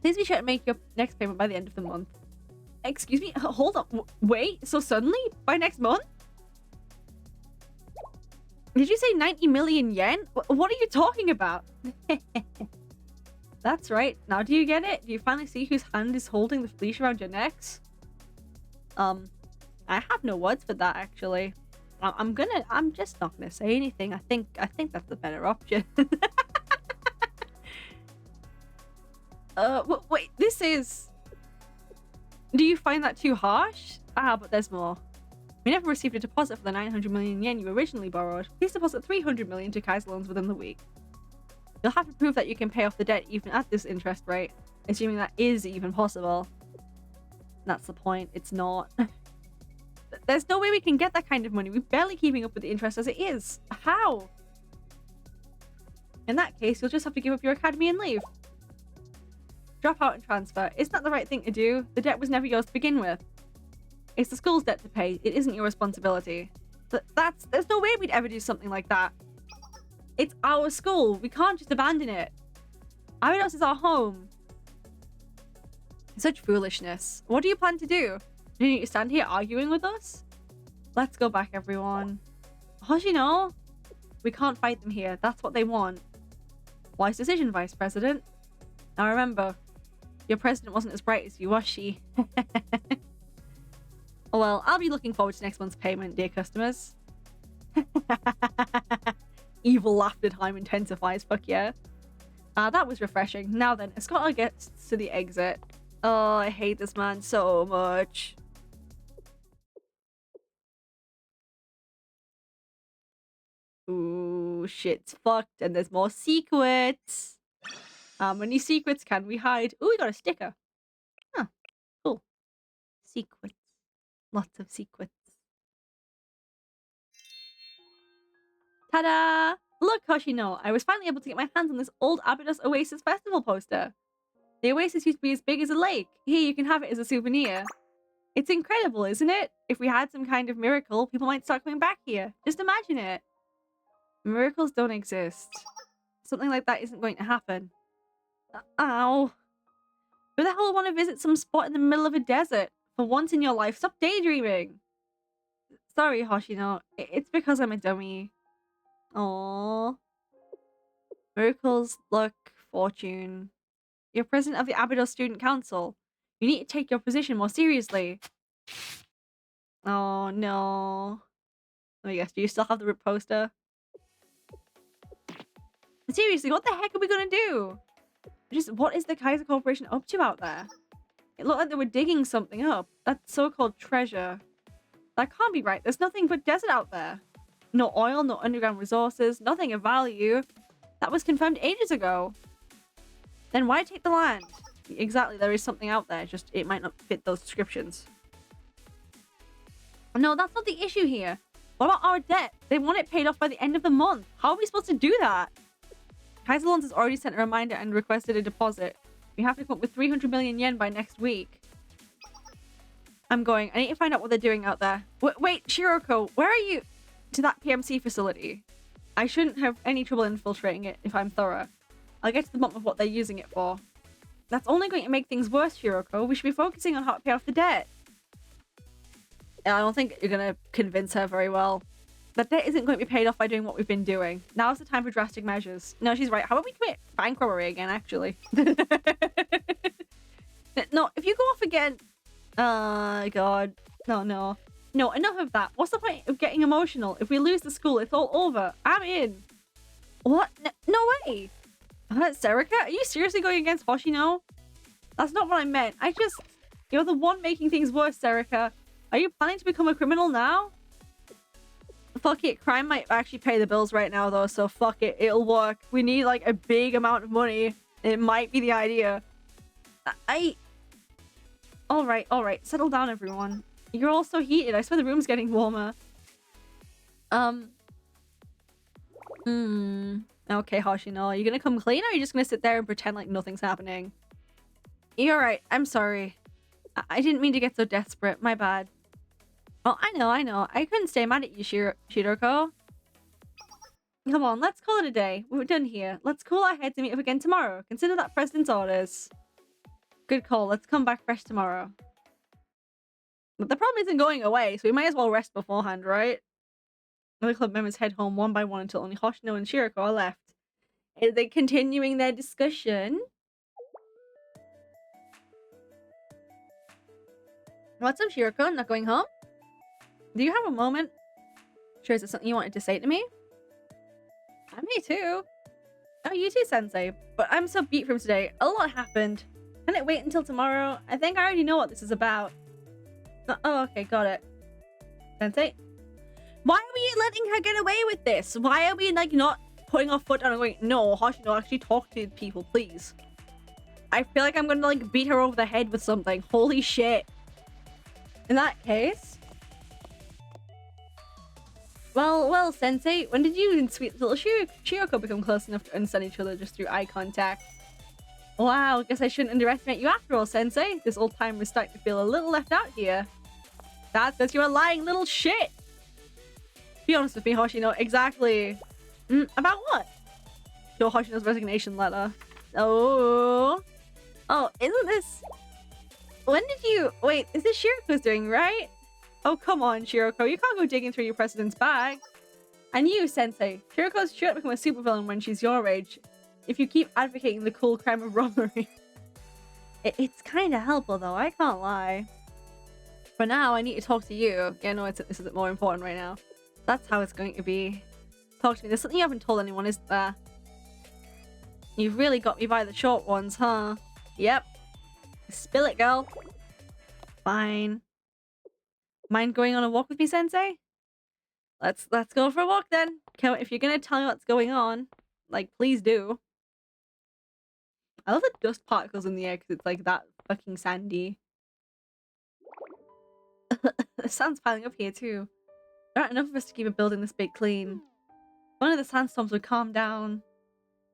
Please be sure to make your next payment by the end of the month. Excuse me? Hold on. Wait, so suddenly? By next month? Did you say 90 million yen? What are you talking about? That's right. Now do you get it? Do you finally see whose hand is holding the leash around your necks? I have no words for that, actually. I'm just not gonna say anything. I think that's the better option. Wait, this is... Do you find that too harsh? Ah, but there's more. We never received a deposit for the 900 million yen you originally borrowed. Please deposit 300 million to Kaiser Loans within the week. You'll have to prove that you can pay off the debt even at this interest rate, assuming that is even possible. That's the point. It's not. There's no way we can get that kind of money. We're barely keeping up with the interest as it is. How? In that case, you'll just have to give up your academy and leave. Drop out and transfer. Isn't that the right thing to do? The debt was never yours to begin with. It's the school's debt to pay. It isn't your responsibility. There's no way we'd ever do something like that. It's our school. We can't just abandon it. Abydos is our home. Such foolishness. What do you plan to do? Do you need to stand here arguing with us? Let's go back, everyone. Hoshino! We can't fight them here. That's what they want. Wise decision, Vice President. Now remember, your president wasn't as bright as you, was she? Oh well, I'll be looking forward to next month's payment, dear customers. Evil laughter time intensifies, fuck yeah. That was refreshing. Now then, escort our guests to the exit. Oh, I hate this man so much. Ooh, shit's fucked and there's more secrets. How many secrets can we hide? Ooh, we got a sticker. Huh, cool. Secrets. Lots of secrets. Ta-da! Look, Hoshino, I was finally able to get my hands on this old Abydos Oasis Festival poster. The oasis used to be as big as a lake. Here, you can have it as a souvenir. It's incredible, isn't it? If we had some kind of miracle, people might start coming back here. Just imagine it. Miracles don't exist. Something like that isn't going to happen. Ow. Who the hell would want to visit some spot in the middle of a desert? For once in your life, stop daydreaming. Sorry, Hoshino. It's because I'm a dummy. Aww. Miracles, luck, fortune. You're president of the Abydos Student Council. You need to take your position more seriously. Oh no. Let me guess, do you still have the RIP poster? Seriously, what the heck are we gonna do? Just what is the Kaiser Corporation up to out there? It looked like they were digging something up. That so-called treasure. That can't be right. There's nothing but desert out there. No oil, no underground resources, nothing of value. That was confirmed ages ago. Then why take the land? Exactly, there is something out there, just it might not fit those descriptions. No, that's not the issue here. What about our debt? They want it paid off by the end of the month. How are we supposed to do that? Kaiser Loans has already sent a reminder and requested a deposit. We have to come up with 300 million yen by next week. I'm going. I need to find out what they're doing out there. Wait, Shiroko, where are you? To that PMC facility. I shouldn't have any trouble infiltrating it if I'm thorough. I'll get to the bottom of what they're using it for. That's only going to make things worse, Shiroko. We should be focusing on how to pay off the debt. I don't think you're going to convince her very well. The debt isn't going to be paid off by doing what we've been doing. Now's the time for drastic measures. No, she's right. How about we commit bank robbery again, actually? No, if you go off again... God. No, enough of that. What's the point of getting emotional? If we lose the school, it's all over. I'm in. What? No way. Serika? Are you seriously going against Hoshino? That's not what I meant. You're the one making things worse, Serika. Are you planning to become a criminal now? Fuck it. Crime might actually pay the bills right now, though, so fuck it. It'll work. We need, like, a big amount of money. It might be the idea. Alright. Settle down, everyone. You're all so heated. I swear the room's getting warmer. Okay, Hoshino. Are you gonna come clean, or are you just gonna sit there and pretend like nothing's happening? You're right. I'm sorry. I didn't mean to get so desperate. My bad. Oh, I know. I couldn't stay mad at you, Shiroko. Come on, let's call it a day. We're done here. Let's cool our heads and meet up again tomorrow. Consider that president's orders. Good call. Let's come back fresh tomorrow. But the problem isn't going away, so we might as well rest beforehand, right? Other club members head home one by one until only Hoshino and Shiroko are left. Are they continuing their discussion? What's up, Shiroko? Not going home? Do you have a moment? Sure, is it something you wanted to say to me? Me too. Oh, you too, Sensei. But I'm so beat from today. A lot happened. Can it wait until tomorrow? I think I already know what this is about. Oh, okay, got it. Sensei? Why are we letting her get away with this? Why are we, like, not putting our foot down and going, no, Hoshino, actually talk to people, please. I feel like I'm gonna, like, beat her over the head with something. Holy shit. In that case... Well, Sensei, when did you and sweet little Shiroko become close enough to understand each other just through eye contact? Wow, guess I shouldn't underestimate you after all, Sensei. This old timer is starting to feel a little left out here. That's because you're a lying little shit. Be honest with me, Hoshino. Exactly. About what? Show Hoshino's resignation letter. Oh, isn't this... When did you... Wait, is this Shiroko's doing, right? Oh, come on, Shiroko. You can't go digging through your president's bag. And you, Sensei, Shiroko's sure to become a supervillain when she's your age. If you keep advocating the cool crime of robbery. It's kind of helpful though, I can't lie. For now, I need to talk to you. Yeah, no, this isn't more important right now. That's how it's going to be. Talk to me. There's something you haven't told anyone, is there? You've really got me by the short ones, huh? Yep. Spill it, girl. Fine. Mind going on a walk with me, Sensei? Let's go for a walk then. If you're gonna tell me what's going on, like, please do. I love the dust particles in the air because it's like that fucking sandy. The sand's piling up here too. There aren't enough of us to keep a building this big clean. One of the sandstorms would calm down.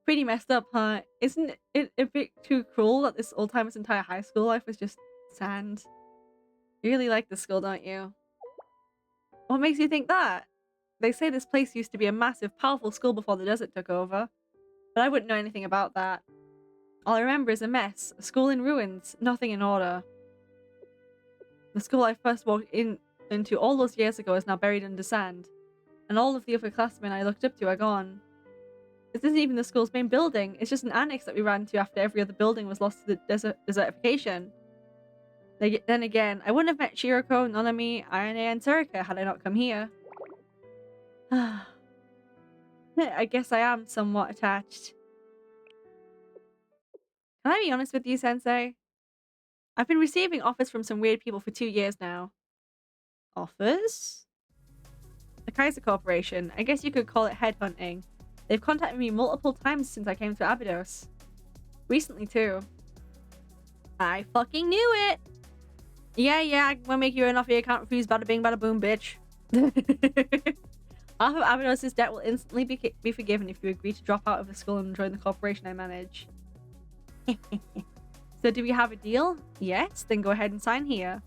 Pretty messed up, huh? Isn't it a bit too cruel that this old-timer's entire high school life was just sand? You really like this school, don't you? What makes you think that? They say this place used to be a massive, powerful school before the desert took over. But I wouldn't know anything about that. All I remember is a mess, a school in ruins, nothing in order. The school I first walked into all those years ago is now buried under sand, and all of the upperclassmen I looked up to are gone. This isn't even the school's main building, it's just an annex that we ran to after every other building was lost to the desertification. Then again, I wouldn't have met Shiroko, Nanami, Ayane, and Surika had I not come here. I guess I am somewhat attached. Can I be honest with you, Sensei? I've been receiving offers from some weird people for 2 years now. Offers? The Kaiser Corporation. I guess you could call it headhunting. They've contacted me multiple times since I came to Abydos. Recently, too. I fucking knew it! Yeah, we'll make you an offer you can't refuse, bada bing, bada boom, bitch. Half of Abydos' debt will instantly be forgiven if you agree to drop out of the school and join the corporation I manage. So do we have a deal? Yes? Then go ahead and sign here.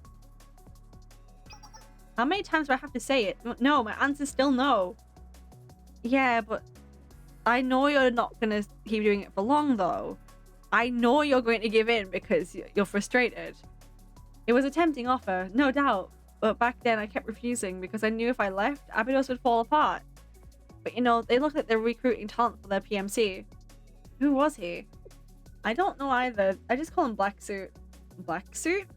How many times do I have to say it? No, my answer's still no. Yeah, but I know you're not gonna keep doing it for long though. I know you're going to give in because you're frustrated. It was a tempting offer, no doubt. But back then I kept refusing because I knew if I left, Abydos would fall apart. But you know, they look like they're recruiting talent for their PMC. Who was he? I don't know either. I just call him Black Suit. Black Suit?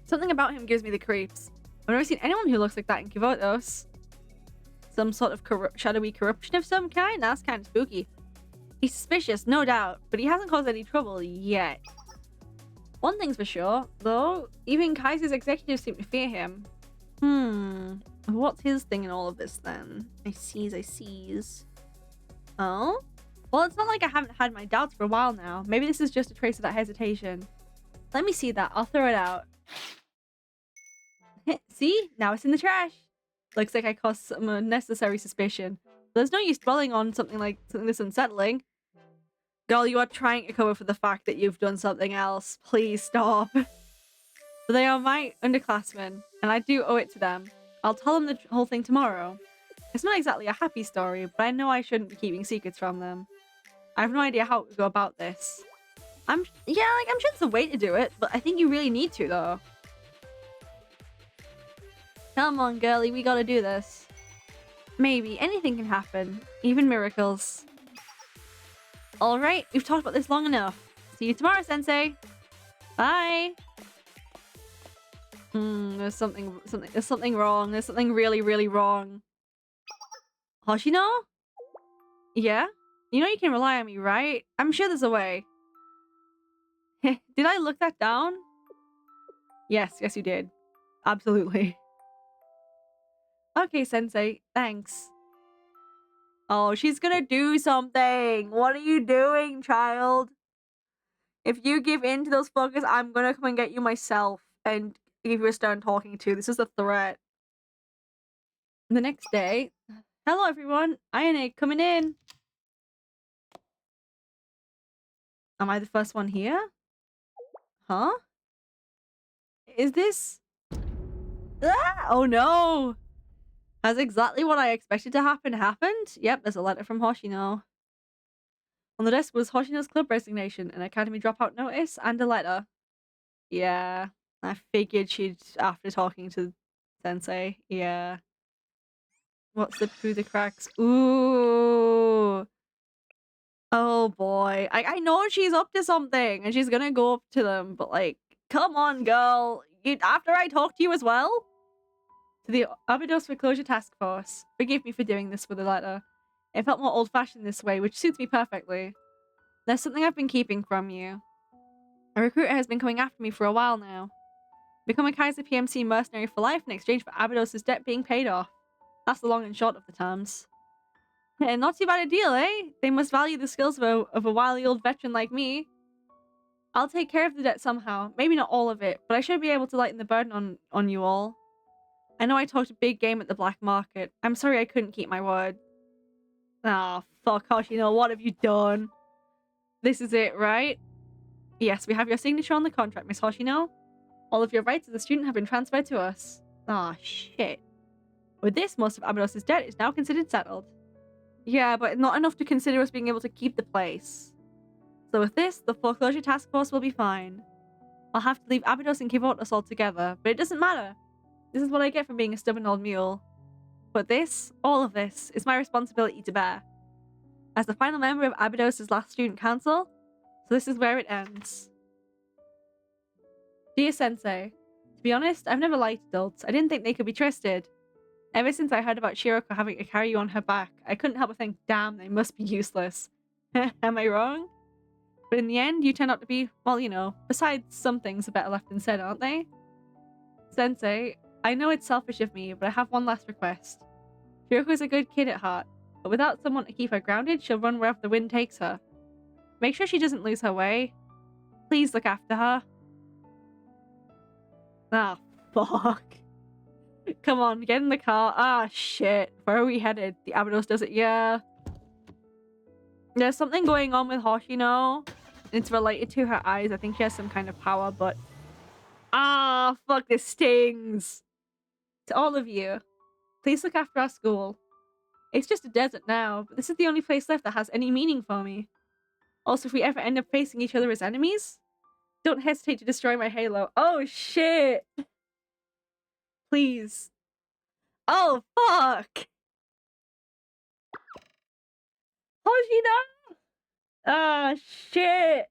Something about him gives me the creeps. I've never seen anyone who looks like that in Kivotos. Some sort of shadowy corruption of some kind? That's kind of spooky. He's suspicious, no doubt, but he hasn't caused any trouble yet. One thing's for sure, though, even Kaiser's executives seem to fear him. What's his thing in all of this then? I sees. Oh? Well, it's not like I haven't had my doubts for a while now. Maybe this is just a trace of that hesitation. Let me see that. I'll throw it out. See? Now it's in the trash. Looks like I caused some unnecessary suspicion. There's no use dwelling on something this unsettling. Girl, you are trying to cover for the fact that you've done something else. Please stop. But they are my underclassmen, and I do owe it to them. I'll tell them the whole thing tomorrow. It's not exactly a happy story, but I know I shouldn't be keeping secrets from them. I have no idea how to go about this. I'm sure there's a way to do it, but I think you really need to, though. Come on, girlie, we gotta do this. Maybe anything can happen, even miracles. Alright, we've talked about this long enough. See you tomorrow, Sensei. Bye. There's something wrong. There's something really, really wrong. Hoshino? Yeah? You know you can rely on me, right? I'm sure there's a way. Did I look that down? Yes, you did. Absolutely. Okay, Sensei, thanks. Oh, she's gonna do something. What are you doing, child? If you give in to those focus, I'm gonna come and get you myself and give you a stern talking to. This is a threat. The next day, hello everyone, Ayane coming in. Am I the first one here? Huh? Is this... Ah! Oh no! Has exactly what I expected to happen happened? Yep, there's a letter from Hoshino. On the desk was Hoshino's club resignation, an academy dropout notice, and a letter. Yeah, I figured she'd, after talking to Sensei, yeah. What slipped through the cracks? Ooh. Oh boy. I know she's up to something and she's gonna go up to them, but like, come on, girl. After I talked to you as well? To the Abydos Foreclosure Task Force. Forgive me for doing this with a letter. It felt more old-fashioned this way, which suits me perfectly. There's something I've been keeping from you. A recruiter has been coming after me for a while now. Become a Kaiser PMC mercenary for life in exchange for Abydos' debt being paid off. That's the long and short of the terms. Not too bad a deal, eh? They must value the skills of a wily old veteran like me. I'll take care of the debt somehow. Maybe not all of it, but I should be able to lighten the burden on you all. I know I talked a big game at the black market. I'm sorry I couldn't keep my word. Ah, fuck, Hoshino, what have you done? This is it, right? Yes, we have your signature on the contract, Miss Hoshino. All of your rights as a student have been transferred to us. Ah, shit. With this, most of Abydos' debt is now considered settled. Yeah, but not enough to consider us being able to keep the place. So with this, the foreclosure task force will be fine. I'll have to leave Abydos and Kivotos altogether, but it doesn't matter. This is what I get for being a stubborn old mule. But this, all of this, is my responsibility to bear. As the final member of Abydos' last student council, so this is where it ends. Dear Sensei, to be honest, I've never liked adults. I didn't think they could be trusted. Ever since I heard about Shiroko having to carry you on her back, I couldn't help but think, damn, they must be useless. Am I wrong? But in the end, you turned out to be, well, you know, besides some things are better left unsaid, aren't they? Sensei, I know it's selfish of me, but I have one last request. Shiroko's a good kid at heart, but without someone to keep her grounded, she'll run wherever the wind takes her. Make sure she doesn't lose her way. Please look after her. Ah, fuck. Come on, get in the car. Ah, shit. Where are we headed? The Abydos does it. Yeah. There's something going on with Hoshino. It's related to her eyes. I think she has some kind of power, but... Ah, fuck, this stings. To all of you, please look after our school. It's just a desert now, but this is the only place left that has any meaning for me. Also, if we ever end up facing each other as enemies, don't hesitate to destroy my halo. Oh, shit. Please. Oh, fuck. Hoshino! Ah, shit.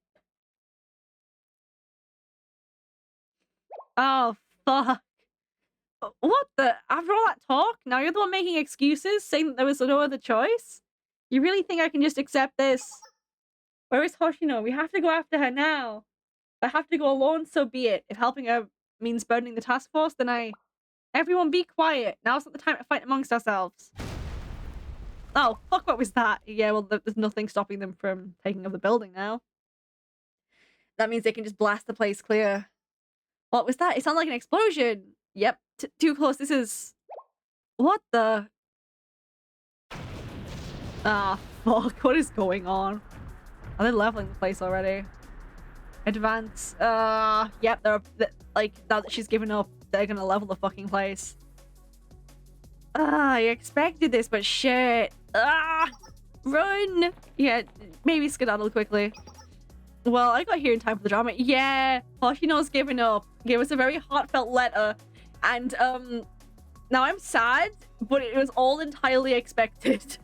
Oh, fuck. What the? After all that talk, now you're the one making excuses, saying that there was no other choice? You really think I can just accept this? Where is Hoshino? We have to go after her now. If I have to go alone, so be it. If helping her means burdening the task force, then Everyone be quiet. Now's not the time to fight amongst ourselves. Oh, fuck, what was that? Yeah, well, there's nothing stopping them from taking over the building now. That means they can just blast the place clear. What was that? It sounded like an explosion. Yep, too close. This is... What the... Ah, fuck. What is going on? Are they leveling the place already? Advance. Yep, like, now that she's given up, they're gonna level the fucking place. I expected this, but shit. Run! Yeah, maybe skedaddle quickly. Well, I got here in time for the drama. Yeah, Hoshino's given up. Gave us a very heartfelt letter. And, now I'm sad, but it was all entirely expected.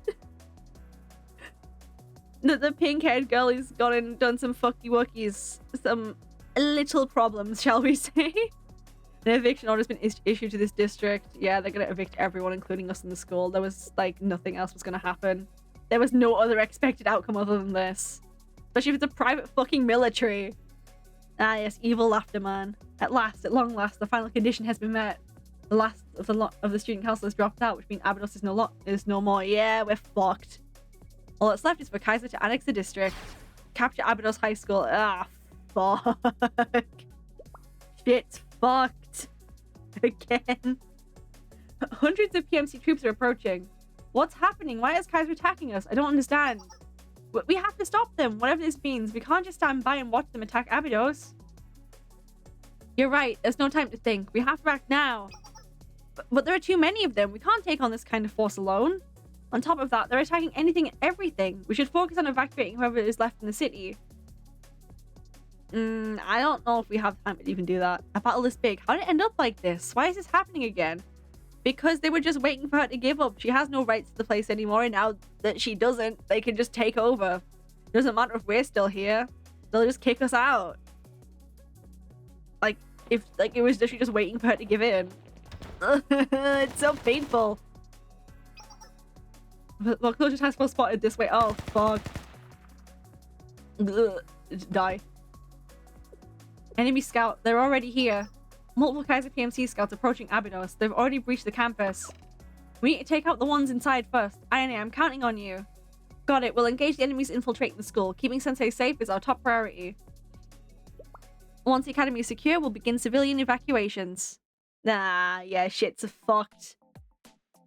The pink-haired girl has gone and done some fucky-wuckies. Some little problems, shall we say. An eviction order's been issued to this district. Yeah, they're gonna evict everyone, including us in the school. There was, like, nothing else was gonna happen. There was no other expected outcome other than this. Especially if it's a private fucking military. Ah, yes, evil laughter, man. At last, at long last, the final condition has been met. The last of the student council has dropped out, which means Abydos is no more. Yeah, we're fucked. All that's left is for Kaiser to annex the district. Capture Abydos High School. Ah, fuck. Shit's fucked. Again. Hundreds of PMC troops are approaching. What's happening? Why is Kaiser attacking us? I don't understand. We have to stop them, whatever this means. We can't just stand by and watch them attack Abydos. You're right. There's no time to think. We have to act now. But there are too many of them. We can't take on this kind of force alone. On top of that, they're attacking anything and everything. We should focus on evacuating whoever is left in the city. I don't know if we have time to even do that. A battle this big. How did it end up like this? Why is this happening again? Because they were just waiting for her to give up. She has no rights to the place anymore, and now that she doesn't, they can just take over. It doesn't matter if we're still here. They'll just kick us out. Like, if like it was literally just waiting for her to give in. It's so painful. Look, just has full spotted this way. Oh, fuck. Ugh. Just die. Enemy scout. They're already here. Multiple Kaiser PMC scouts approaching Abydos. They've already breached the campus. We need to take out the ones inside first. Ayane, I'm counting on you. Got it. We'll engage the enemies infiltrating the school. Keeping Sensei safe is our top priority. Once the academy is secure, we'll begin civilian evacuations. Nah, yeah, shit's fucked.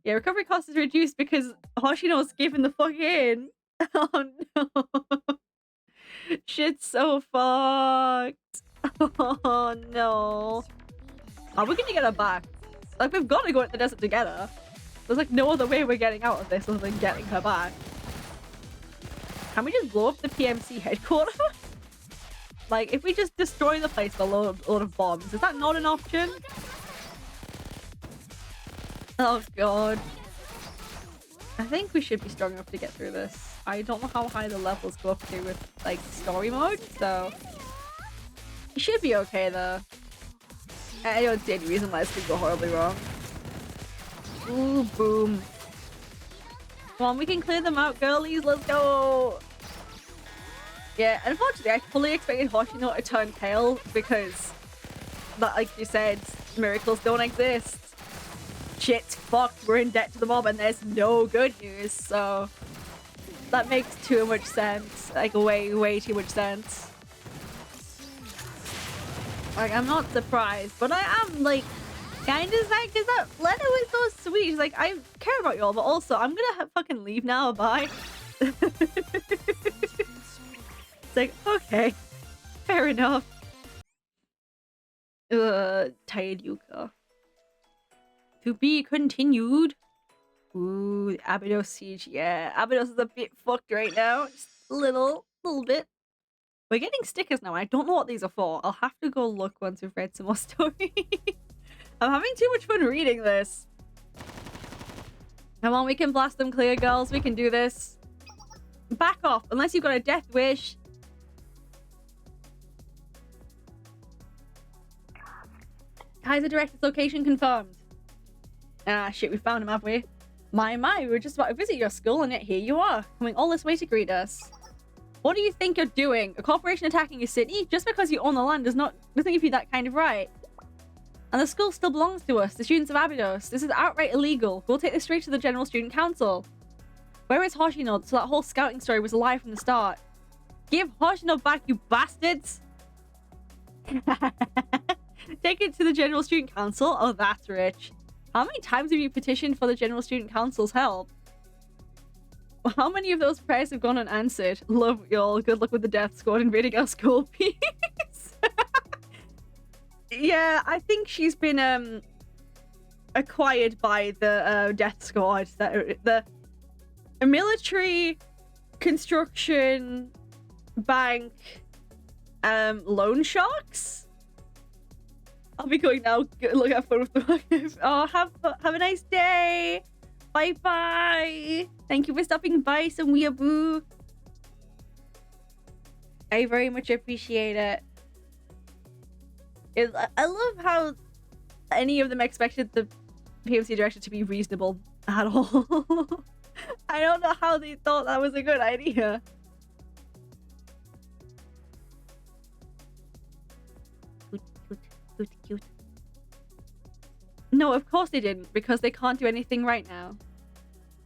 Yeah, recovery cost is reduced because Hoshino's given the fuck in. Oh no. Shit's so fucked. Oh no. Are we gonna get her back? Like, we've got to go into the desert together. There's like no other way we're getting out of this other than getting her back. Can we just blow up the PMC headquarters? Like, if we just destroy the place with a load of bombs, is that not an option? Oh god. I think we should be strong enough to get through this. I don't know how high the levels go up to with, like, story mode, so... It should be okay, though. I don't see any reason why this could go horribly wrong. Ooh, boom. Come on, we can clear them out, girlies. Let's go! Yeah, unfortunately, I fully expected Hoshino to turn tail because, like you said, miracles don't exist. Shit's fucked. We're in debt to the mob and there's no good news, so... That makes too much sense. Like, way too much sense. Like, I'm not surprised, but I am, like, kind of sad because that letter was so sweet. She's like, I care about y'all, but also, I'm gonna fucking leave now. Bye. It's like, okay. Fair enough. Tired Yuka. To be continued. Ooh, Abydos siege. Yeah, Abydos is a bit fucked right now. Just a little bit. We're getting stickers now. I don't know what these are for. I'll have to go look once we've read some more story. I'm having too much fun reading this. Come on, we can blast them clear, girls. We can do this. Back off, unless you've got a death wish. Kaiser Director's location confirmed. Ah, shit, we found him, have we? My, we were just about to visit your school, and yet here you are, coming all this way to greet us. What do you think you're doing? A corporation attacking your city? Just because you own the land doesn't give you that kind of right. And the school still belongs to us, the students of Abydos. This is outright illegal. We'll take this straight to the General Student Council. Where is Hoshino? So that whole scouting story was a lie from the start. Give Hoshino back, you bastards! Take it to the General Student Council? Oh, that's rich. How many times have you petitioned for the General Student Council's help? How many of those prayers have gone unanswered? Love y'all. Good luck with the death squad invading our school, please. Yeah, I think she's been acquired by the death squad. The military construction bank loan sharks. I'll be going now. Look, have fun with the Oh, have a nice day. Bye bye. Thank you for stopping by, some weeaboo. I very much appreciate it. I love how any of them expected the PMC director to be reasonable at all. I don't know how they thought that was a good idea. Cute. No, of course they didn't, because they can't do anything right now.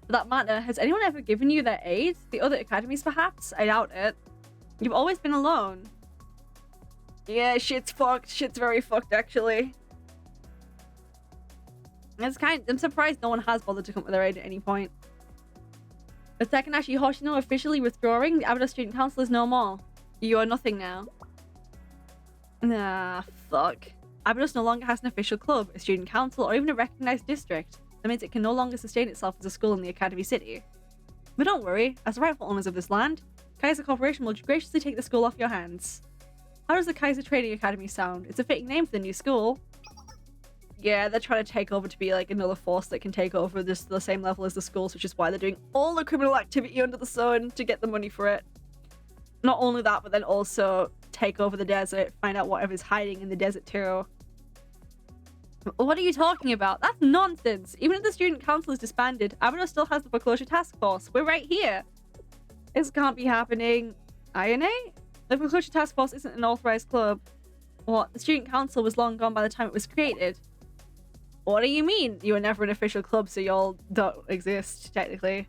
For that matter, has anyone ever given you their aid? The other academies, perhaps? I doubt it. You've always been alone. Yeah, shit's fucked. Shit's very fucked, actually. I'm surprised no one has bothered to come with their aid at any point. The second Ashi Hoshino officially withdrawing, the Abydos Student Council is no more. You are nothing now. Nah, fuck. Abydos no longer has an official club, a student council, or even a recognized district. That means it can no longer sustain itself as a school in the Academy City. But don't worry, as the rightful owners of this land, Kaiser Corporation will graciously take the school off your hands. How does the Kaiser Trading Academy sound? It's a fitting name for the new school. Yeah, they're trying to take over to be like another force that can take over just the same level as the schools, which is why they're doing all the criminal activity under the sun to get the money for it. Not only that, but then also take over the desert, find out whatever's hiding in the desert too. What are you talking about? That's nonsense. Even if the student council is disbanded, Abeno still has the foreclosure task force. We're right here. This can't be happening. INA? The foreclosure task force isn't an authorized club. What? The student council was long gone by the time it was created. What do you mean? You were never an official club, so y'all don't exist, technically.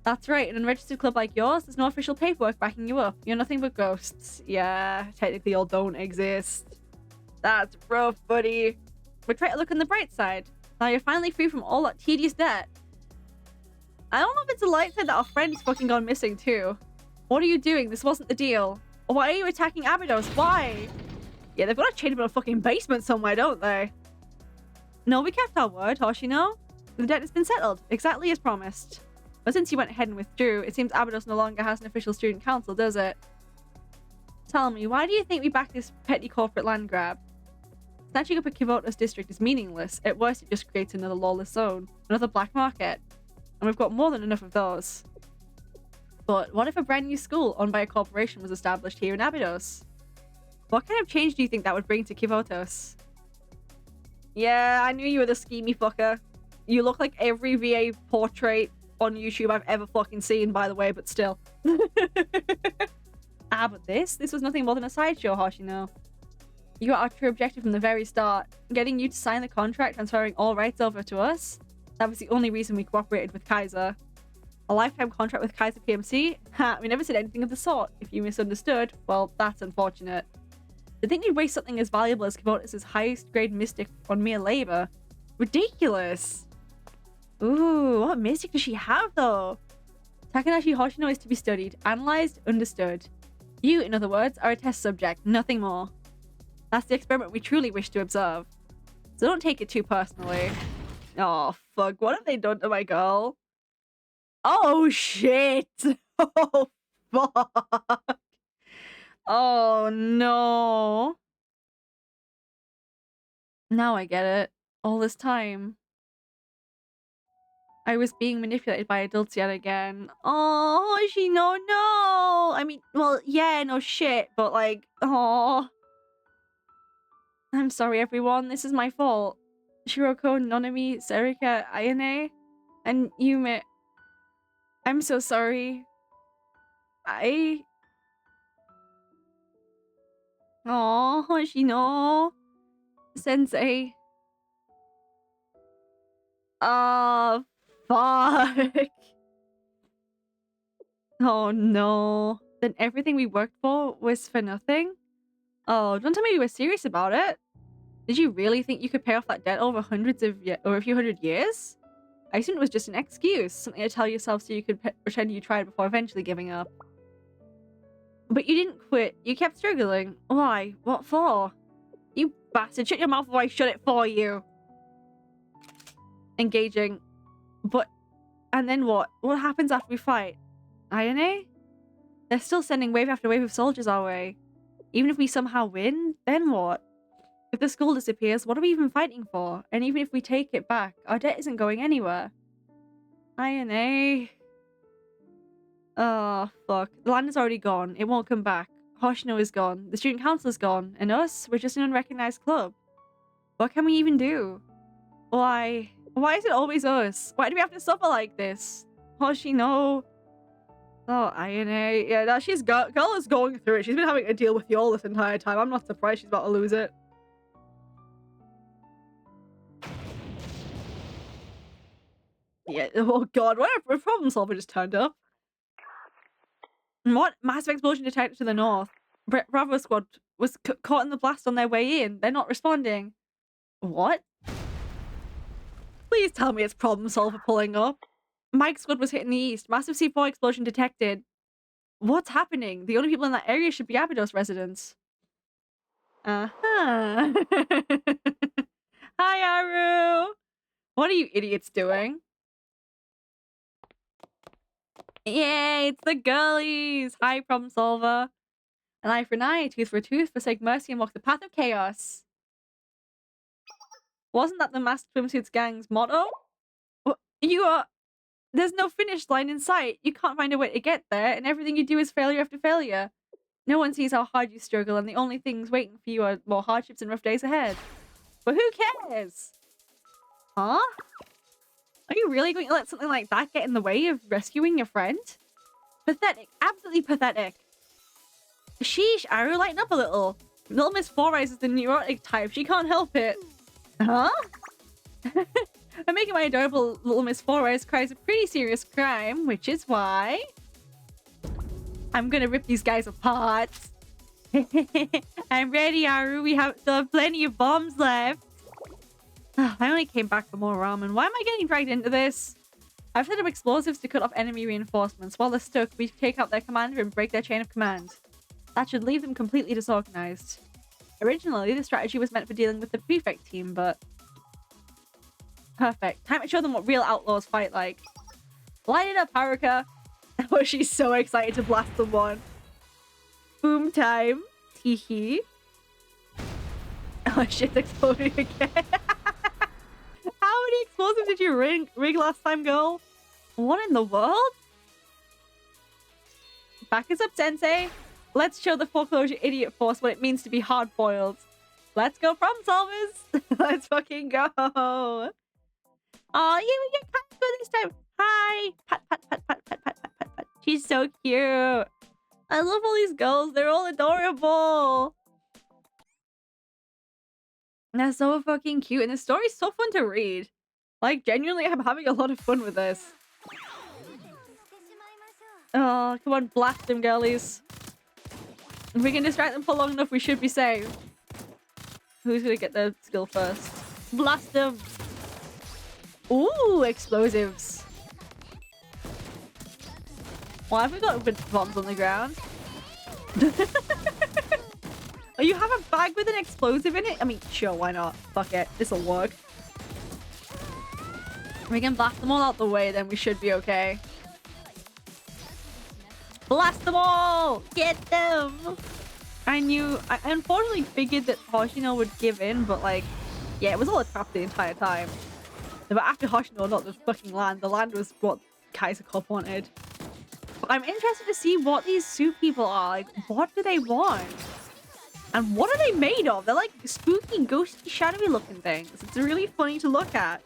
That's right, an unregistered club like yours, there's no official paperwork backing you up. You're nothing but ghosts. Yeah, technically y'all don't exist. That's rough, buddy. But try to look on the bright side. Now you're finally free from all that tedious debt. I don't know if it's a light side that our friend is fucking gone missing too. What are you doing? This wasn't the deal. Why are you attacking Abydos? Why? Yeah, they've got to chain him in a fucking basement somewhere, don't they? No, we kept our word, Hoshino. The debt has been settled, exactly as promised. But since you went ahead and withdrew, it seems Abydos no longer has an official student council, does it? Tell me, why do you think we backed this petty corporate land grab? Snatching up a Kivotos district is meaningless. At worst, it just creates another lawless zone, another black market. And we've got more than enough of those. But what if a brand new school owned by a corporation was established here in Abydos? What kind of change do you think that would bring to Kivotos? Yeah, I knew you were the schemy fucker. You look like every VA portrait on YouTube I've ever fucking seen, by the way, but still. But this was nothing more than a sideshow, Hoshino. You got our true objective from the very start. Getting you to sign the contract transferring all rights over to us. That was the only reason we cooperated with Kaiser. A lifetime contract with Kaiser PMC? Ha, we never said anything of the sort. If you misunderstood, well, that's unfortunate. To think we'd waste something as valuable as Kivotos' highest grade mystic on mere labor? Ridiculous! Ooh, what mystic does she have though? Takanashi Hoshino is to be studied, analyzed, understood. You, in other words, are a test subject, nothing more. That's the experiment we truly wish to observe. So don't take it too personally. Oh, fuck. What have they done to my girl? Oh, shit! Oh, fuck! Oh, no. Now I get it. All this time. I was being manipulated by adults yet again. Oh, Hoshino, no! I mean, well, yeah, no shit, but like, oh. I'm sorry, everyone. This is my fault. Shiroko, Nonami, Serika, Ayane, and Yume. I'm so sorry. Oh, Hoshino. Sensei. Oh, fuck. Oh, no. Then everything we worked for was for nothing? Oh, don't tell me you were serious about it. Did you really think you could pay off that debt over over a few hundred years? I assumed it was just an excuse, something to tell yourself so you could pretend you tried before eventually giving up. But you didn't quit. You kept struggling. Why? What for? You bastard! Shut your mouth before I shut it for you! Engaging. But... and then what? What happens after we fight? Ayane? They're still sending wave after wave of soldiers our way. Even if we somehow win, then what? If the school disappears, what are we even fighting for? And even if we take it back, our debt isn't going anywhere. Ayane. Oh, fuck. The land is already gone. It won't come back. Hoshino is gone. The student council is gone. And us? We're just an unrecognized club. What can we even do? Why? Why is it always us? Why do we have to suffer like this? Hoshino. Oh, Ayane. Yeah, now girl is going through it. She's been having to deal with you all this entire time. I'm not surprised she's about to lose it. Yeah, oh god, what a problem solver just turned up. What? Massive explosion detected to the north. Bravo squad was caught in the blast on their way in. They're not responding. What? Please tell me it's problem solver pulling up. Mike squad was hit in the east. Massive C4 explosion detected. What's happening? The only people in that area should be Abydos residents. Uh-huh. Hi, Aru! What are you idiots doing? Yay, it's the girlies! Hi, problem solver. An eye for an eye, tooth for a tooth, forsake mercy and walk the path of chaos. Wasn't that the masked swimsuits gang's motto? You are... There's no finish line in sight. You can't find a way to get there, and everything you do is failure after failure. No one sees how hard you struggle, and the only things waiting for you are more hardships and rough days ahead. But who cares? Huh? Are you really going to let something like that get in the way of rescuing your friend? Pathetic. Absolutely pathetic. Sheesh, Aru, lighten up a little. Little Miss Four Eyes is the neurotic type. She can't help it. Huh? I'm making my adorable Little Miss Four Eyes cry is a pretty serious crime, which is why... I'm gonna rip these guys apart. I'm ready, Aru. We still have plenty of bombs left. I only came back for more ramen. Why am I getting dragged into this? I've set up explosives to cut off enemy reinforcements. While they're stuck, we take out their commander and break their chain of command. That should leave them completely disorganized. Originally, the strategy was meant for dealing with the prefect team, but... Perfect. Time to show them what real outlaws fight like. Light it up, Haruka! Oh, she's so excited to blast someone. Boom time. Teehee. Oh shit, exploding again. How many explosives did you rig last time, girl? What in the world? Back us up, Sensei. Let's show the foreclosure idiot force what it means to be hard-boiled. Let's go, problem solvers. Let's fucking go. Oh, yeah, we get Kaiko this time. Hi. Pat, pat, pat, pat, pat, pat, pat, pat, pat. She's so cute. I love all these girls. They're all adorable. They're so fucking cute. And the story's so fun to read. Like, genuinely, I'm having a lot of fun with this. Oh, come on, blast them, girlies. If we can distract them for long enough, we should be safe. Who's gonna get the skill first? Blast them! Ooh, explosives. Why have we got bombs on the ground? Oh, you have a bag with an explosive in it? I mean, sure, why not? Fuck it. This'll work. We can blast them all out the way, then we should be okay. Blast them all! Get them! I unfortunately figured that Hoshino would give in, but like, yeah, it was all a trap the entire time. But after Hoshino, not the fucking land. The land was what Kaiser Cop wanted. But I'm interested to see what these suit people are. Like, what do they want? And what are they made of? They're like spooky, ghosty, shadowy looking things. It's really funny to look at.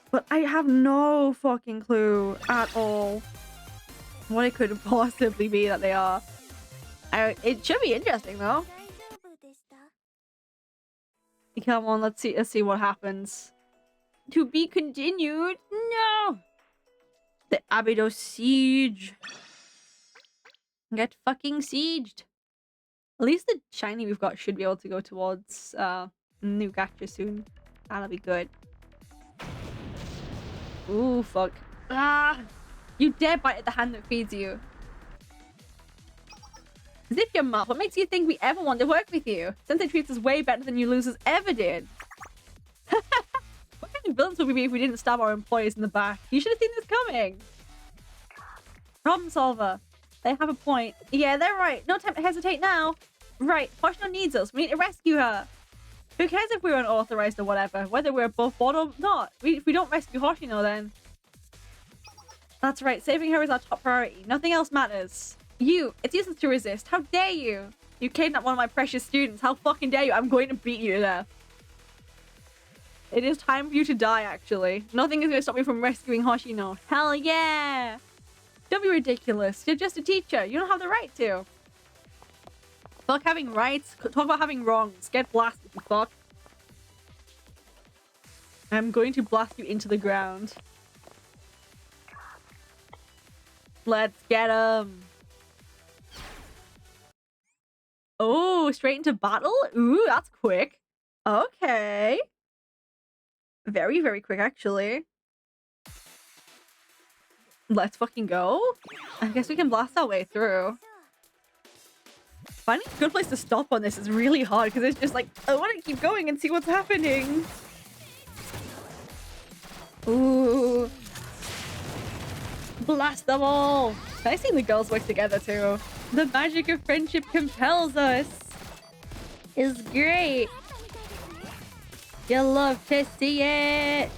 But I have no fucking clue at all what it could possibly be that they are. It should be interesting though. Come on, let's see what happens. To be continued? No! The Abydos siege. Get fucking sieged. At least the shiny we've got should be able to go towards new gacha soon. That'll be good. Ooh, fuck. Ah! You dare bite at the hand that feeds you. Zip your mouth. What makes you think we ever want to work with you? Sensei treats us way better than you losers ever did. What kind of villains would we be if we didn't stab our employees in the back? You should have seen this coming. Problem solver. They have a point. Yeah, they're right. No time to hesitate now. Right. Hoshino needs us. We need to rescue her. Who cares if we're unauthorized or whatever? Whether we're above board or not. If we don't rescue Hoshino, then... That's right. Saving her is our top priority. Nothing else matters. You. It's useless to resist. How dare you? You kidnapped one of my precious students. How fucking dare you? I'm going to beat you to death. It is time for you to die, actually. Nothing is going to stop me from rescuing Hoshino. Hell yeah! Don't be ridiculous. You're just a teacher. You don't have the right to. Fuck having rights. Talk about having wrongs. Get blasted, you fuck. I'm going to blast you into the ground. Let's get him. Oh, straight into battle? Ooh, that's quick. Okay. Very, very quick, actually. Let's fucking go. I guess we can blast our way through. Finding a good place to stop on this is really hard because it's just like, I want to keep going and see what's happening. Ooh. Blast them all. I've seen the girls work together too. The magic of friendship compels us. Is great. You love to see it.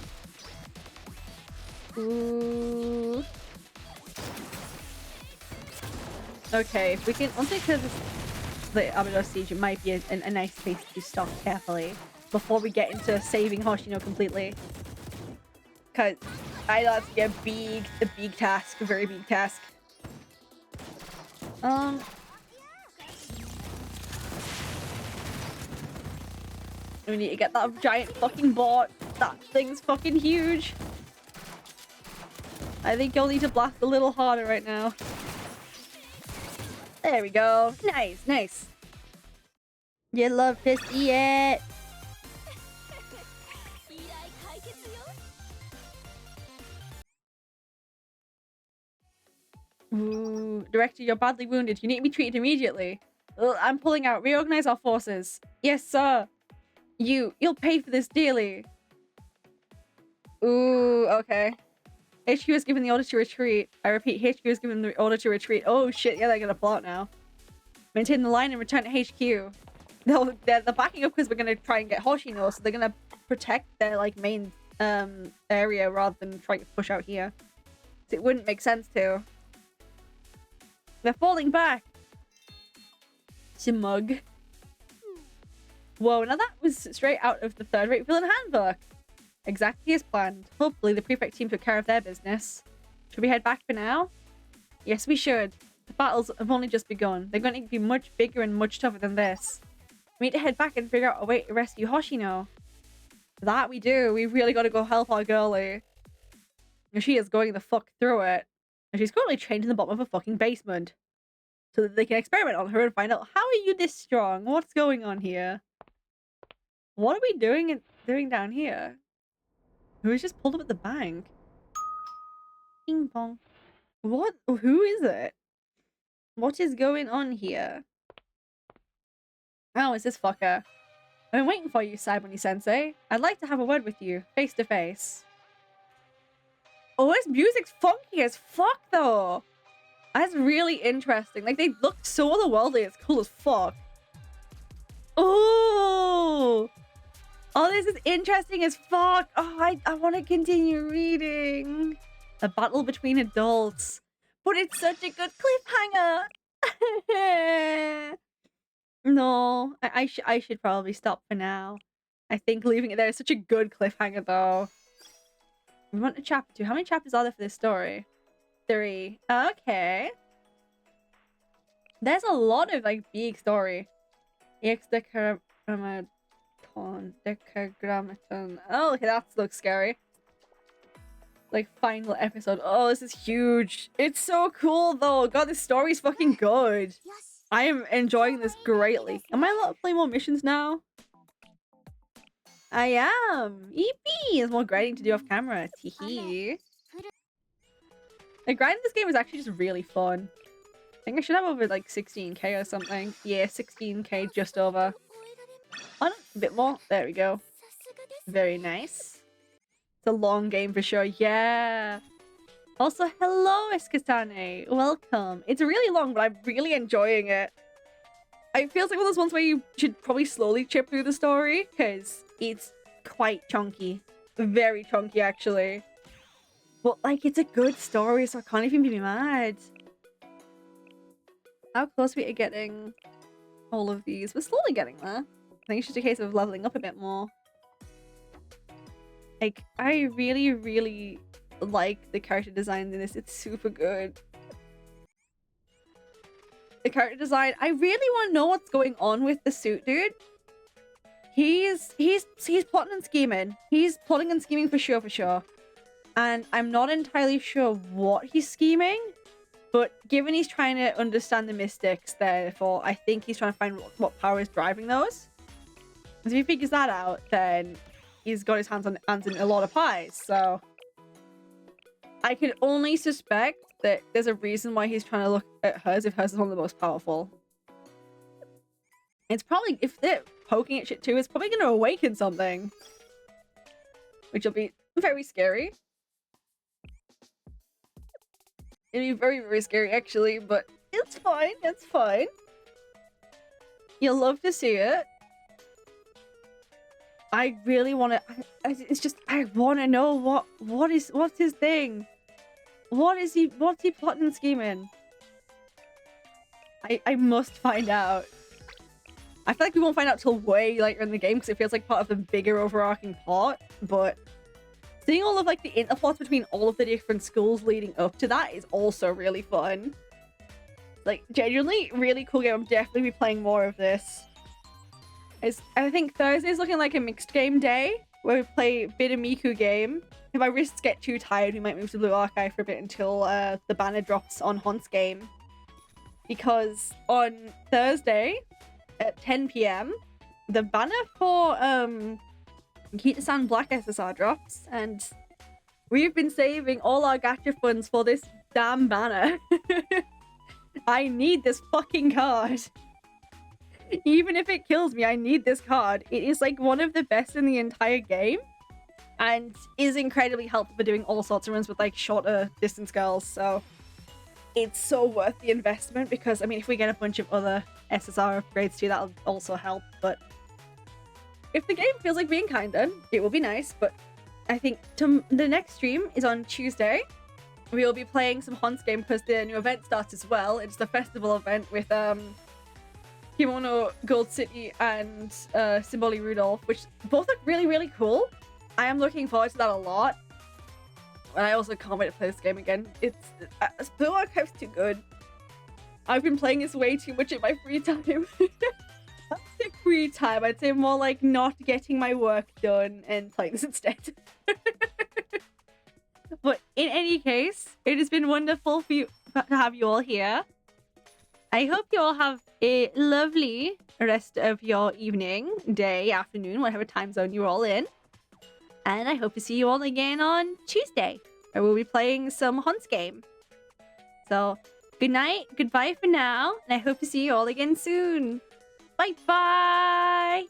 Ooh. Okay, if we can, once we clear the Abydos Siege, it might be a nice place to stop carefully before we get into saving Hoshino completely. Cause I know that's a big task, a very big task. We need to get that giant fucking bot. That thing's fucking huge. I think you'll need to blast a little harder right now. There we go. Nice, nice. You love to see it. Ooh, Director, you're badly wounded. You need to be treated immediately. Ugh, I'm pulling out. Reorganize our forces. Yes, sir. You'll pay for this dearly. Ooh, okay. HQ was given the order to retreat. I repeat, HQ was given the order to retreat. Oh shit, yeah, they're gonna plot now. Maintain the line and return to HQ. They're backing up because we're gonna try and get Hoshino, so they're gonna protect their like main area rather than trying to push out here. So it wouldn't make sense to. They're falling back. Smug. Whoa, now that was straight out of the third-rate villain handbook. Exactly as planned. Hopefully the prefect team took care of their business. Should we head back for now? Yes, we should. The battles have only just begun. They're going to be much bigger and much tougher than this. We need to head back and figure out a way to rescue Hoshino. That we do. We really got to go help our girlie. She is going the fuck through it. And she's currently chained in the bottom of a fucking basement. So that they can experiment on her and find out, how are you this strong? What's going on here? What are we doing down here? Who was just pulled up at the bank? Ping pong. What? Who is it? What is going on here? Oh, it's this fucker. I've been waiting for you, Saiibuni-sensei. I'd like to have a word with you, face to face. Oh, this music's funky as fuck, though. That's really interesting. Like, they look so otherworldly. It's cool as fuck. Oh! Oh, this is interesting as fuck. Oh, I want to continue reading. A battle between adults. But it's such a good cliffhanger. No, I should probably stop for now. I think leaving it there is such a good cliffhanger, though. We want a chapter 2. How many chapters are there for this story? 3. Okay. There's a lot of, like, big story. Decagrameton. Oh, okay, that looks scary. Like, final episode. Oh, this is huge. It's so cool, though. God, this story's fucking good. I am enjoying this greatly. Am I allowed to play more missions now? I am. Eepee! There's more grinding to do off camera. Teehee. The grind in this game is actually just really fun. I think I should have over like 16k or something. Yeah, 16k just over. Oh, no, a bit more. There we go. Very nice. It's a long game for sure. Yeah. Also, hello, Eskatane. Welcome. It's really long, but I'm really enjoying it. It feels like one of those ones where you should probably slowly chip through the story, because it's quite chunky. Very chunky, actually. But, like, it's a good story, so I can't even be mad. How close are we to getting all of these? We're slowly getting there. I think it's just a case of leveling up a bit more. Like, I really, really like the character design in this. It's super good. The character design, I really want to know what's going on with the suit dude. He's plotting and scheming. He's plotting and scheming for sure. And I'm not entirely sure what he's scheming, but given he's trying to understand the mystics, therefore, I think he's trying to find what power is driving those. Because if he figures that out, then he's got his hands in a lot of pies, so I can only suspect that there's a reason why he's trying to look at hers if hers is one of the most powerful. It's probably, if they're poking at shit too, it's probably going to awaken something. Which will be very scary. It'll be very, very scary actually, but it's fine, it's fine. You'll love to see it. I really want to. It's just I want to know what's his thing. What's he plotting and scheming? I must find out. I feel like we won't find out till way later in the game because it feels like part of the bigger overarching plot. But seeing all of like the interplots between all of the different schools leading up to that is also really fun. Like genuinely really cool game. I'm definitely be playing more of this. I think Thursday's looking like a mixed game day where we play a bit of Miku game. If my wrists get too tired, we might move to Blue Archive for a bit until the banner drops on Hunt's game. Because on Thursday at 10 p.m, the banner for Kita-san Black SSR drops, and we've been saving all our gacha funds for this damn banner. I need this fucking card. Even if it kills me, I need this card. It is like one of the best in the entire game and is incredibly helpful for doing all sorts of runs with like shorter distance girls. So it's so worth the investment because, I mean, if we get a bunch of other SSR upgrades too, that'll also help. But if the game feels like being kind, then it will be nice. But I think the next stream is on Tuesday. We will be playing some Hunt's game because the new event starts as well. It's the festival event with Kimono Gold City and Symboli Rudolph, which both look really, really cool. I am looking forward to that a lot. And I also can't wait to play this game again. It's Blue Archive's too good. I've been playing this way too much in my free time. I'd say free time. I'd say more like not getting my work done and playing this instead. But in any case, it has been wonderful to have you all here. I hope you all have a lovely rest of your evening, day, afternoon, whatever time zone you're all in. And I hope to see you all again on Tuesday, where we'll be playing some Hunt's game. So, good night, goodbye for now, and I hope to see you all again soon. Bye-bye!